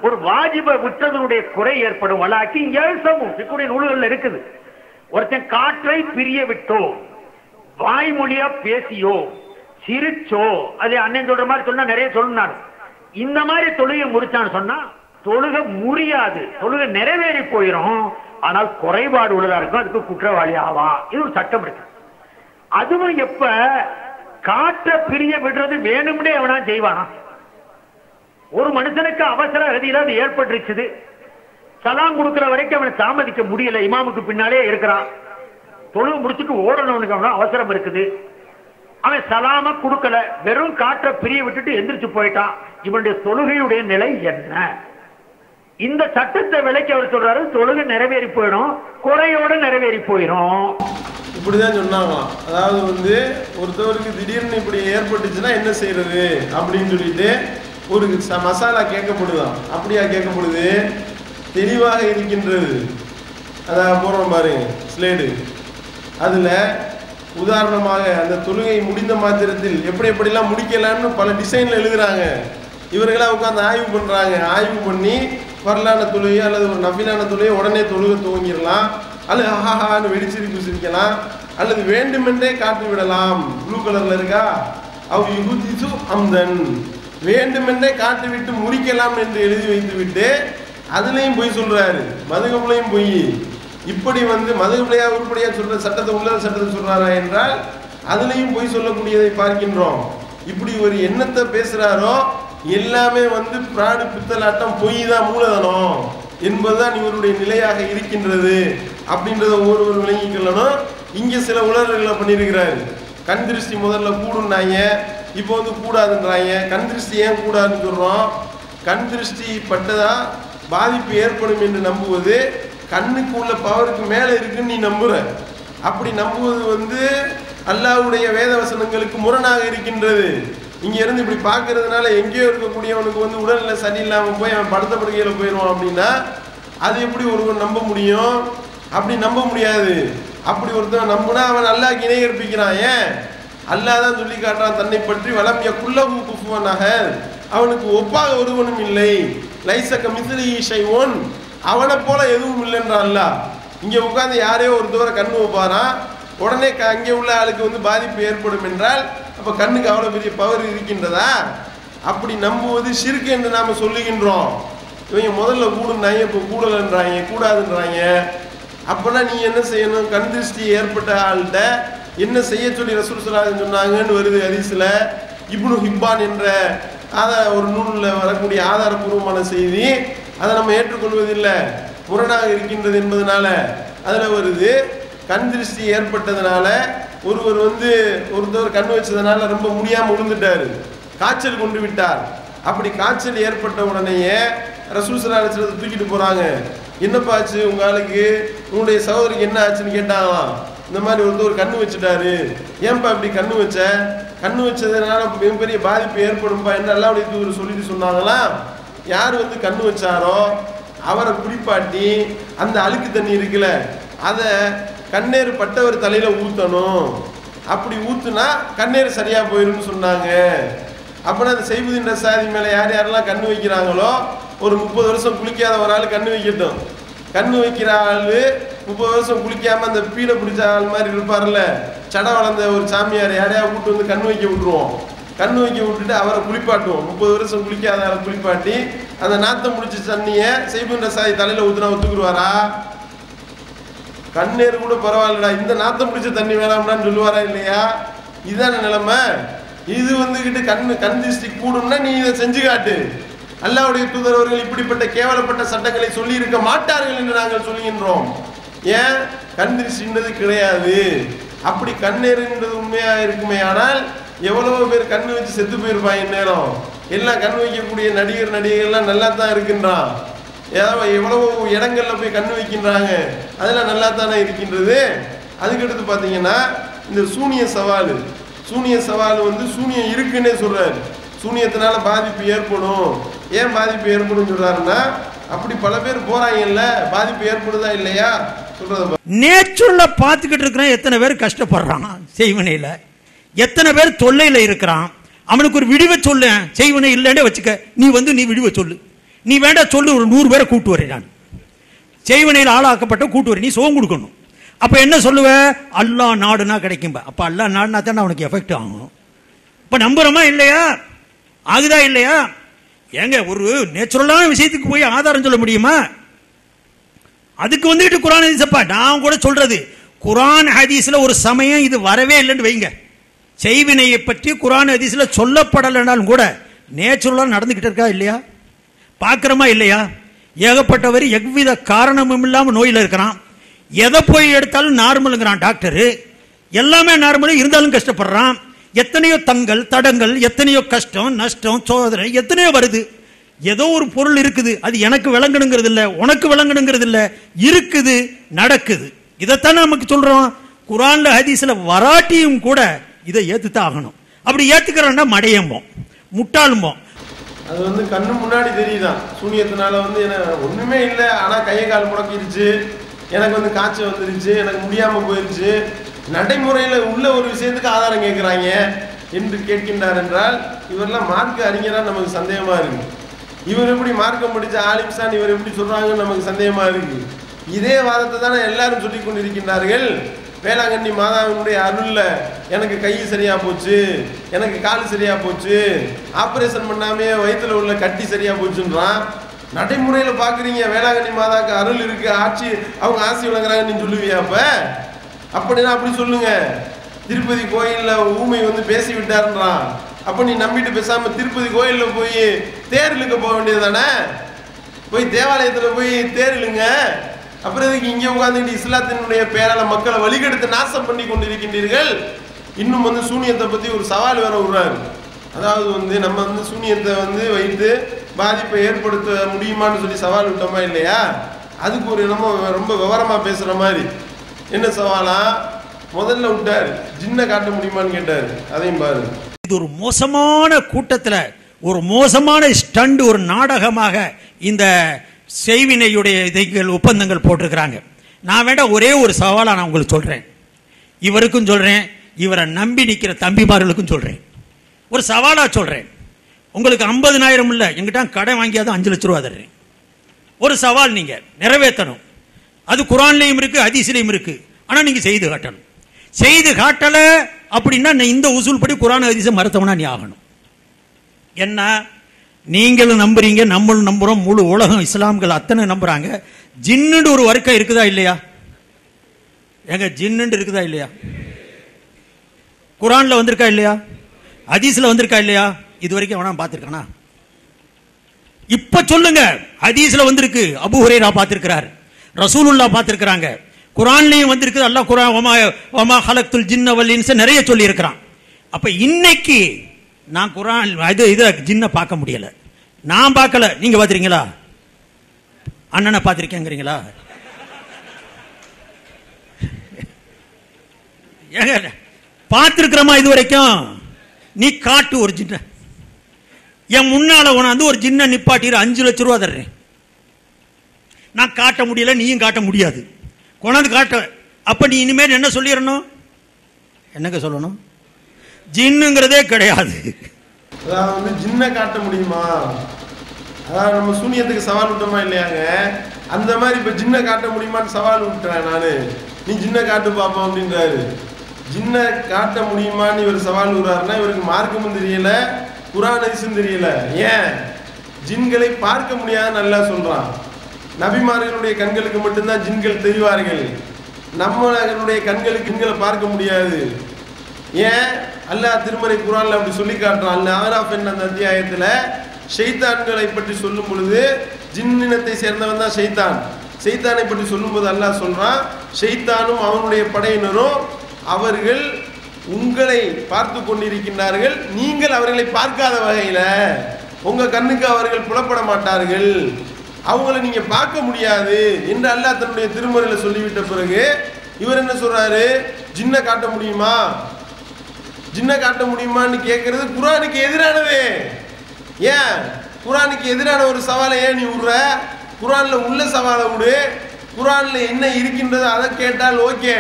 ஒரு வாஜிப விட்டதனுடைய குறை ஏற்படும். வலாக்கி இங்கே நூல்கள் இருக்குது. ஒருத்தன் காற்றை பிரிய விட்டோ, வாய்மொழியா பேசியோ, சிரிச்சோ, அது அண்ணன் சொல்ற மாதிரி சொன்னா நிறைய சொல்லணும். இந்த மாதிரி தொழுகை முடிச்சான்னு சொன்னா தொழுகை முடியாது, தொழுகை நிறைவேறி போயிடும். ஆனால் குறைபாடு உள்ளதா இருக்கும், அதுக்கு குற்றவாளி ஆவா. இது ஒரு சட்டம் இருக்கு. அதுவும் எப்ப காற்றை பிரிய விடுறது வேணும்னே அவனா செய்வானா? ஒரு மனுஷனுக்கு அவசர கதியில அது ஏற்பட்டுருச்சு, சலாம் கொடுக்கிற வரைக்கும் அவனை தாமதிக்க முடியல, இமாமுக்கு பின்னாலே இருக்கிறான், தொழுகை முடிச்சுட்டு ஓடணும்னு அவன அவசரம் இருக்குது, அவன் சலாம கொடுக்கல, வெறும் காற்றை பிரிய விட்டுட்டு எந்திரிச்சு போயிட்டான். இவனுடைய தொழுகையுடைய நிலை என்ன? இந்த சட்டத்தை விலைக்கு அவர் சொல்றாரு, தொழுகை நிறைவேறி போயிடும், குறையோட நிறைவேறி போயிடும். இப்படிதான் சொன்னாங்களாம். அதாவது ஒருத்தவருக்கு திடீர்னு இப்படி ஏற்பட்டுச்சுன்னா என்ன செய்யறது அப்படின்னு சொல்லிட்டு ஒரு மசாலா கேட்கப்படுதான். அப்படியா கேட்கப்படுது? தெளிவாக இருக்கின்றது. அதான் போடுறோம் பாருங்க ஸ்லேடு, அதில் உதாரணமாக அந்த தொழுகை முடிந்த மாத்திரத்தில் எப்படிலாம் முடிக்கலான்னு பல டிசைனில் எழுதுறாங்க. இவர்களாக உட்காந்து ஆய்வு பண்ணுறாங்க. ஆய்வு பண்ணி வரலான தொழுகை அல்லது ஒரு நஃபிலான தொழுகை உடனே தொழுகை துவங்கிடலாம், அல்லது ஆஹான்னு வெடிச்சிரிப்பு சிரிக்கலாம், அல்லது வேண்டுமென்றே காட்டி விடலாம். ப்ளூ கலரில் இருக்கா, அவ் யுகுதிசு அம்தன், வேண்டுமென்றே காட்டிவிட்டு முறிக்கலாம் என்று எழுதி வைத்துவிட்டு அதுலேயும் பொய் சொல்றாரு, மதுகபுலையும் பொய். இப்படி வந்து மதுகபுலையா உருப்படியா சொல்ற சட்டத்தை உள்ள சட்டத்தை சொல்றாரா என்றால் அதுலேயும் பொய் சொல்லக்கூடியதை பார்க்கின்றோம். இப்படி ஒரு எண்ணத்தை பேசுறாரோ எல்லாமே வந்து பிராடு பித்தலாட்டம் பொய் தான் மூலதனம் என்பதுதான் இவருடைய நிலையாக இருக்கின்றது அப்படின்றத ஒவ்வொருவர் விளங்கிக்கொள்ளணும். இங்கே சில உணர்வுகளை பண்ணியிருக்கிறாரு. கண் திருஷ்டி முதல்ல கூடுனாங்க, இப்போ வந்து கூடாதுன்றாங்க. கண் திருஷ்டி ஏன் கூடாதுன்னு சொல்கிறோம்? கண் திருஷ்டி பட்டதா பாதிப்பு ஏற்படும் என்று நம்புவது கண்ணுக்கு உள்ள பவருக்கு மேலே இருக்குன்னு நீ நம்புற. அப்படி நம்புவது வந்து அல்லாஹ்வுடைய வேத வசனங்களுக்கு முரணாக இருக்கின்றது. இங்கே இருந்து இப்படி பார்க்கறதுனால எங்கேயோ இருக்கக்கூடியவனுக்கு வந்து உடல்நிலை சரியில்லாமல் போய் அவன் படுத்த படுக்கையில் போயிடுவான் அப்படின்னா அது எப்படி ஒருவன் நம்ப முடியும்? அப்படி நம்ப முடியாது. அப்படி ஒருத்தன் நம்புனா அவன் அல்லாஹ்க்கு இணை கற்பிக்கிறான். ஏன்? அல்லாஹ் தான் சொல்லி காட்டுறான் தன்னை பற்றி, வலம் யகுல்லஹு குஃபுவன் அஹத், அவனுக்கு ஒப்பாக ஒருவனும் இல்லை, லைஸக மிஸ்லிஹி ஷைஉன், அவனை போல எதுவும் இல்லைன்றான் அல்லாஹ். இங்கே உட்காந்து யாரையோ ஒருத்தவரை கண்ணு வைப்பாரான், உடனே அங்கே உள்ள ஆளுக்கு வந்து பாதிப்பு ஏற்படும் என்றால் அப்போ கண்ணுக்கு அவ்வளோ பெரிய பவர் இருக்கின்றதா? அப்படி நம்புவது ஷிர்க் என்று நாம் சொல்லுகின்றோம். இவங்க முதல்ல கூடுனாங்க, இப்போ கூடலைன்றாங்க, கூடாதுன்றாங்க. அப்போனா நீ என்ன செய்யணும்? கண் திருஷ்டி ஏற்பட்ட ஆள்கிட்ட என்ன செய்ய சொல்லி ரசூல் ஸல்லல்லாஹு அலைஹி வஸல்லம் சொன்னாங்கன்னு வருது ஹதீஸ்ல. இப்னு ஹிப்பான் என்ற ஒரு நூலில் வரக்கூடிய ஆதாரபூர்வமான செய்தி. அதை நம்ம ஏற்றுக்கொள்வதில்லை, முரணாக இருக்கின்றது என்பதனால அதில் வருது. கண் திருஷ்டி ஏற்பட்டதுனால ஒருவர் வந்து ஒருத்தவர் கண் வச்சதுனால ரொம்ப முடியாமல் விழுந்துட்டாரு, காய்ச்சல் கொண்டு விட்டார். அப்படி காய்ச்சல் ஏற்பட்ட உடனேயே ரசூல் ஸல்லல்லாஹு அலைஹி வஸல்லம் தூக்கிட்டு போகிறாங்க. என்னப்பா ஆச்சு உங்கள் ஆளுக்கு, உன்னுடைய சகோதரிக்கு என்ன ஆச்சுன்னு கேட்டாங்களாம். இந்த மாதிரி ஒருத்தவர் கண்ணு வச்சுட்டாரு, ஏன்பா இப்படி கண்ணு வச்ச? கண்ணு வச்சதுனால மிகப்பெரிய பாதிப்பு ஏற்படும்பா என்ன அல்லாஹ்வுடைய தூதர் சொல்லிட்டு சொன்னாங்களாம். யார் வந்து கண்ணு வச்சாரோ அவரை குளிப்பாட்டி அந்த அழுக்கு தண்ணி இருக்குல்ல அதை கண்ணேறு பட்டவர் தலையில் ஊற்றணும். அப்படி ஊற்றுனா கண்ணேறு சரியாக போயிடும்னு சொன்னாங்க. அப்படின்னா அந்த செய்புதீன் ரசாதி மேலே யார் யாரெல்லாம் கண்ணு வைக்கிறாங்களோ ஒரு 30 வருஷம் குளிக்காத ஒரு ஆள் கண்ணு வைக்கட்டும். கண்ணு வைக்கிற ஆள் 30 வருஷம் குளிக்காமல் அந்த பீடை பிடிச்ச ஆள் மாதிரி இருப்பார்ல, சடை வளர்ந்த ஒரு சாமியார் யாரையா கூட்டு வந்து கண்ணு வைக்க விட்டுருவோம். கண்ணு வைக்க விட்டுட்டு அவரை குளிப்பாட்டுவோம். 30 வருஷம் குளிக்காத ஆளை குளிப்பாட்டி அந்த நாத்தம் முடிச்ச தண்ணியை செய்புதீன் ரசாதி தலையில் ஊற்றுனா ஒத்துக்குருவாரா? கண்ணேறு கூட பரவாயில்லடா, இந்த நாத்தம் பிடிச்ச தண்ணி வேணாம்னான்னு சொல்லுவாரா இல்லையா? இதுதான நிலைமை. இது வந்துக்கிட்டு கண் திருஷ்டி கூடும்னா நீ இதை செஞ்சு காட்டு. அல்லாஹ்வுடைய தூதர் அவர்கள் இப்படிப்பட்ட கேவலப்பட்ட சட்டங்களை சொல்லி இருக்க மாட்டார்கள் என்று நாங்கள் சொல்கின்றோம். ஏன்? கண் திருஷ்டின்றது கிடையாது. அப்படி கண்ணேறுன்றது உண்மையாக இருக்குமே ஆனால் எவ்வளவோ பேர் கண்ணு வச்சு செத்து போயிருப்பாங்க. இந்நேரம் எல்லாம் கண் வைக்கக்கூடிய நடிகர்கள்லாம் நல்லா தான் இருக்கின்றான். எவ்வளவோ இடங்கள்ல போய் கண்ணு வைக்கின்றாங்க, அதெல்லாம் நல்லா தானே இருக்கின்றது. அதுக்கடுத்து பார்த்தீங்கன்னா இந்த சூனிய சவால் வந்து சூனியம் இருக்குன்னே சொல்றாரு. சூனியத்தினால பாதிப்பு ஏற்படும். ஏன் பாதிப்பு ஏற்படும் சொல்றாருன்னா அப்படி பல பேர் போறாங்கல்ல, பாதிப்பு ஏற்படுதா இல்லையா சொல்றது. நேச்சுரலா பார்த்துக்கிட்டு இருக்கிறான். எத்தனை பேர் கஷ்டப்படுறான் செய்வனையில, எத்தனை பேர் தொல்லையில இருக்கிறான். அவனுக்கு ஒரு விடிவை சொல்ல, செய்வனை இல்லைன்னே வச்சுக்க, நீ வந்து நீ விடிவை சொல்லு, நீ வேண்டாம் சொல்லு, ஒரு 100 பேரை கூட்டு வரேன் நான், செய்வனையில் ஆளாக்கப்பட்ட கூட்டு வரேன், நீ சோகம் கொடுக்கணும். அப்ப என்ன சொல்லுவ? அல்லாஹ் நாடுனா கிடைக்கும். அப்ப அல்லாஹ் நாடுனா தான் அவனுக்கு எஃபெக்ட் ஆகும். இப்ப நம்புறோமா இல்லையா? ஆகுதா இல்லையா? ஏங்க ஒரு நேச்சுரலான விஷயத்துக்கு போய் ஆதாரம் சொல்ல முடியுமா? அதுக்கு வந்துட்டு குரான் ஹதீஸப்பா நான் கூட சொல்றது, குரான் ஹதீஸ்ல ஒரு சமயம் இது வரவே இல்லைன்னு வைங்க, செய்வினையை பற்றி குரான் ஹதீஸ்ல சொல்லப்படலைனாலும் கூட நேச்சுரலா நடந்துகிட்டு இருக்கா இல்லையா? பார்க்கிறோமா இல்லையா? ஏகப்பட்டவர் எவ்வித காரணமும் இல்லாமல் நோயில் இருக்கிறான். எதை போய் எடுத்தாலும் நார்மலுங்கிறான் டாக்டரு, எல்லாமே நார்மலு இருந்தாலும் கஷ்டப்படுறான். எத்தனையோ தடங்கள், எத்தனையோ கஷ்டம் நஷ்டம் சோதனை எத்தனையோ வருது. ஏதோ ஒரு பொருள் இருக்குது, அது எனக்கு விளங்கணுங்கிறது இல்லை, உனக்கு விளங்கணுங்கிறது இல்லை, இருக்குது நடக்குது. இதைத்தான் நமக்கு சொல்றோம். குரான்ல ஹதீஸ்ல வராட்டியும் கூட இதை ஏத்துத்தான் ஆகணும். அப்படி ஏத்துக்கிறோம்னா மடையம்போம், முட்டாளும்போம். அது வந்து கண்ணு முன்னாடி தெரியுதான். சூனியத்தினால வந்து எனக்கு ஒண்ணுமே இல்லை, ஆனா கையை கால் முடக்கிருச்சு, எனக்கு வந்து காய்ச்சல் வந்துருச்சு, எனக்கு முடியாம போயிருச்சு, நடைமுறையில் உள்ள ஒரு விஷயத்துக்கு ஆதாரம் கேட்குறாங்க என்று கேட்கின்றார் என்றால் இவரெல்லாம் மார்க்க அறிஞரா நமக்கு சந்தேகமா இருக்கு. இவர் எப்படி மார்க்கம் படித்த ஆலிம்சான் இவர் எப்படி சொல்றாங்கன்னு நமக்கு சந்தேகமா இருக்கு. இதே வாதத்தை தானே எல்லாரும் சொல்லி கொண்டிருக்கின்றார்கள். வேளாங்கண்ணி மாதாவினுடைய அருள்ல எனக்கு கை சரியா போச்சு, எனக்கு கால் சரியா போச்சு, ஆபரேஷன் பண்ணாமே வயிற்றுல உள்ள கட்டி சரியா போச்சுன்றான். நடைமுறையில் பார்க்குறீங்க வேளாங்கண்ணி மாதாவுக்கு அருள் இருக்கு, ஆட்சி அவங்க ஆசி வழங்குறாங்கன்னு சொல்லுவியா? அப்படின்னா அப்படி சொல்லுங்க. திருப்பதி கோயிலில் ஊமை வந்து பேசி விட்டாருன்றான். அப்போ நீ நம்பிட்டு பேசாம திருப்பதி கோயிலில் போய் தேர் இழுக்க போக வேண்டியது தானே? போய் தேவாலயத்தில் போய் தேர் இழுங்க. அப்புறம் இதுக்கு இங்கே உட்காந்துக்கிட்டு இஸ்லாத்தினுடைய பேரால் மக்களை வழிகெடுத்து நாசம் பண்ணி கொண்டிருக்கின்றீர்கள். இன்னும் வந்து சூனியத்தை பற்றி ஒரு சவால் வேற விடுறாரு. அதாவது வந்து நம்ம வந்து சூனியத்தை வந்து வைத்து பாதிப்பை ஏற்படுத்த முடியுமான்னு சொல்லி சவால் விட்டோமா இல்லையா? அதுக்கு ஒரு நம்ம ரொம்ப விவரமாக பேசுகிற மாதிரி. என்ன சவாலா? முதல்ல விட்டார், ஜின்னை காட்ட முடியுமான்னு கேட்டார். அதையும் பாரு. இது ஒரு மோசமான கூட்டத்தில் ஒரு மோசமான ஸ்டண்ட், ஒரு நாடகமாக இந்த செய்வினையுடைய இதைகள் ஒப்பந்தங்கள் போட்டிருக்கிறாங்க. நான் வேண்டாம் ஒரே ஒரு சவாலாக நான் உங்களுக்கு சொல்கிறேன், இவருக்கும் சொல்கிறேன், இவரை நம்பி நிற்கிற தம்பிமார்களுக்கும் சொல்கிறேன், ஒரு சவாலாக சொல்கிறேன். உங்களுக்கு 50,000 இல்லை, எங்கிட்ட கடன் வாங்கியாதான் 5 லட்ச ரூபா தர்றேன். ஒரு சவால் நீங்கள் நிறைவேற்றணும். அது குரான்லையும் இருக்குது, ஹதீஸ்லையும் இருக்குது. ஆனால் நீங்கள் செய்து காட்டணும். செய்து காட்டலை அப்படின்னா இந்த உசூல் படி குரான் ஹதீஸை மறுத்தவனா நீ ஆகணும். என்ன நீங்களும் நம்புறீங்க, நம்மளும் நம்புகிறோம், முழு உலகம் இஸ்லாம்கள் அத்தனை நம்புகிறாங்க. ஜின்னுண்டு ஒரு வர்க்கம் இருக்குதா இல்லையா? எங்க ஜின்னுண்டு இருக்குதா இல்லையா? குரானில் வந்திருக்கா இல்லையா? ஹதீஸில் வந்திருக்கா இல்லையா? இது வரைக்கும் அவனா பார்த்துருக்கானா? இப்ப சொல்லுங்க. ஹதீஸ்ல வந்திருக்கு, அபூ ஹுரைரா பார்த்திருக்கிறார், ரசூலுல்லாஹ் பார்த்திருக்கிறாங்க, குரான்லயும் வந்திருக்கு. அல்லாஹ் குரான் வமா ஹலக்துல் ஜின்ன வல் இன்ஸ நிறைய சொல்லி இருக்கிறான். அப்ப இன்னைக்கு நான் குரான் இத ஜின்னை பார்க்க முடியல, நான் பார்க்கல, நீங்க பார்த்திருக்கீங்களா? அண்ணனை பார்த்திருக்கேங்கிறீங்களா? பார்த்திருக்கிறோமா இது வரைக்கும்? நீ காட்டு ஒரு ஜின்ன, என் முன்னால உணர்ந்து ஒரு ஜின்ன நிப்பாட்டிரு, 5 லட்ச ரூபா தர்றேன். நான் காட்ட முடியல, நீயும் காட்ட முடியாது, கொண்டாந்து காட்ட. அப்ப நீ இனிமேல் என்ன சொல்லிடணும்? என்னங்க சொல்லணும்? ஜின்னுங்கிறதே கிடையாது. அதாவது வந்து ஜின்னை காட்ட முடியுமா? அதாவது நம்ம சூனியத்துக்கு சவால் விட்டோமா இல்லையாங்க? அந்த மாதிரி இப்ப ஜின்னை காட்ட முடியுமான்னு சவால் விட்டுறேன் நானு. நீ ஜின்னை காட்டு பாப்போம் அப்படின்றாரு. ஜின்னை காட்ட முடியுமான்னு இவர் சவால் விடுறாருன்னா இவருக்கு மார்க்கமும் தெரியல, குரான் ஹதீஸும் தெரியல. ஏன்? ஜின்களை பார்க்க முடியாது நல்லா சொல்றான். நபிமார்களுடைய கண்களுக்கு மட்டும்தான் ஜின்கள் தெரிவார்கள், நம்மளுடைய கண்களுக்கு ஜின்களை பார்க்க முடியாது. ஏன்? அல்லாஹ் திருமறை குரான்ல அப்படி சொல்லி காட்டுறான். அல்-அராஃப் என்ற அந்த அத்தியாயத்துல ஷைத்தான்களை பற்றி சொல்லும் பொழுது ஜின்னினத்தை சேர்ந்தவன் தான் ஷைத்தான். ஷைத்தானை பற்றி சொல்லும்போது அல்லாஹ் சொல்றான், ஷைத்தானும் அவனுடைய படையினரும் அவர்கள் உங்களை பார்த்து கொண்டிருக்கின்றார்கள், நீங்கள் அவர்களை பார்க்காத வகையில உங்க கண்ணுக்கு அவர்கள் புலப்பட மாட்டார்கள், அவங்களை நீங்க பார்க்க முடியாது என்று அல்லாஹ் தன்னுடைய திருமறையில சொல்லிவிட்ட பிறகு இவர் என்ன சொல்றாரு? ஜின்னை காட்ட முடியுமா? ஜின்னை காட்ட முடியுமான்னு கேட்கறது குரானுக்கு எதிரானது. ஏன்? குரானுக்கு எதிரான ஒரு சவாலை ஏன் நீ விடுற? குரான்ல உள்ள சவாலை விடு. குரான்ல என்ன இருக்கின்றது அதை கேட்டால் ஓகே.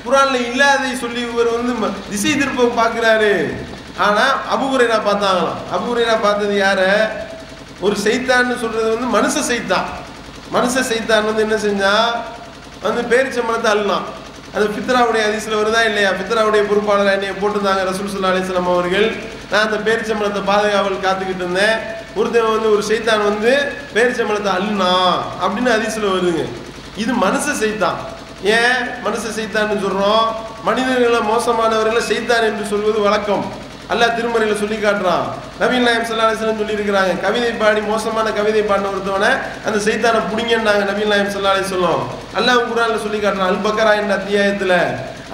குரான்ல இல்லாதை சொல்லி இவர் வந்து திசை திருப்ப பார்க்கிறாரு. ஆனா அபூ ஹுரைரா பார்த்தாங்களாம். அபூ ஹுரைரா பார்த்தது யார? ஒரு சைத்தான்னு சொல்றது வந்து மனுஷ சைத்தான். மனுஷ சைத்தான் வந்து என்ன செஞ்சா வந்து பேரிச்சம்பழத்தை அள்ளலாம். அது ஃபித்ராவுடைய ஹதீஸ்ல வருதா இல்லையா? ஃபித்ராவுடைய பொறுப்பாளர் என்னைய போட்டுருந்தாங்க ரசூல் ஸல்லல்லாஹு அலைஹி வஸல்லம் அவர்கள். நான் அந்த பேரிச்சம்பழத்தை பாதுகாவல் காத்துக்கிட்டு இருந்தேன். ஒருத்தன் வந்து ஒரு சைத்தான் வந்து பேரிச்சம்பழத்தை அள்ளுனா அப்படின்னு ஹதீஸ்ல வருதுங்க. இது மனுஷ சைத்தான். ஏன் மனுஷ சைத்தான்னு சொல்றோம்? மனிதர்களை மோசமானவர்களை சைத்தான் என்று சொல்வது வழக்கம். அல்லாஹ் திருமறையில சொல்லி காட்டுறான். நபிகள் நாயகம் ஸல்லல்லாஹு அலைஹி வஸல்லம் சொல்லி இருக்கிறாங்க, கவிதை பாடி மோசமான கவிதை பாடின ஒருத்தவனை அந்த சைத்தானை புடிங்கன்னாங்க நபிகள் நாயகம் ஸல்லல்லாஹு அலைஹி வஸல்லம். அல்லாஹ் குர்ஆன்ல சொல்லி காட்டுறான். அல் பக்கரா என்ற அத்தியாயத்துல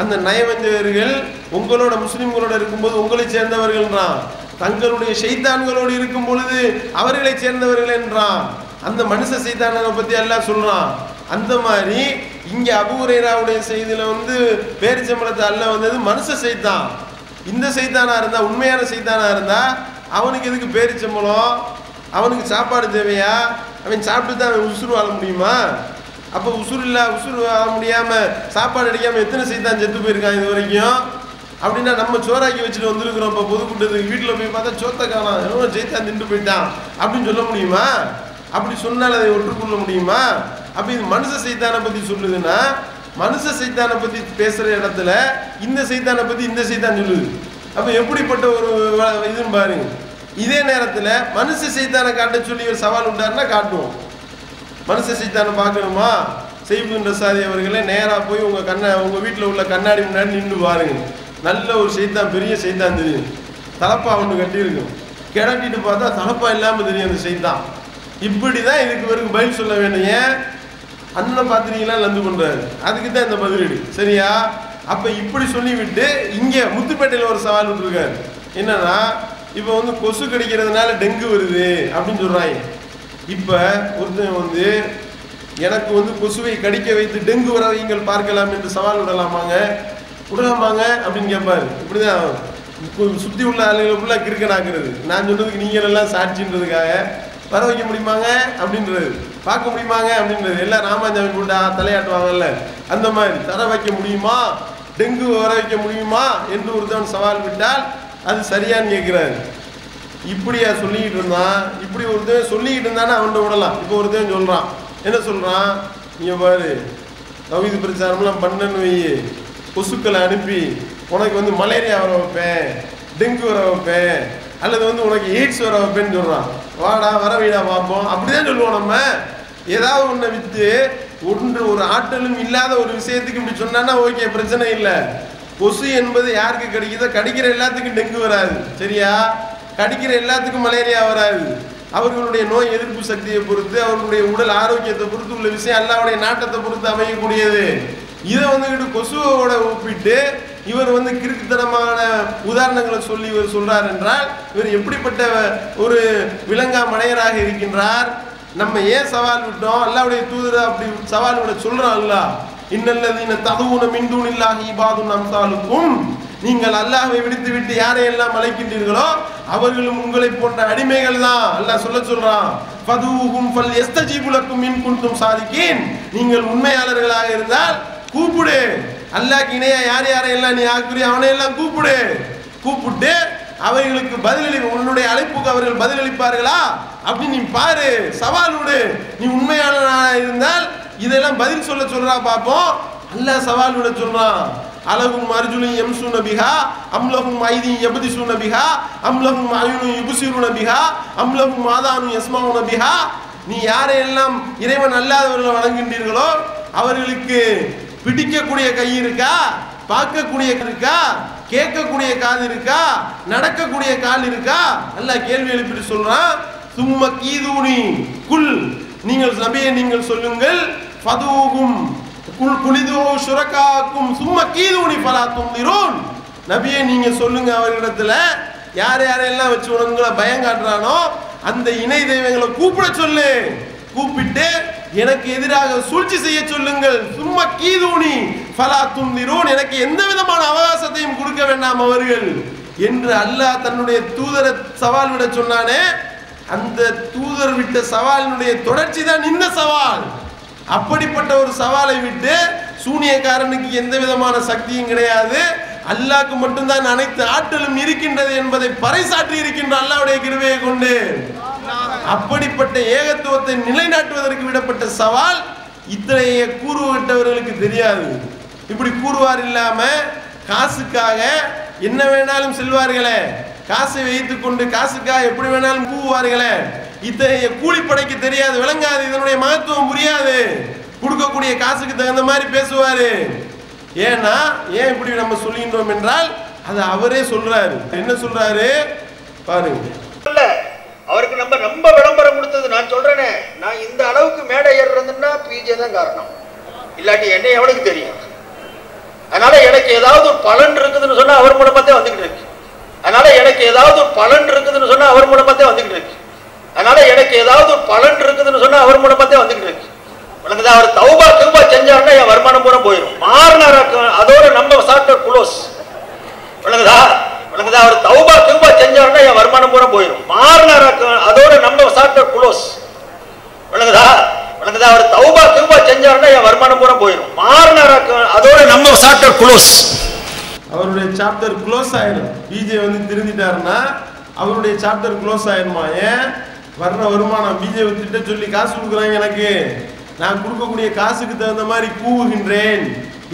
அந்த நயவஞ்சகர்கள் உங்களோட முஸ்லிம்களோட இருக்கும்போது உங்களை சேர்ந்தவர்கள்ன்றான், தங்களுடைய ஷைத்தான்களோடு இருக்கும் பொழுது அவர்களை சேர்ந்தவர்கள் என்றான். அந்த மனுஷ சைத்தானை பத்தி அல்லாஹ் சொல்றான். அந்த மாதிரி இங்க அபூ ஹுரைராவுடைய செய்தியில வந்து பேரிச்சம்பழத்தை அல்லாஹ் வந்தது மனுஷ சைத்தான். இந்த சைத்தானா இருந்தா, உண்மையான சைத்தானா இருந்தா அவனுக்கு எதுக்கு பேரிச்சம்பழம்? அவனுக்கு சாப்பாடு தேவையா? அவன் சாப்பிட்டு தான் அவன் உசுறு வாழ முடியுமா? அப்போ உசுறு வாழ முடியாம சாப்பாடு அடிக்காம எத்தனை சைத்தான் செத்து போயிருக்கான் இது வரைக்கும்? அப்படின்னா நம்ம சோறாக்கி வச்சுட்டு வந்துருக்கிறோம். இப்போ பொதுக்கூட்டத்துக்கு வீட்டில் போய் பார்த்தா சோத்தை காணாம், எவ்வளோ சைத்தான் திண்டு போயிட்டான் அப்படின்னு சொல்ல முடியுமா? அப்படி சொன்னால் அதை ஒற்றுக்கொள்ள முடியுமா? அப்போ இது மனுஷ சைத்தானை பற்றி சொல்லுதுன்னா மனுஷ சைத்தானை பத்தி பேசுற இடத்துல இந்த சைத்தானை பத்தி இந்த சைத்தான் சொல்லுது. அப்ப எப்படிப்பட்ட ஒரு இதுன்னு பாருங்க. இதே நேரத்துல மனுஷ சைத்தானை காட்ட சொல்லி ஒரு சவால் உண்டாருன்னா காட்டுவோம். மனுஷ சைத்தானை பார்க்கணுமா, செய்புன்ற சாதி அவர்களே நேரா போய் உங்க வீட்டில் உள்ள கண்ணாடி முன்னாடி நின்று பாருங்க. நல்ல ஒரு சைத்தான், பெரிய சைத்தான் தெரியும். தலப்பா ஒன்று கட்டியிருக்கும். கிடட்டிட்டு பார்த்தா தலப்பா இல்லாமல் தெரியும் அந்த சைத்தான். இப்படிதான் இதுக்கு வரைக்கும் பதில் சொல்ல வேண்டும். ஏன் அண்ணன் பாத்திரீங்களா லந்து பண்றாரு, அதுக்கு தான் இந்த பதிலடி. சரியா? அப்ப இப்படி சொல்லிவிட்டு இங்க முத்துப்பேட்டையில் ஒரு சவால் விட்டுருக்காரு. என்னன்னா, இப்ப கொசு கடிக்கிறதுனால டெங்கு வருது அப்படின்னு சொல்றாங்க. இப்ப ஒருத்தன் எனக்கு கொசுவை கடிக்க வைத்து டெங்கு வர நீங்கள் பார்க்கலாம் என்று சவால் விடலாமாங்க அப்படின்னு கேட்பாரு. இப்படிதான் சுத்தி உள்ள ஆளுகளை ஃபுல்லா கிறுக்கனாக்குறது. நான் சொன்னதுக்கு நீங்கள் எல்லாம் சாட்சின்றதுக்காக வர வைக்க முடியுமாங்க அப்படின்றது, பார்க்க முடியுமாங்க அப்படின்றது. எல்லாம் ராமாஞ்சாமி போட்டா தலையாட்டுவாங்கல்ல, அந்த மாதிரி தர வைக்க முடியுமா, டெங்கு வர வைக்க முடியுமா என்று ஒருத்தவன் சவால் விட்டால் அது சரியான்னு கேட்கிறாரு. இப்படியா சொல்லிக்கிட்டு இருந்தான்? இப்படி ஒருத்தவன் சொல்லிக்கிட்டு இருந்தானே அவன்கிட்ட விடலாம். இப்போ ஒருத்தவன் சொல்றான், என்ன சொல்றான், நீங்க பாரு தௌஹீத் பிரச்சாரம்லாம் பண்ணன்னு வை, கொசுக்களை அனுப்பி உனக்கு மலேரியா வர வைப்பேன், டெங்கு வர வைப்பேன், அல்லது உனக்கு எய்ட்ஸ் வர வைப்பேன்னு சொல்றான். வாடா வர வீடா பார்ப்போம் அப்படிதான் சொல்லுவோம். நம்ம ஏதாவது ஒன்றை வித்து ஒரு ஆற்றலும் இல்லாத ஒரு விஷயத்துக்கு இப்படி சொன்னா ஓகே, பிரச்சனை இல்லை. கொசு என்பது யாருக்கு கடிக்குதோ கடிக்கிற எல்லாத்துக்கும் டெங்கு வராது. சரியா? கடிக்கிற எல்லாத்துக்கும் மலேரியா வராது. அவர்களுடைய நோய் எதிர்ப்பு சக்தியை பொறுத்து, அவர்களுடைய உடல் ஆரோக்கியத்தை பொறுத்து உள்ள விஷயம் அல்லாஹ்வுடைய நாட்டத்தை பொறுத்து அமையக்கூடியது. இதை கொசுவோட ஒப்பிட்டு இவர் கிறுக்குத்தனமான உதாரணங்களை சொல்லி இவர் சொல்றார் என்றால் இவர் எப்படிப்பட்ட ஒரு விலங்கா மனையராக இருக்கின்றார். நம்ம ஏன் சவால் விட்டோம்? அல்லாஹ்வுடைய தூதர் அப்படி சவால் விட சொல்றான். அல்லாஹ் இன்னல்லதீன ததுஊன மின் தூனில்லாஹி இபாதுன் அம்சாலுக்கும், நீங்கள் அல்லாஹ்வை விடுத்து விட்டு யாரையெல்லாம் அழைக்கின்றீர்களோ அவர்களும் உங்களை போன்ற அடிமைகள் தான். அல்லாஹ் சொல்றான், ஃபதுஹும் ஃபல்யஸ்தஜீபு லக்கும் இன் குன்தும் சாதிகீன், நீங்கள் உண்மையாளர்களாக இருந்தால் கூப்பிடு. அல்லாஹ்க்கு இணையா யார் யாரையெல்லாம் நீ ஆக்குறியோ அவனையெல்லாம் கூப்பிட்டு அவர்களுக்கு பதிலளி, உன்னுடைய அழைப்புக்கு அவர்கள் பதிலளிப்பார்களா அப்படின்னு நீ பாரு, சவால் விடு. நீ உண்மையாளனாக இருந்தால் இதெல்லாம் பதில் சொல்றா பார்ப்போம். அல்லாஹ் சவால் விட சொல்றான். அலகும் அர்ஜுலி யம்சுன பிஹா அம்லஹும் ஐதி யப்திசுன பிஹா அம்லஹும் அயுனு யுப்சிருன பிஹா அம்லஹும் ஆதானு யஸ்மவுன பிஹா, நீ யாரையெல்லாம் இறைவன் அல்லாதவர்களை வணங்குகின்றீர்களோ அவர்களுக்கு பிடிக்கக்கூடிய கை இருக்கா, பார்க்கக்கூடிய இருக்கா, கேட்கக்கூடிய காது இருக்கா, நடக்கக்கூடிய கால் இருக்கா? அல்லாஹ் கேள்வி எழுப்பிட்டு சொல்றான், சும்ம கீதூனி குல், நீங்கள் நபியே நீங்கள் சொல்லுங்கள், ஃபதூகும் குல் குலிது ஷுரகாக்கும் சும்ம கீதூனி ஃபலா தும்திரூன், நபியே நீங்க சொல்லுங்க அவர்களிடத்துல யார் யாரெல்லாம் வச்சு உனங்களை பயம் காட்டுறானோ அந்த இணை தெய்வங்களை கூப்பிட சொல்லு, கூப்பிட்டு எனக்கு எதிராக சூழ்ச்சி செய்ய சொல்லுங்கள். சும்மா கீதூனி ஃபலா தும்திரூன், எனக்கு எந்த விதமான அவகாசத்தையும் கொடுக்க வேண்டாம் அவர்கள் என்று அல்லாஹ் தன்னுடைய தூதரை சவால் விட சொன்னானே, அந்த தூதர் விட்ட சவாலினுடைய தொடர்ச்சி தான் இந்த சவால். அப்படிப்பட்ட ஒரு சவாலை விட்டு சூனியக்காரனுக்கு எந்த விதமான சக்தியும் கிடையாது, அல்லாஹ்க்கு மட்டும்தான் அனைத்து ஆற்றலும் இருக்கின்றது என்பதை பறைசாற்றி இருக்கின்ற அல்லாஹ்வுடைய கிருபையை கொண்டு அப்படிப்பட்ட ஏகத்துவத்தை நிலைநாட்டுவதற்கு விடப்பட்ட சவால் இத்தகைய கூறுவிட்டவர்களுக்கு தெரியாது. இப்படி கூறுவார் இல்லாம காசுக்காக என்ன வேணாலும் செல்வார்களே, காசை வைத்துக் கொண்டு காசுக்காக எப்படி வேணாலும் கூவுவார்களே, இத்தகைய கூலிப்படைக்கு தெரியாது, விளங்காது, இதனுடைய மகத்துவம் புரியாது. கொடுக்கக்கூடிய காசுக்கு தகுந்த மாதிரி பேசுவாரு. ஏன்னா ஏன் இப்படி நம்ம சொல்லுகின்றோம் என்றால் அது அவரே சொல்றாரு. என்ன சொல்றாரு பாருங்க. அவருக்கு நம்ம ரொம்ப விளம்பரம் கொடுத்தது. நான் சொல்றேனே, நான் இந்த அளவுக்கு மேடை ஏறுறதுன்னா பிஜே தான் காரணம், இல்லாட்டி என்ன எவனுக்கு தெரியும். அதனால எனக்கு ஏதாவது ஒரு பலன் இருக்குதுன்னு சொன்னா அவர் மூலமாத்தே வந்துகிட்டு இருக்கு. அதனால எனக்கு ஏதாவது ஒரு பலன் இருக்குதுன்னு சொன்னா அவர் மூலமாத்தே வந்துகிட்டு இருக்கு. அதனால எனக்கு ஏதாவது ஒரு பலன் இருக்குதுன்னு சொன்னா அவர் மூலமாத்தே வந்துகிட்டு இருக்கு. உனக்கு அவர் தௌபா தௌபா செஞ்சாருன்னா என் வருமானம் பூரா போயிடும். மாறினாராக்க அதோட நம்ம சாப்டர் க்ளோஸ். உனக்குதா அவர் தௌபா தௌபா செஞ்சாருன்னா என் வருமானம் பூரா போயிடும். மாறினாராக்க அதோட நம்ம சாப்டர் க்ளோஸ். உனக்குதா அவர் தௌபா தௌபா செஞ்சாருன்னா என் வருமானம் பூரா போயிடும். மாறினாராக்க அதோட நம்ம சாப்டர் க்ளோஸ். அவருடைய சாப்டர் க்ளோஸ் ஆயிடும். பிஜே திருந்திட்டாருன்னா அவருடைய சாப்டர் க்ளோஸ் ஆயிடுமா? ஏன் வர்ற வருமானம் பிஜே திட்ட சொல்லி காசு கொடுக்குறாங்க எனக்கு, நான் கொடுக்கக்கூடிய காசுக்கு தகுந்த மாதிரி கூவுகின்றேன்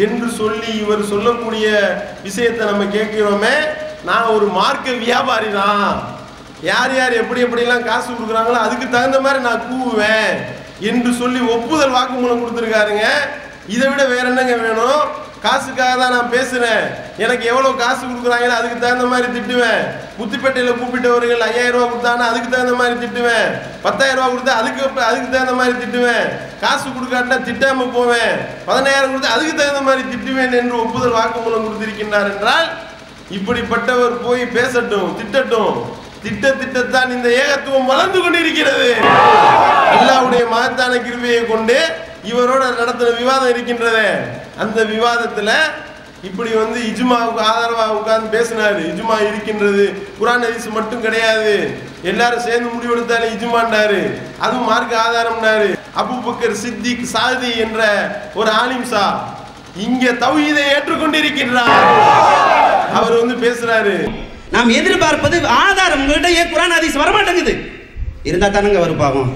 என்று சொல்லி இவர் சொல்லக்கூடிய விஷயத்தை நம்ம கேட்கிறோமே, நான் ஒரு மார்க்க வியாபாரி தான், யார் யார் எப்படி எப்படிலாம் காசு கொடுக்குறாங்களோ அதுக்கு தகுந்த மாதிரி நான் கூவுவேன் என்று சொல்லி ஒப்புதல் வாக்குமூலம் கொடுத்துருக்காருங்க. இதை விட வேற என்னங்க வேணும்? காசுக்காக தான் நான் பேசுறேன், எனக்கு எவ்வளவு காசு கொடுக்குறாங்களோ அதுக்கு தகுந்த மாதிரி திட்டுவேன். முத்துப்பேட்டையில் கூப்பிட்டவர்கள் 5000 ரூபா கொடுத்தாங்கன்னா அதுக்கு தகுந்த மாதிரி திட்டுவேன். 10000 ரூபா கொடுத்தா அதுக்கு தகுந்த மாதிரி திட்டுவேன். காசு கொடுக்காட்டா திட்டாம போவேன். 15000 கொடுத்தா அதுக்கு தகுந்த மாதிரி திட்டுவேன் என்று ஒப்புதல் வாக்குமூலம் கொடுத்திருக்கின்றார் என்றால், இப்படிப்பட்டவர் போய் பேசட்டும், திட்டட்டும். திட்டத்தான் இந்த ஏகத்துவம் வளர்ந்து கொண்டிருக்கிறது. அல்லாஹ்வுடைய மகத்தான கிருபையை கொண்டு இவரோட நடத்தின விவாதம் இருக்கின்றது. அந்த விவாதத்துல இப்படி இஜ்மாவுக்கு ஆதரவா உட்கார்ந்து பேசினாரு. இஜ்மா இருக்கின்றது, குர்ஆன் ஹதீஸ் மட்டும் கிடையாது, எல்லாரும் சேர்ந்து முடிவெடுத்தாலே இஜ்மாண்டாரு, அதுவும் மார்க்க ஆதாரம்னாரு. அபூபக்கர் சித்திக் சாதி என்ற ஒரு ஆலிம்சா இங்க தௌஹீதை ஏற்றுக்கொண்டிருக்கிறார். அவர் பேசுறாரு, நாம் எதிர்பார்ப்பது ஆதாரம். உங்கள்கிட்ட குர்ஆன் ஹதீஸ் வரமாட்டேங்குது, இருந்தா தானங்க வரும் பாவம்.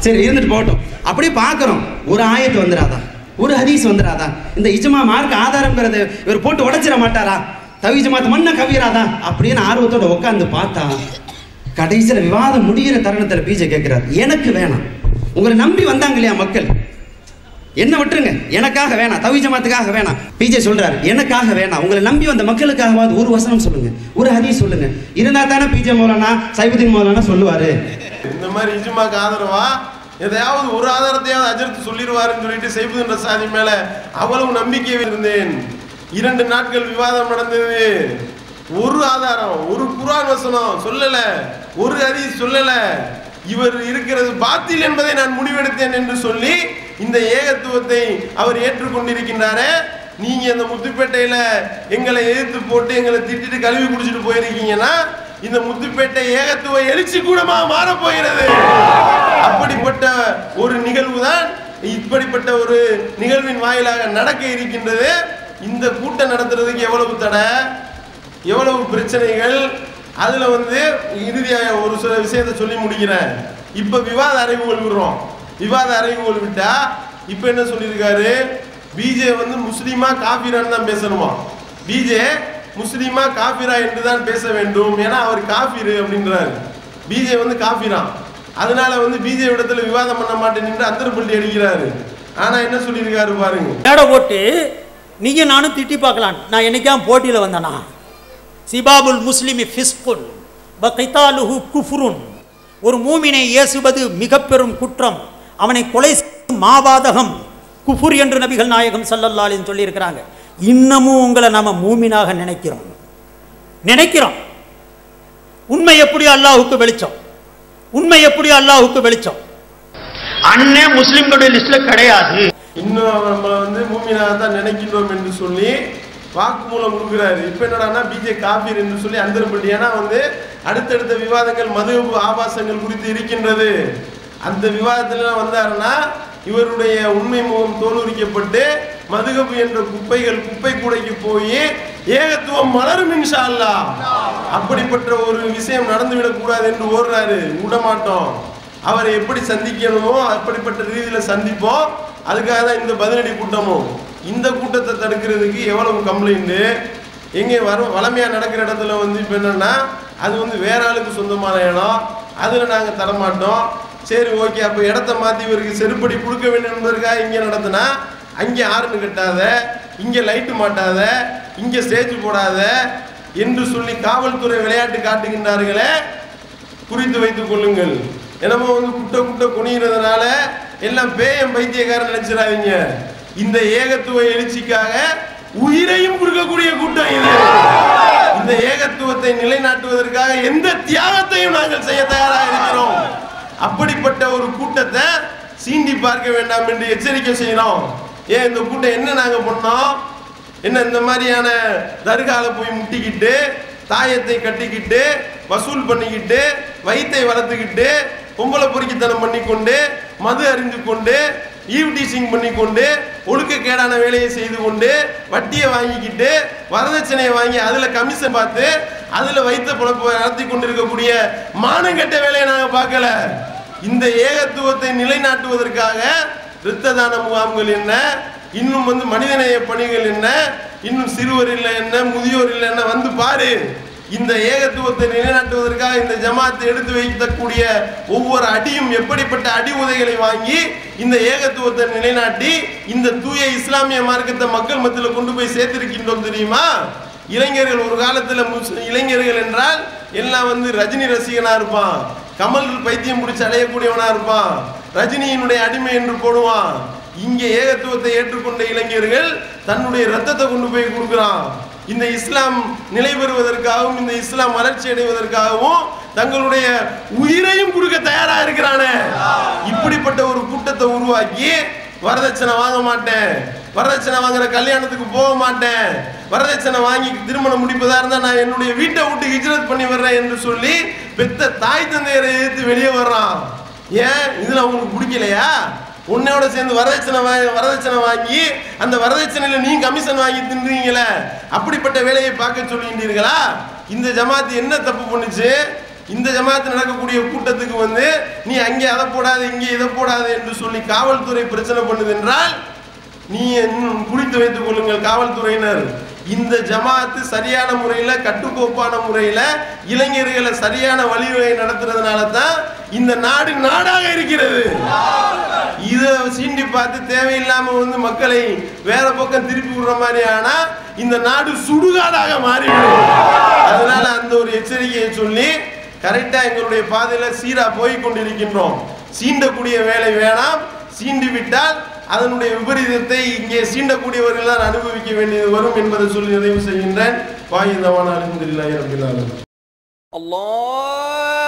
சரி இருந்துட்டு போகட்டும். அப்படி பார்க்கிறோம், ஒரு ஆயத்து வந்துடாதா, ஒரு ஹதீஸ் வந்துடாதா, இந்த இஜ்மா மார்க்க ஆதாரம்ங்கிறது இவர் போட்டு உடைச்சிட மாட்டாரா, தௌஹீத் ஜமாத் மண்ண கவியராதா அப்படின்னு ஆர்வத்தோட உட்காந்து பார்த்தா கடைசியில் விவாதம் முடிகிற தருணத்தில் பிஜே கேட்கிறார், எனக்கு வேணாம். உங்களை நம்பி வந்தாங்க இல்லையா மக்கள், என்ன விட்டுருங்க, எனக்காக வேணாம், தௌஹீத் ஜமாத்துக்காக வேணாம். பிஜே சொல்றாரு, எனக்காக வேணாம், உங்களை நம்பி வந்த மக்களுக்காகவாது ஒரு வசனம் சொல்லுங்க, ஒரு ஹதீஸ் சொல்லுங்க. இருந்தா தானே பிஜே மௌலானா சைபுதீன் மௌலானா சொல்லுவாரு. இந்த மாதிரி இஜ்மாக்கு ஆதரவா எதையாவது ஒரு ஆதாரத்தையாவது அஜர்த்து சொல்லிடுவாருன்னு சொல்லிட்டு சைபுதீன் ரசாதி மேல அவ்வளவு நம்பிக்கை இருந்தேன். 2 நாட்கள் விவாதம் நடந்தது. ஒரு ஆதாரம், ஒரு குர்ஆன் வசனம் சொல்லல, ஒரு ஹதீஸ் சொல்லல. இவர் இருக்கிறது பாத்தில் என்பதை நான் முடிவெடுத்தேன் என்று சொல்லி இந்த ஏகத்துவத்தை அவர் ஏற்றுக்கொண்டிருக்கின்றாரே. நீங்க இந்த முத்துப்பேட்டையில எங்களை எதிர்த்து போட்டு எங்களை திட்டிட்டு கழுவி குடிச்சிட்டு போயிருக்கீங்கன்னா இந்த முத்துப்பேட்டை ஏகத்துவ எழுச்சி கூடமா மாற போகிறது. அப்படிப்பட்ட ஒரு நிகழ்வு தான் இப்படிப்பட்ட ஒரு நிகழ்வின் வாயிலாக நடக்க இருக்கின்றது. இந்த கூட்டம் நடத்துறதுக்கு எவ்வளவு தடை, எவ்வளவு பிரச்சனைகள். அதுல இறுதியாக ஒரு சில விஷயத்தை சொல்லி முடிக்கிறேன். இப்ப விவாத அறிவுகள் விடுறோம். விவாத அறிவுகள் விட்டா இப்ப என்ன சொல்லியிருக்காரு, பிஜே முஸ்லீமா காபிரான்னு தான் பேசணுமா, பிஜே முஸ்லீமா காபிரா என்று தான் பேச வேண்டும், ஏன்னா அவர் காபிரு அப்படின்றாரு. பிஜே காபிரா, அதனால பிஜே இடத்துல விவாதம் பண்ண மாட்டேன் என்று அந்தரப்பள்ளி அடிக்கிறாரு. ஆனா என்ன சொல்லியிருக்காரு பாருங்க, மேடை போட்டு நீங்க நானும் திட்டி பார்க்கலாம். நான் என்னைக்கா போட்டியில வந்தனா, சிபாபுல் முஸ்லிமி ஃபிஸ்குன் வ கைதாலுஹு குஃப்ருன், ஒரு மூமினை ஏசுவது மிக பெரும் குற்றம், அவனை கொலை செய்யும் மாபாதகம் குஃபுர் என்று நபிகள் நாயகம் ஸல்லல்லாஹு அலைஹி சொல்லி இருக்கிறாங்க. இன்னமும் உங்களை நாம மூமினாக நினைக்கிறோம். உண்மை எப்படி அல்லாஹ்வுக்கு வெளிச்சம், உண்மை எப்படி அல்லாஹ்வுக்கு வெளிச்சம். அண்ணே முஸ்லிம்களுடைய லிஸ்ட்ல கிடையாது. இன்னும் நம்ம மூமினாக தான் நினைக்கின்றோம் என்று சொல்லி வாக்குமூலம் கொடுக்கிறாரு. இப்ப என்னடான்னா பிஜே காபீர் என்று சொல்லி அந்தரப்பள்ளி. ஏன்னா அடுத்தடுத்த விவாதங்கள் மதுஹப் ஆபாசங்கள் குறித்து இருக்கின்றது. அந்த விவாதத்துல வந்தாருன்னா இவருடைய உண்மை முகம் தோலுரிக்கப்பட்டு மதுஹப் என்ற குப்பை கூடைக்கு போய் ஏகத்துவம் மலரும் இன்ஷா அல்லாஹ். அப்படிப்பட்ட ஒரு விஷயம் நடந்துவிடக் கூடாது என்று ஓடுறாரு. விடமாட்டோம். அவரை எப்படி சந்திக்கணுமோ அப்படிப்பட்ட ரீதியில சந்திப்போம். அதுக்காக தான் இந்த பதிலடி கூட்டமும். இந்த கூட்டத்தை தடுக்கிறதுக்கு எவ்வளவு கம்ப்ளைண்ட் எங்கே வளமையா நடக்கிற இடத்துல இப்போ என்னன்னா அது வேற ஆளுக்கு சொந்தமான இடம், அதுல நாங்க தரமாட்டோம். சரி ஓகே, அப்ப இடத்த மாத்தி இவருக்கு செருப்படி கொடுக்க வேண்டும் என்பதற்காக இங்க நடத்தினா அங்கே ஆறுன்னு கட்டாத, இங்க லைட்டு மாட்டாத, இங்க ஸ்டேஜ் போடாத என்று சொல்லி காவல்துறை விளையாட்டு காட்டுகின்றார்களே, குறித்து வைத்துக் கொள்ளுங்கள். என்னமோ குட்ட குனிகிறதுனால எல்லாம் பேயம் பைத்தியக்காரன் நினைச்சிடாதீங்க. இந்த ஏகத்துவ எழுச்சிக்காக உயிரையும் கொடுக்கக்கூடிய கூட்டம் இது. இந்த ஏகத்துவத்தை நிலைநாட்டுவதற்காக எந்த தியாகத்தையும் நாங்கள் செய்ய தயாராக இருக்கிறோம். அப்படிப்பட்ட ஒரு கூட்டத்தை சீண்டி பார்க்க வேண்டாம் என்று எச்சரிக்கை செய்யணும். ஏன் இந்த கூட்டம் என்ன நாங்க பண்ணோம், என்ன இந்த மாதிரியான தர்கால போய் முட்டிக்கிட்டு தாயத்தை கட்டிக்கிட்டு வசூல் பண்ணிக்கிட்டு வயிற்றை வளர்த்துக்கிட்டு பொம்பளை பொறுக்கித்தனம் பண்ணிக்கொண்டு மது அறிந்து கொண்டு ஈவ்டீசிங் பண்ணிக்கொண்டு ஒழுக்கக்கேடான வேலையை செய்து கொண்டு வட்டியை வாங்கிக்கிட்டு வரதட்சணையை வாங்கி அதுல கமிஷன் பார்த்து அதுல வைத்த பொழப்பு நடத்தி கொண்டிருக்கக்கூடிய மானங்கெட்ட வேலையை நாங்க பார்க்கல. இந்த ஏகத்துவத்தை நிலைநாட்டுவதற்காக இரத்த தான முகாம்கள் என்ன, இன்னும் மனிதநேய பணிகள் என்ன, இன்னும் சிறுவர் இல்லை என்ன, முதியோர் இல்லை என்ன, வந்து பாரு. இந்த ஏகத்துவத்தை நிலைநாட்டுவதற்காக இந்த ஜமாத்தை எடுத்து வைக்கக்கூடிய ஒவ்வொரு அடியும் எப்படிப்பட்ட அடி உதைகளை வாங்கி இந்த ஏகத்துவத்தை நிலைநாட்டி இந்த தூய இஸ்லாமிய மார்க்கத்தை மக்கள் மத்தியில் கொண்டு போய் சேர்த்திருக்கின்றோம் தெரியுமா? இளைஞர்கள் ஒரு காலத்தில் இளைஞர்கள் என்றால் எல்லாம் ரஜினி ரசிகனா இருப்பான், கமல் பைத்தியம் பிடிச்சி அலையக்கூடியவனா இருப்பான், ரஜினியினுடைய அடிமை என்று போடுவான். இங்கே ஏகத்துவத்தை ஏற்றுக்கொண்ட இளைஞர்கள் தன்னுடைய ரத்தத்தை கொண்டு போய் கொடுக்கிறான். இந்த இஸ்லாம் நிலை பெறுவதற்காகவும் இந்த இஸ்லாம் வளர்ச்சி அடைவதற்காகவும் தங்களுடைய உயிரையும் கொடுக்க தயாரா இருக்கிறானே. இப்படிப்பட்ட ஒரு கூட்டத்தை உருவாக்கி வரதட்சணை வாங்க மாட்டேன், வரதட்சணை வாங்குற கல்யாணத்துக்கு போக மாட்டேன், வரதட்சணை வாங்கி திருமணம் முடிப்பதா இருந்தா நான் என்னுடைய வீட்டை விட்டு ஹிஜ்ரத் பண்ணி வர்றேன் என்று சொல்லி பெத்த தாய் தந்தையரை எதிர்த்து வெளியே வர்றான். ஏன் இதுல அவங்களுக்கு பிடிக்கலையா? உன்னையோட சேர்ந்து வரதட்சணை வாங்கி அந்த வரதட்சணையில நீ கமிஷன் வாங்கி தின்றீங்களே, அப்படிப்பட்ட வேலையை பார்க்க சொல்லுகின்றீர்களா? இந்த ஜமாத்து என்ன தப்பு பண்ணுச்சு? இந்த ஜமாத்து நடக்கக்கூடிய கூட்டத்துக்கு நீ அங்கே அதை போடாது இங்கே இதை போடாது என்று சொல்லி காவல்துறை பிரச்சனை பண்ணுது என்றால் நீ குறித்து வைத்துக் கொள்ளுங்கள் காவல்துறையினர். இந்த ஜமாத்து சரியான முறையில் கட்டுக்கோப்பான முறையில் இளைஞர்களை சரியான வழிவகை நடத்துறதுனால தான் இந்த நாடு நாடாக இருக்கிறது. இதை சீண்டி பார்த்து தேவையில்லாம மக்களை வேற பக்கம் திருப்பி விடுற மாதிரி ஆனா இந்த நாடு சுடுகாடாக மாறிவிடும். அதனால அந்த ஒரு எச்சரிக்கையை சொல்லி கரெக்டா எங்களுடைய பாதையில சீரா போய் கொண்டிருக்கின்றோம். சீண்டக்கூடிய வேலை வேணாம், சீண்டி விட்டால் அதனுடைய விபரீதத்தை இங்கே சீண்டக்கூடியவர்கள் தான் அனுபவிக்க வேண்டியது வரும் என்பதை சொல்லி நிறைவு செய்கின்றேன். வாயிதவான அல்ஹம்துலில்லாஹி ரப்பில் ஆலமீன். அல்லாஹ்